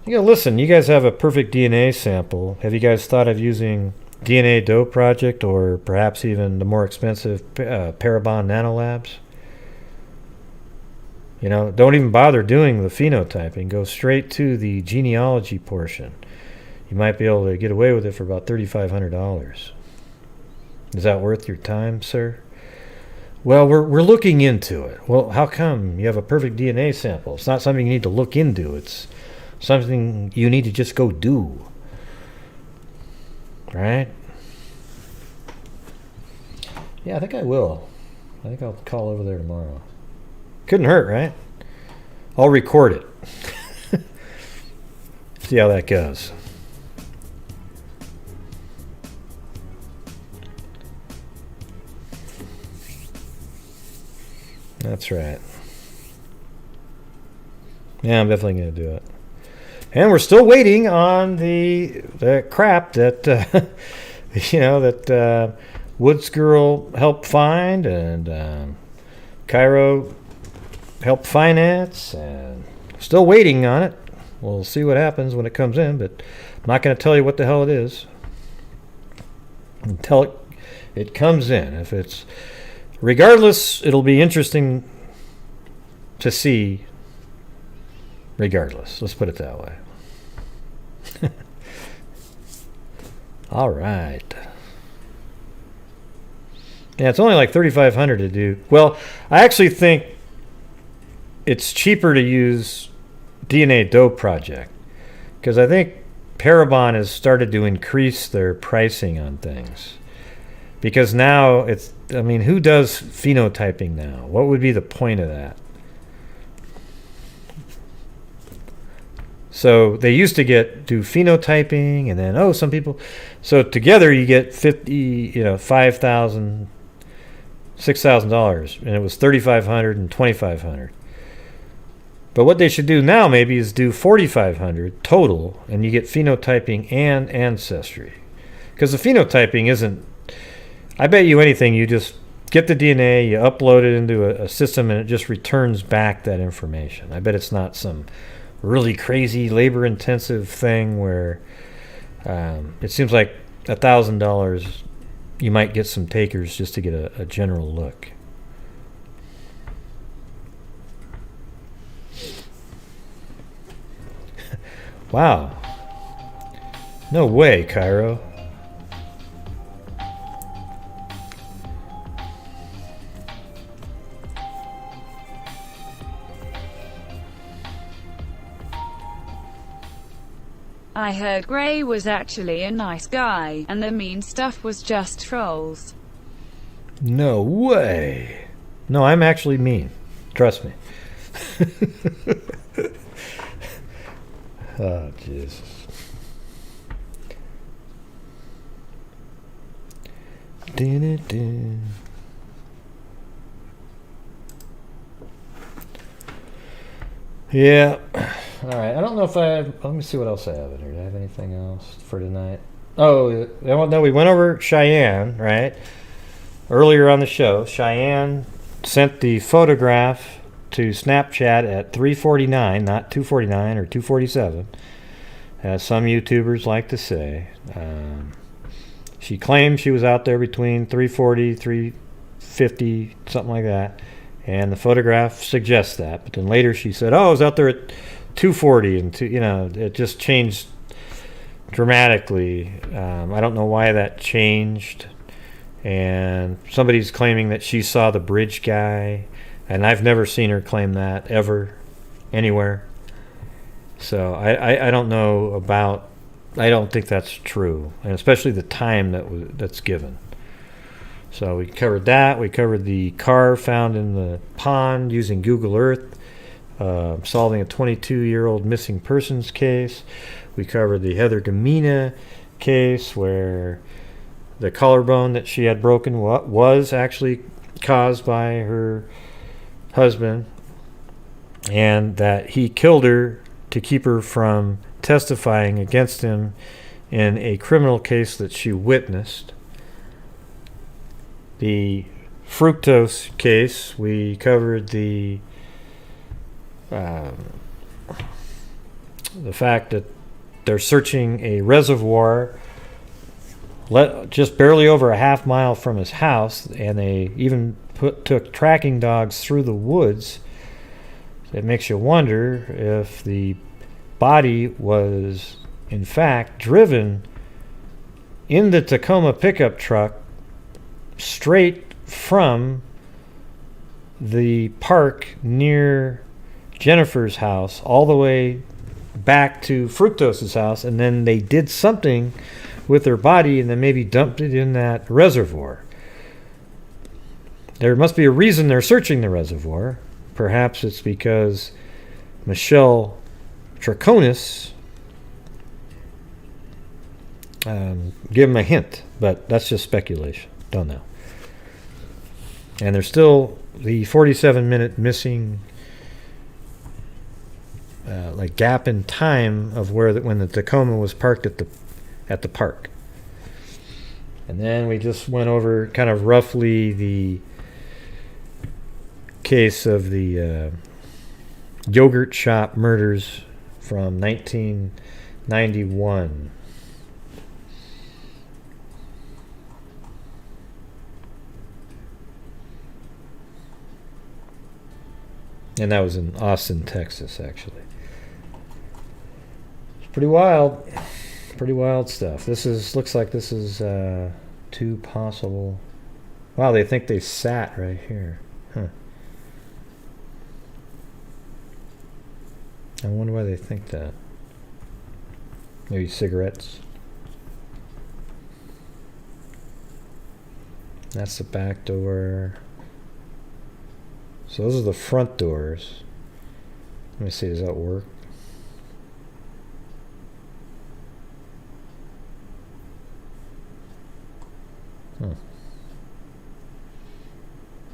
Speaker 1: Listen, you guys have a perfect DNA sample. Have you guys thought of using DNA Dope Project or perhaps even the more expensive Parabon Nanolabs? Don't even bother doing the phenotyping. Go straight to the genealogy portion. You might be able to get away with it for about $3,500. Is that worth your time, sir? Well, we're looking into it. Well, how come? You have a perfect DNA sample. It's not something you need to look into. It's something you need to just go do. Right? Yeah, I think I will. I think I'll call over there tomorrow. Couldn't hurt, right? I'll record it. See how that goes. That's right. Yeah, I'm definitely going to do it. And we're still waiting on the crap that that Woods Girl helped find and Cairo helped finance, and still waiting on it. We'll see what happens when it comes in, but I'm not going to tell you what the hell it is until it comes in. If it's regardless, it'll be interesting to see. Regardless, let's put it that way. All right. Yeah, it's only like $3,500 to do. Well, I actually think it's cheaper to use DNA Dope Project because I think Parabon has started to increase their pricing on things. Because now who does phenotyping now? What would be the point of that? So they used to do phenotyping, and then some people. So together you get $5,000, $6,000, and it was $3,500 and $2,500. But what they should do now maybe is do $4,500 total, and you get phenotyping and ancestry, because the phenotyping isn't. I bet you anything, you just get the DNA, you upload it into a system, and it just returns back that information. I bet it's not some really crazy labor-intensive thing where it seems like $1,000 you might get some takers just to get a general look. Wow. No way, Cairo.
Speaker 2: I heard Gray was actually a nice guy, and the mean stuff was just trolls.
Speaker 1: No way. No, I'm actually mean. Trust me. Oh, Jesus. Dun-dun-dun. Yeah. All right. I don't know if I have... Let me see what else I have in here. Do I have anything else for tonight? Oh, no, we went over Cheyenne, right? Earlier on the show, Cheyenne sent the photograph to Snapchat at 3:49, not 2:49 or 2:47, as some YouTubers like to say. She claimed she was out there between 3:40, 3:50, something like that, and the photograph suggests that. But then later she said, "Oh, I was out there at 2:40," and it just changed dramatically. I don't know why that changed. And somebody's claiming that she saw the bridge guy, and I've never seen her claim that ever, anywhere. So I don't know about. I don't think that's true, and especially the time that's given. So we covered that. We covered the car found in the pond using Google Earth, solving a 22-year-old missing persons case. We covered the Heather Gumina case where the collarbone that she had broken was actually caused by her husband, and that he killed her to keep her from testifying against him in a criminal case that she witnessed. The fructose case, we covered the fact that they're searching a reservoir just barely over a half mile from his house, and they even took tracking dogs through the woods. It makes you wonder if the body was in fact driven in the Tacoma pickup truck straight from the park near Jennifer's house all the way back to Fructose's house, and then they did something with her body and then maybe dumped it in that reservoir. There must be a reason they're searching the reservoir. Perhaps it's because Michelle Traconis give him a hint, but that's just speculation. Don't know. And there's still the 47-minute missing gap in time of when the Tacoma was parked at the park. And then we just went over kind of roughly the case of the yogurt shop murders from 1991. And that was in Austin, Texas, actually. It's pretty wild. Pretty wild stuff. Looks like this is two possible. Wow, they think they sat right here. Huh. I wonder why they think that. Maybe cigarettes. That's the back door. So those are the front doors. Let me see, does that work?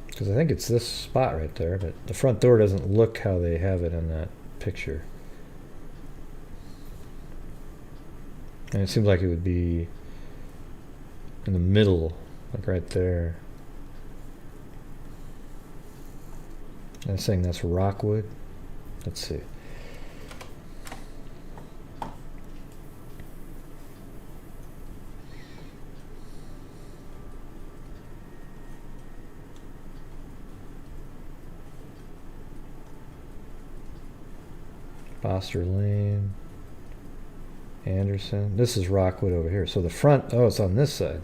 Speaker 1: Because I think it's this spot right there, but the front door doesn't look how they have it in that picture. And it seems like it would be in the middle, like right there. I'm saying that's Rockwood. Let's see. Foster Lane, Anderson. This is Rockwood over here. So the front, it's on this side.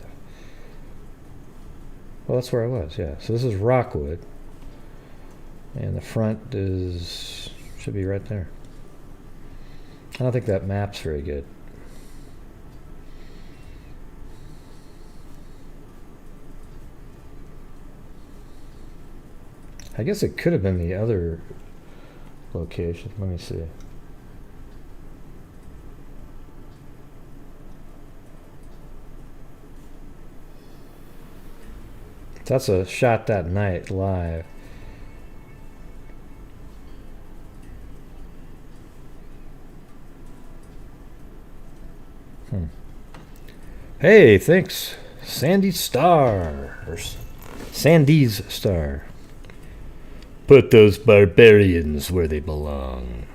Speaker 1: Well, that's where I was, yeah. So this is Rockwood. And the front should be right there. I don't think that map's very good. I guess it could have been the other location. Let me see. That's a shot that night live. Hey, thanks, Sandy Star. Or Sandy's Star. Put those barbarians where they belong.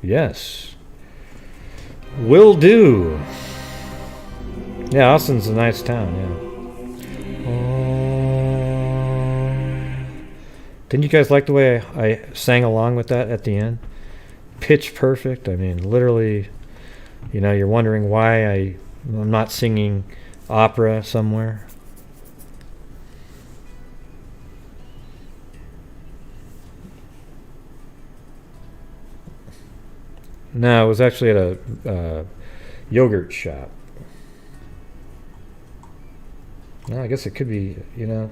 Speaker 1: Yes. Will do. Yeah, Austin's a nice town, yeah. Didn't you guys like the way I sang along with that at the end? Pitch perfect. I mean, literally, you know, you're wondering why I'm not singing opera somewhere. No, it was actually at a yogurt shop. No, I guess it could be, you know,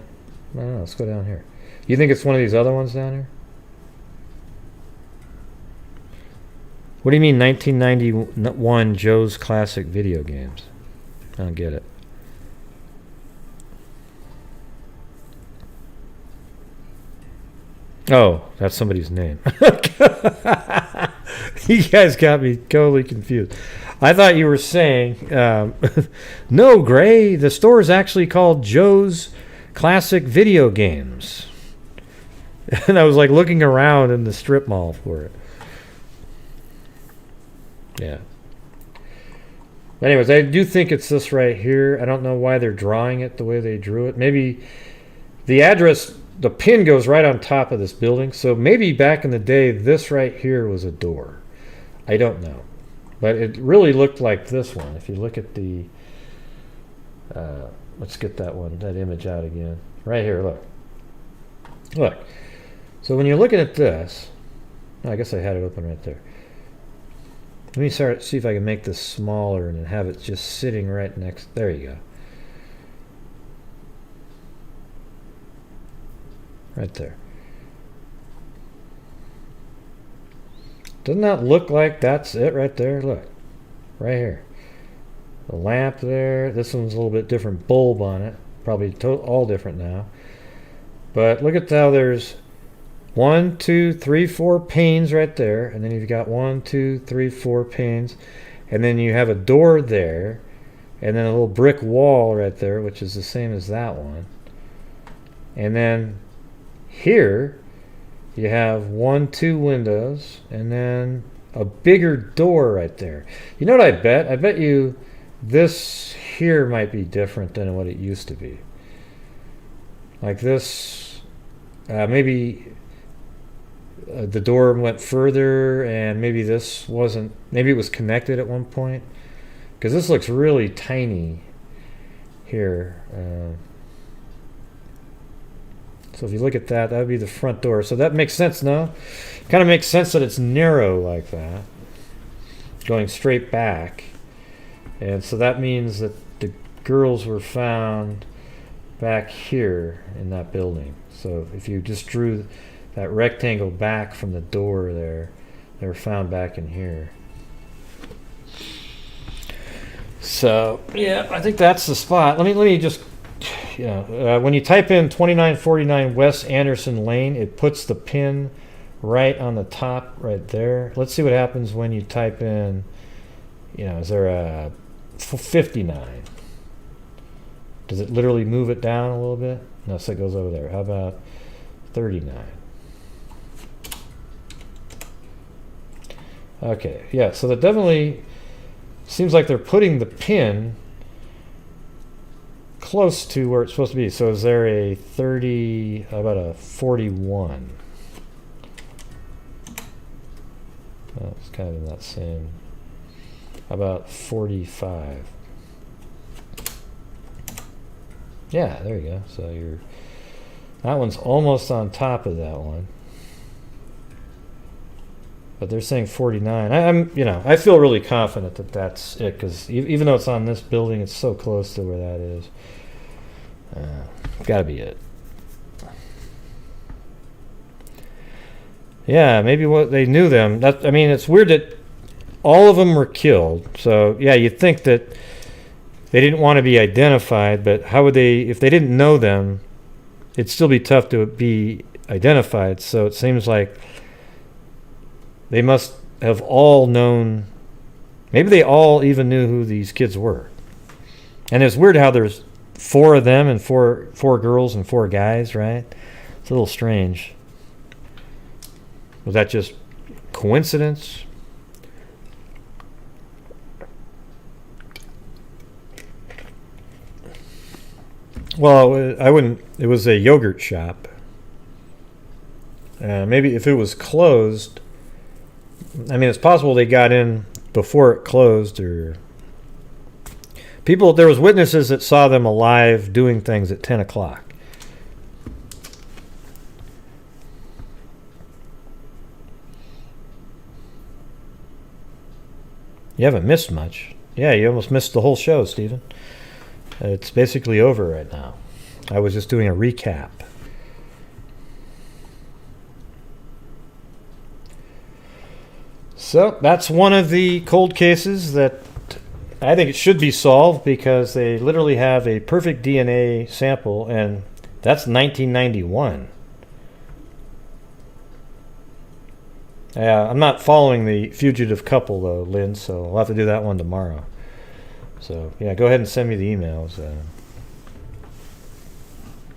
Speaker 1: I don't know, let's go down here. You think it's one of these other ones down here? What do you mean 1991 Joe's Classic Video Games? I don't get it. Oh, that's somebody's name. You guys got me totally confused. I thought you were saying, no, Gray, the store is actually called Joe's Classic Video Games. And I was like looking around in the strip mall for it. Yeah. Anyways, I do think it's this right here. I don't know why they're drawing it the way they drew it. Maybe the address, the pin goes right on top of this building. So maybe back in the day, this right here was a door. I don't know. But it really looked like this one. If you look at the... let's get that image out again. Right here, look. Look. So when you're looking at this... I guess I had it open right there. Let me see if I can make this smaller and have it just sitting right next. There you go. Right there. Doesn't that look like that's it right there? Look. Right here. The lamp there. This one's a little bit different bulb on it. Probably all different now. But look at how there's 1, 2, 3, 4 panes right there, and then you've got 1, 2, 3, 4 panes, and then you have a door there, and then a little brick wall right there, which is the same as that one. And then here you have 1, 2 windows, and then a bigger door right there. You know what I bet? I bet you this here might be different than what it used to be. Like this, maybe the door went further, and maybe this wasn't, maybe it was connected at one point, because this looks really tiny here. So if you look at that, that would be the front door. So that makes sense, no? Kind of makes sense that it's narrow like that, going straight back. And so that means that the girls were found back here in that building. So if you just drew that rectangle back from the door there, they were found back in here. So yeah, I think that's the spot. Let me just, when you type in 2949 West Anderson Lane, it puts the pin right on the top right there. Let's see what happens when you type in, is there a 59? Does it literally move it down a little bit? No, so it goes over there. How about 39? Okay, yeah, so that definitely seems like they're putting the pin close to where it's supposed to be. So is there a 30, how about a 41? Oh, it's kind of in that same. How about 45? Yeah, there you go. So that one's almost on top of that one. But they're saying 49. I feel really confident that that's it, because even though it's on this building, it's so close to where that is. Got to be it. Yeah, maybe what they knew them. That, I mean, it's weird that all of them were killed. So yeah, you'd think that they didn't want to be identified, but how would they, if they didn't know them, it'd still be tough to be identified. So it seems like they must have all known, maybe they all even knew who these kids were. And it's weird how there's 4 of them and four girls and 4 guys, right? It's a little strange. Was that just coincidence? Well, I wouldn't. It was a yogurt shop. Maybe if it was closed, I mean, it's possible they got in before it closed, or people. There was witnesses that saw them alive doing things at 10 o'clock. You haven't missed much. Yeah, you almost missed the whole show, Stephen. It's basically over right now. I was just doing a recap. So that's one of the cold cases that I think it should be solved, because they literally have a perfect DNA sample, and that's 1991. I'm not following the fugitive couple, though, Lynn, so I'll have to do that one tomorrow. So, yeah, go ahead and send me the emails.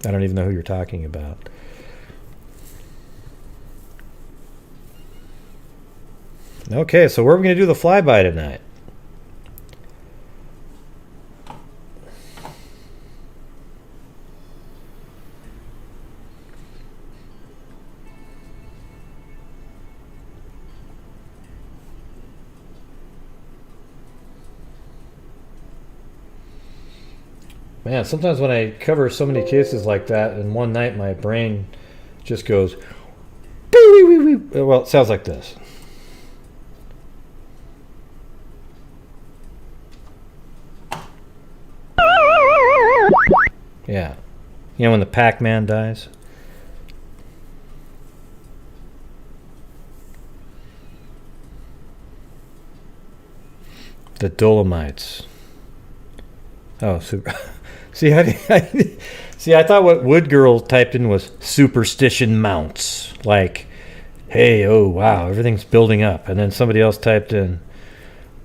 Speaker 1: I don't even know who you're talking about. Okay, so where are we going to do the flyby tonight? Man, sometimes when I cover so many cases like that in one night, my brain just goes... Well, it sounds like this. Yeah. You know when the Pac-Man dies? The Dolomites. Oh, super... See, I thought what Wood Girl typed in was superstition mounts. Like, hey, oh, wow, everything's building up. And then somebody else typed in,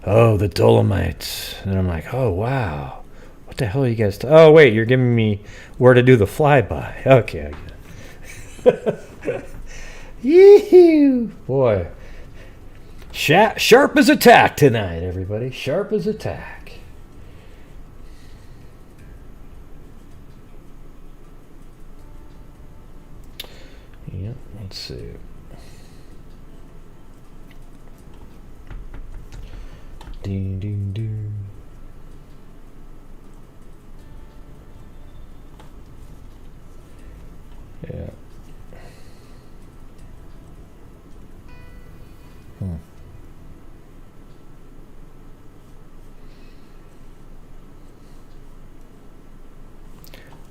Speaker 1: oh, the Dolomites. And I'm like, oh, wow. What the hell are you guys... Oh, wait, you're giving me where to do the flyby. Okay, I get it. Yee-hoo. Boy. Sharp as a tack tonight, everybody. Sharp as a tack. Yep, let's see. Ding, ding, ding. Yeah.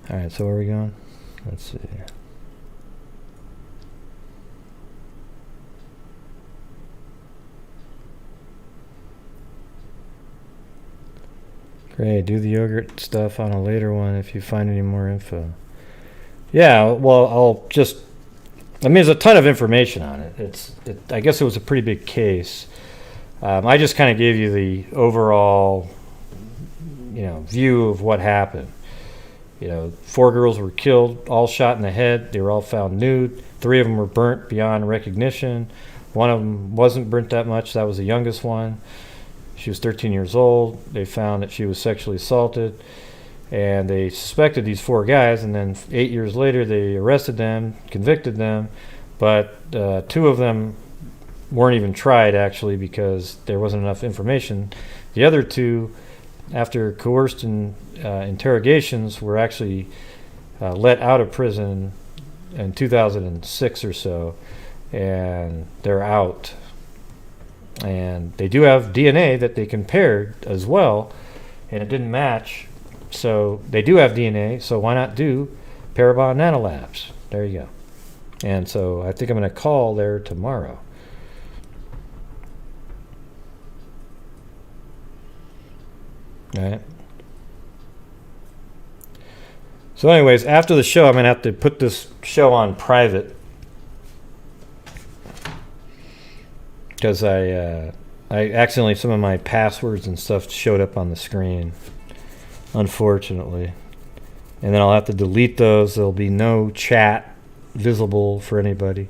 Speaker 1: All right, so where are we going? Let's see. Great, do the yogurt stuff on a later one if you find any more info. Yeah, well, I mean, there's a ton of information on it. I guess it was a pretty big case. I just kind of gave you the overall, view of what happened. 4 girls were killed, all shot in the head. They were all found nude. 3 of them were burnt beyond recognition. One of them wasn't burnt that much. That was the youngest one. She was 13 years old. They found that she was sexually assaulted, and they suspected these 4 guys, and then 8 years later they arrested them, convicted them, but 2 of them weren't even tried, actually, because there wasn't enough information. The other 2, after coerced interrogations, were actually let out of prison in 2006 or so, and they're out. And they do have DNA that they compared as well, and it didn't match. So they do have DNA, so why not do Parabon nanolabs? There you go. And so I think I'm going to call there tomorrow. All right. So anyways, after the show, I'm going to have to put this show on private. Because I accidentally, some of my passwords and stuff showed up on the screen, unfortunately. And then I'll have to delete those. There'll be no chat visible for anybody,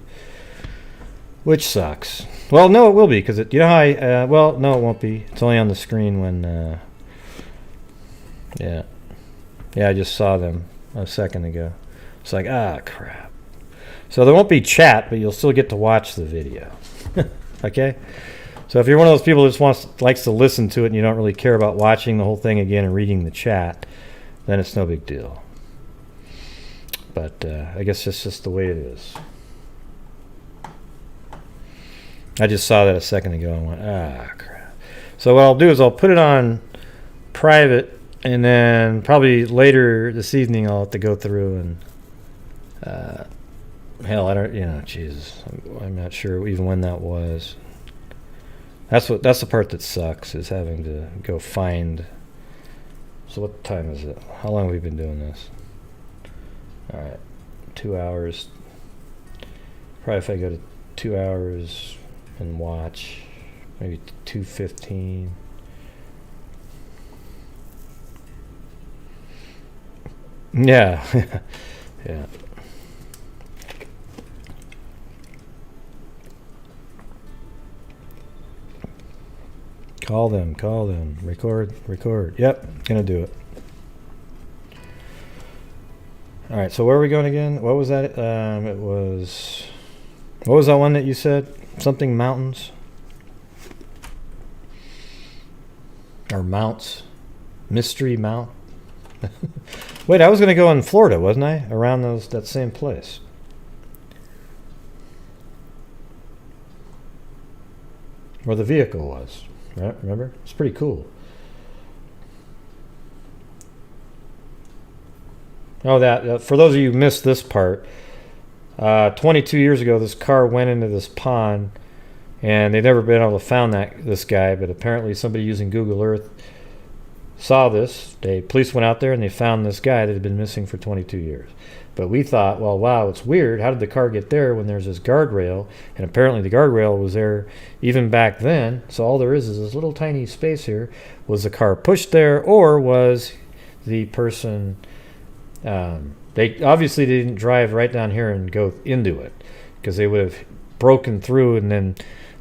Speaker 1: which sucks. Well, no, it will be, because you know how well, no, it won't be. It's only on the screen when, yeah, I just saw them a second ago. It's like, crap. So there won't be chat, but you'll still get to watch the video. Okay? So if you're one of those people that just likes to listen to it and you don't really care about watching the whole thing again and reading the chat, then it's no big deal. But I guess it's just the way it is. I just saw that a second ago and went, crap. So what I'll do is I'll put it on private, and then probably later this evening I'll have to go through and hell, I don't, Jesus, I'm not sure even when that was. That's the part that sucks, is having to go find. So what time is it? How long have we been doing this? All right, 2 hours. Probably if I go to 2 hours and watch, maybe 2:15. Yeah, yeah. Call them, record. Yep, gonna do it. All right, so where are we going again? What was that? What was that one that you said? Something mountains? Or mounts? Mystery Mount? Wait, I was gonna go in Florida, wasn't I? Around that same place. Where the vehicle was. Right, remember? It's pretty cool. Oh, that for those of you who missed this part, 22 years ago, this car went into this pond, and they'd never been able to find this guy, but apparently somebody using Google Earth saw this. Police went out there, and they found this guy that had been missing for 22 years. But we thought, well, wow, it's weird. How did the car get there when there's this guardrail? And apparently the guardrail was there even back then. So all there is this little tiny space here. Was the car pushed there, or was the person... they obviously didn't drive right down here and go into it, because they would have broken through, and then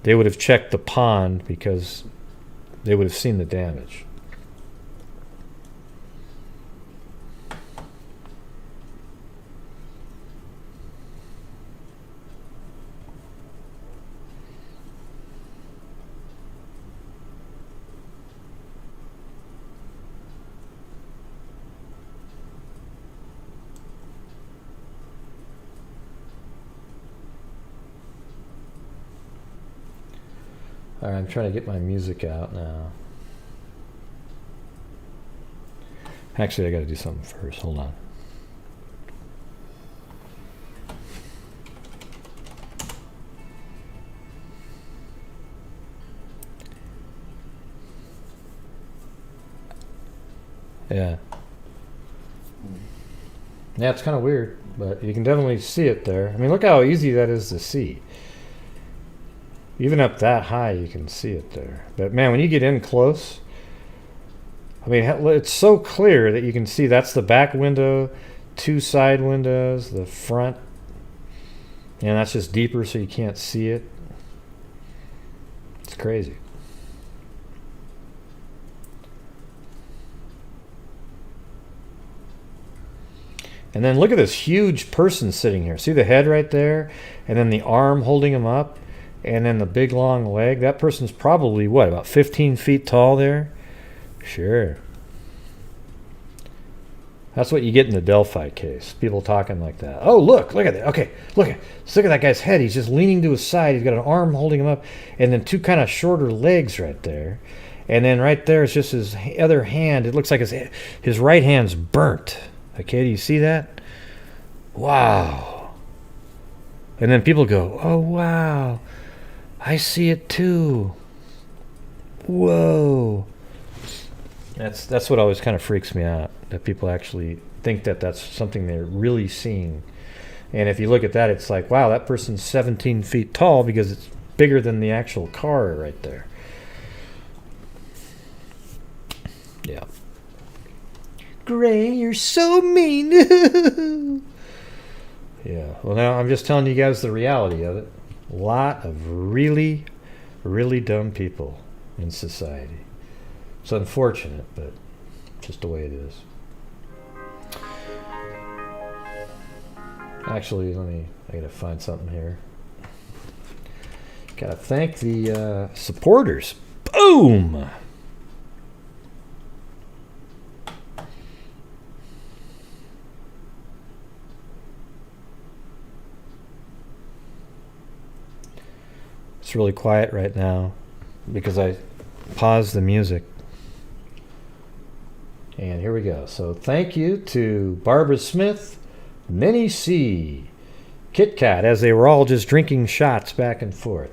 Speaker 1: they would have checked the pond, because they would have seen the damage. All right, I'm trying to get my music out now. Actually, I got to do something first. Hold on. Yeah. Yeah, it's kind of weird, but you can definitely see it there. I mean, look how easy that is to see. Even up that high, you can see it there. But man, when you get in close, I mean, it's so clear that you can see that's the back window, 2 side windows, the front. And that's just deeper so you can't see it. It's crazy. And then look at this huge person sitting here. See the head right there? And then the arm holding him up? And then the big long leg. That person's probably, what, about 15 feet tall there? Sure. That's what you get in the Delphi case. People talking like that. Oh, look at that. Okay, look at that guy's head. He's just leaning to his side. He's got an arm holding him up, and then 2 kind of shorter legs right there. And then right there is just his other hand. It looks like his right hand's burnt. Okay, do you see that? Wow. And then people go, oh, wow, I see it too. Whoa. That's what always kind of freaks me out, that people actually think that that's something they're really seeing. And if you look at that, it's like, wow, that person's 17 feet tall because it's bigger than the actual car right there. Yeah. Gray, you're so mean. Yeah. Well, now I'm just telling you guys the reality of it. A lot of really, really dumb people in society. It's unfortunate, but just the way it is. Actually, I gotta find something here. Gotta thank the supporters. Boom! It's really quiet right now because I paused the music. And here we go. So thank you to Barbara Smith, Minnie C, Kit Kat, as they were all just drinking shots back and forth.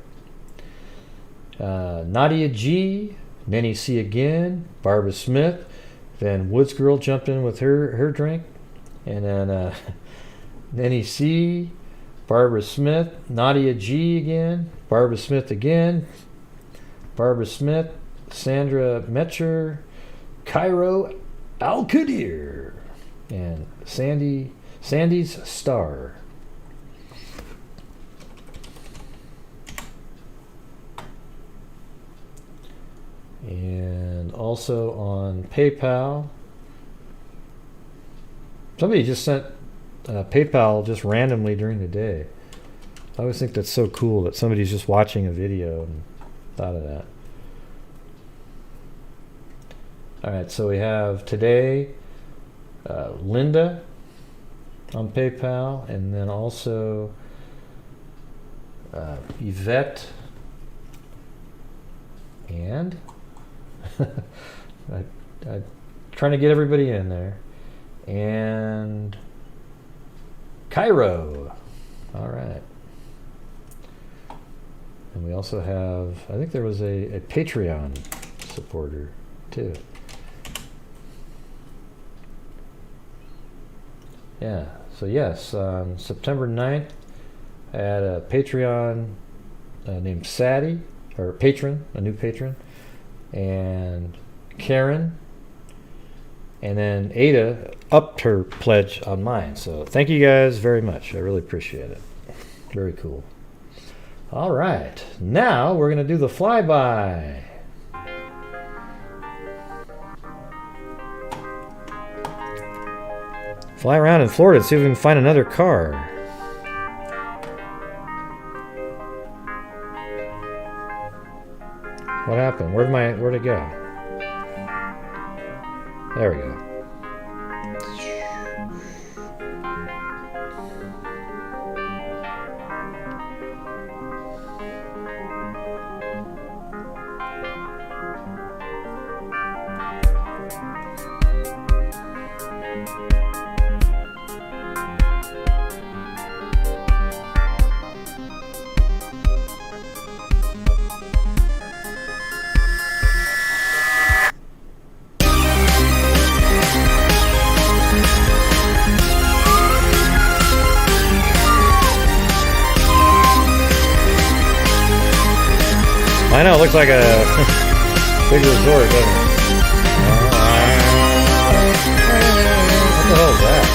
Speaker 1: Nadia G, Minnie C again, Barbara Smith, then Woods Girl jumped in with her drink, and then Minnie C, Barbara Smith, Nadia G again, Barbara Smith again, Barbara Smith, Sandra Metcher, Cairo Al-Qadir, and Sandy's Star. And also on PayPal, somebody just sent PayPal just randomly during the day. I always think that's so cool that somebody's just watching a video and thought of that. All right, so we have today Linda on PayPal, and then also Yvette, and I'm trying to get everybody in there, and Cairo. All right. And we also have, I think there was a Patreon supporter too. Yeah, so yes, on September 9th, I had a Patreon named Sadie, or patron, a new patron, and Karen, and then Ada upped her pledge on mine. So thank you guys very much. I really appreciate it. Very cool. All right, now we're going to do the flyby. Fly around in Florida and see if we can find another car. What happened? Where'd it go? There we go. I know, it looks like a big resort, doesn't it? What the hell is that?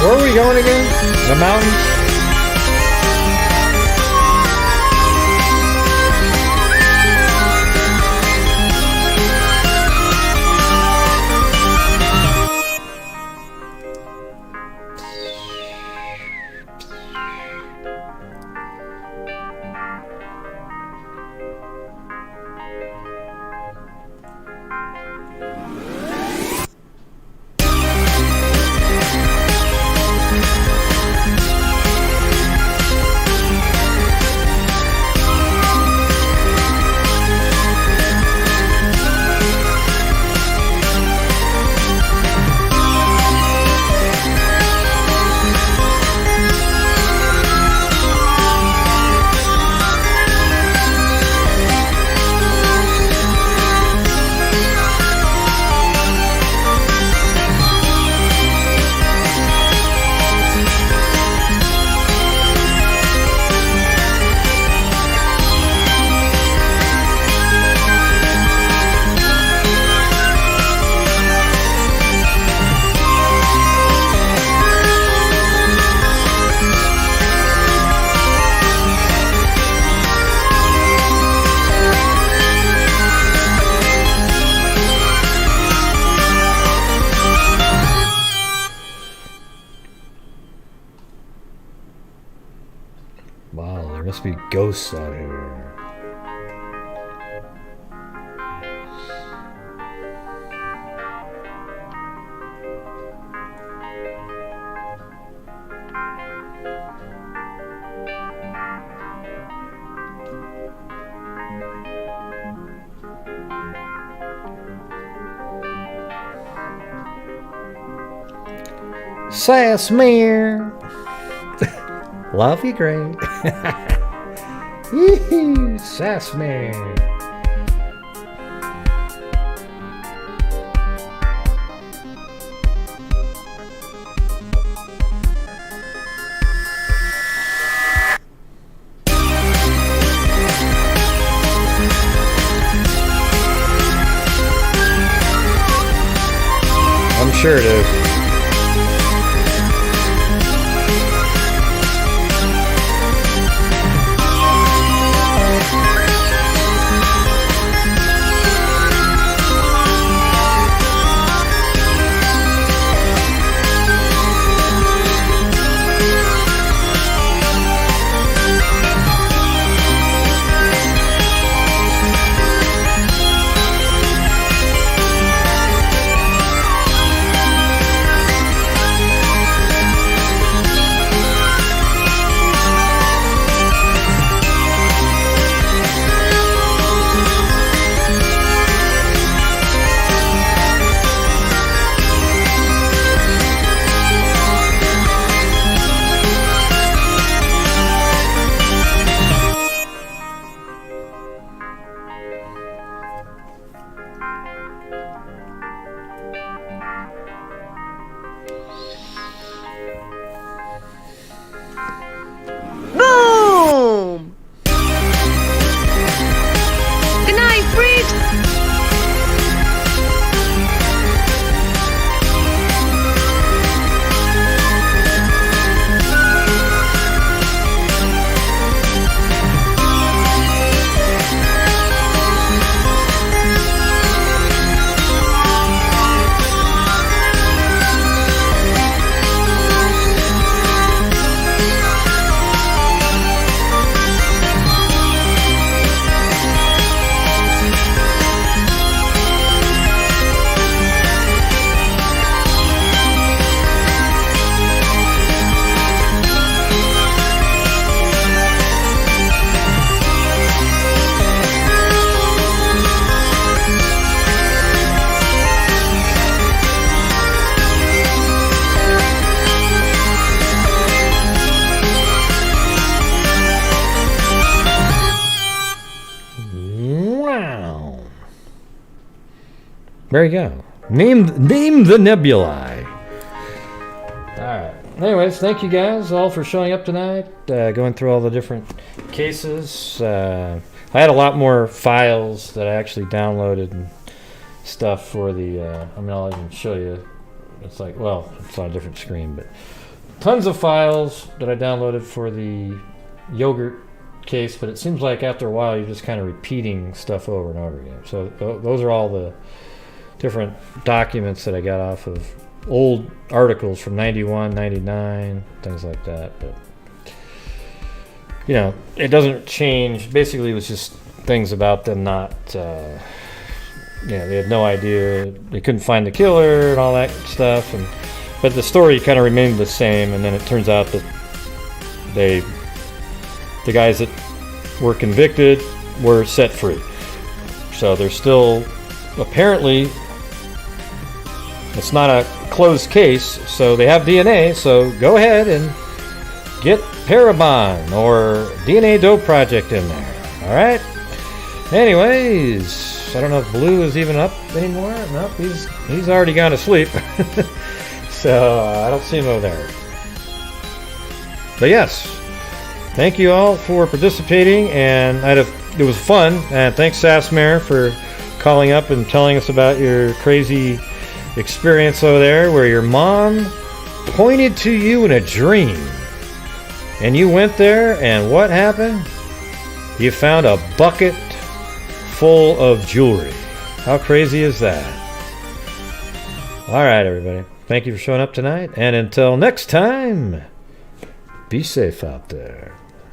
Speaker 1: Where are we going again? The mountains? ghosts out here. Sass Meer. Love you, great. Yee-hoo, Sass Meer. I'm sure it is.
Speaker 3: Boom! Good night, freaks!
Speaker 1: There you go. Name the nebulae. Alright. Anyways, thank you guys all for showing up tonight. Going through all the different cases. I had a lot more files that I actually downloaded and stuff for the... I'll even show you. It's like, well, it's on a different screen, but tons of files that I downloaded for the yogurt case, but it seems like after a while you're just kind of repeating stuff over and over again. So those are all the different documents that I got off of old articles from 91, 99, things like that. But you know, it doesn't change. Basically, it was just things about them not they had no idea, they couldn't find the killer and all that stuff, but the story kind of remained the same. And then it turns out that the guys that were convicted were set free, so they're still apparently, it's not a closed case, so they have DNA, so go ahead and get Parabon or DNA Dope Project in there. Alright? Anyways, I don't know if Blue is even up anymore. Nope, he's already gone to sleep. So I don't see him over there. But yes, thank you all for participating, and it was fun. And thanks, Sass Meer, for calling up and telling us about your crazy experience over there where your mom pointed to you in a dream and you went there, and what happened? You found a bucket full of jewelry. How crazy is that? Alright, everybody, thank you for showing up tonight, and until next time, be safe out there.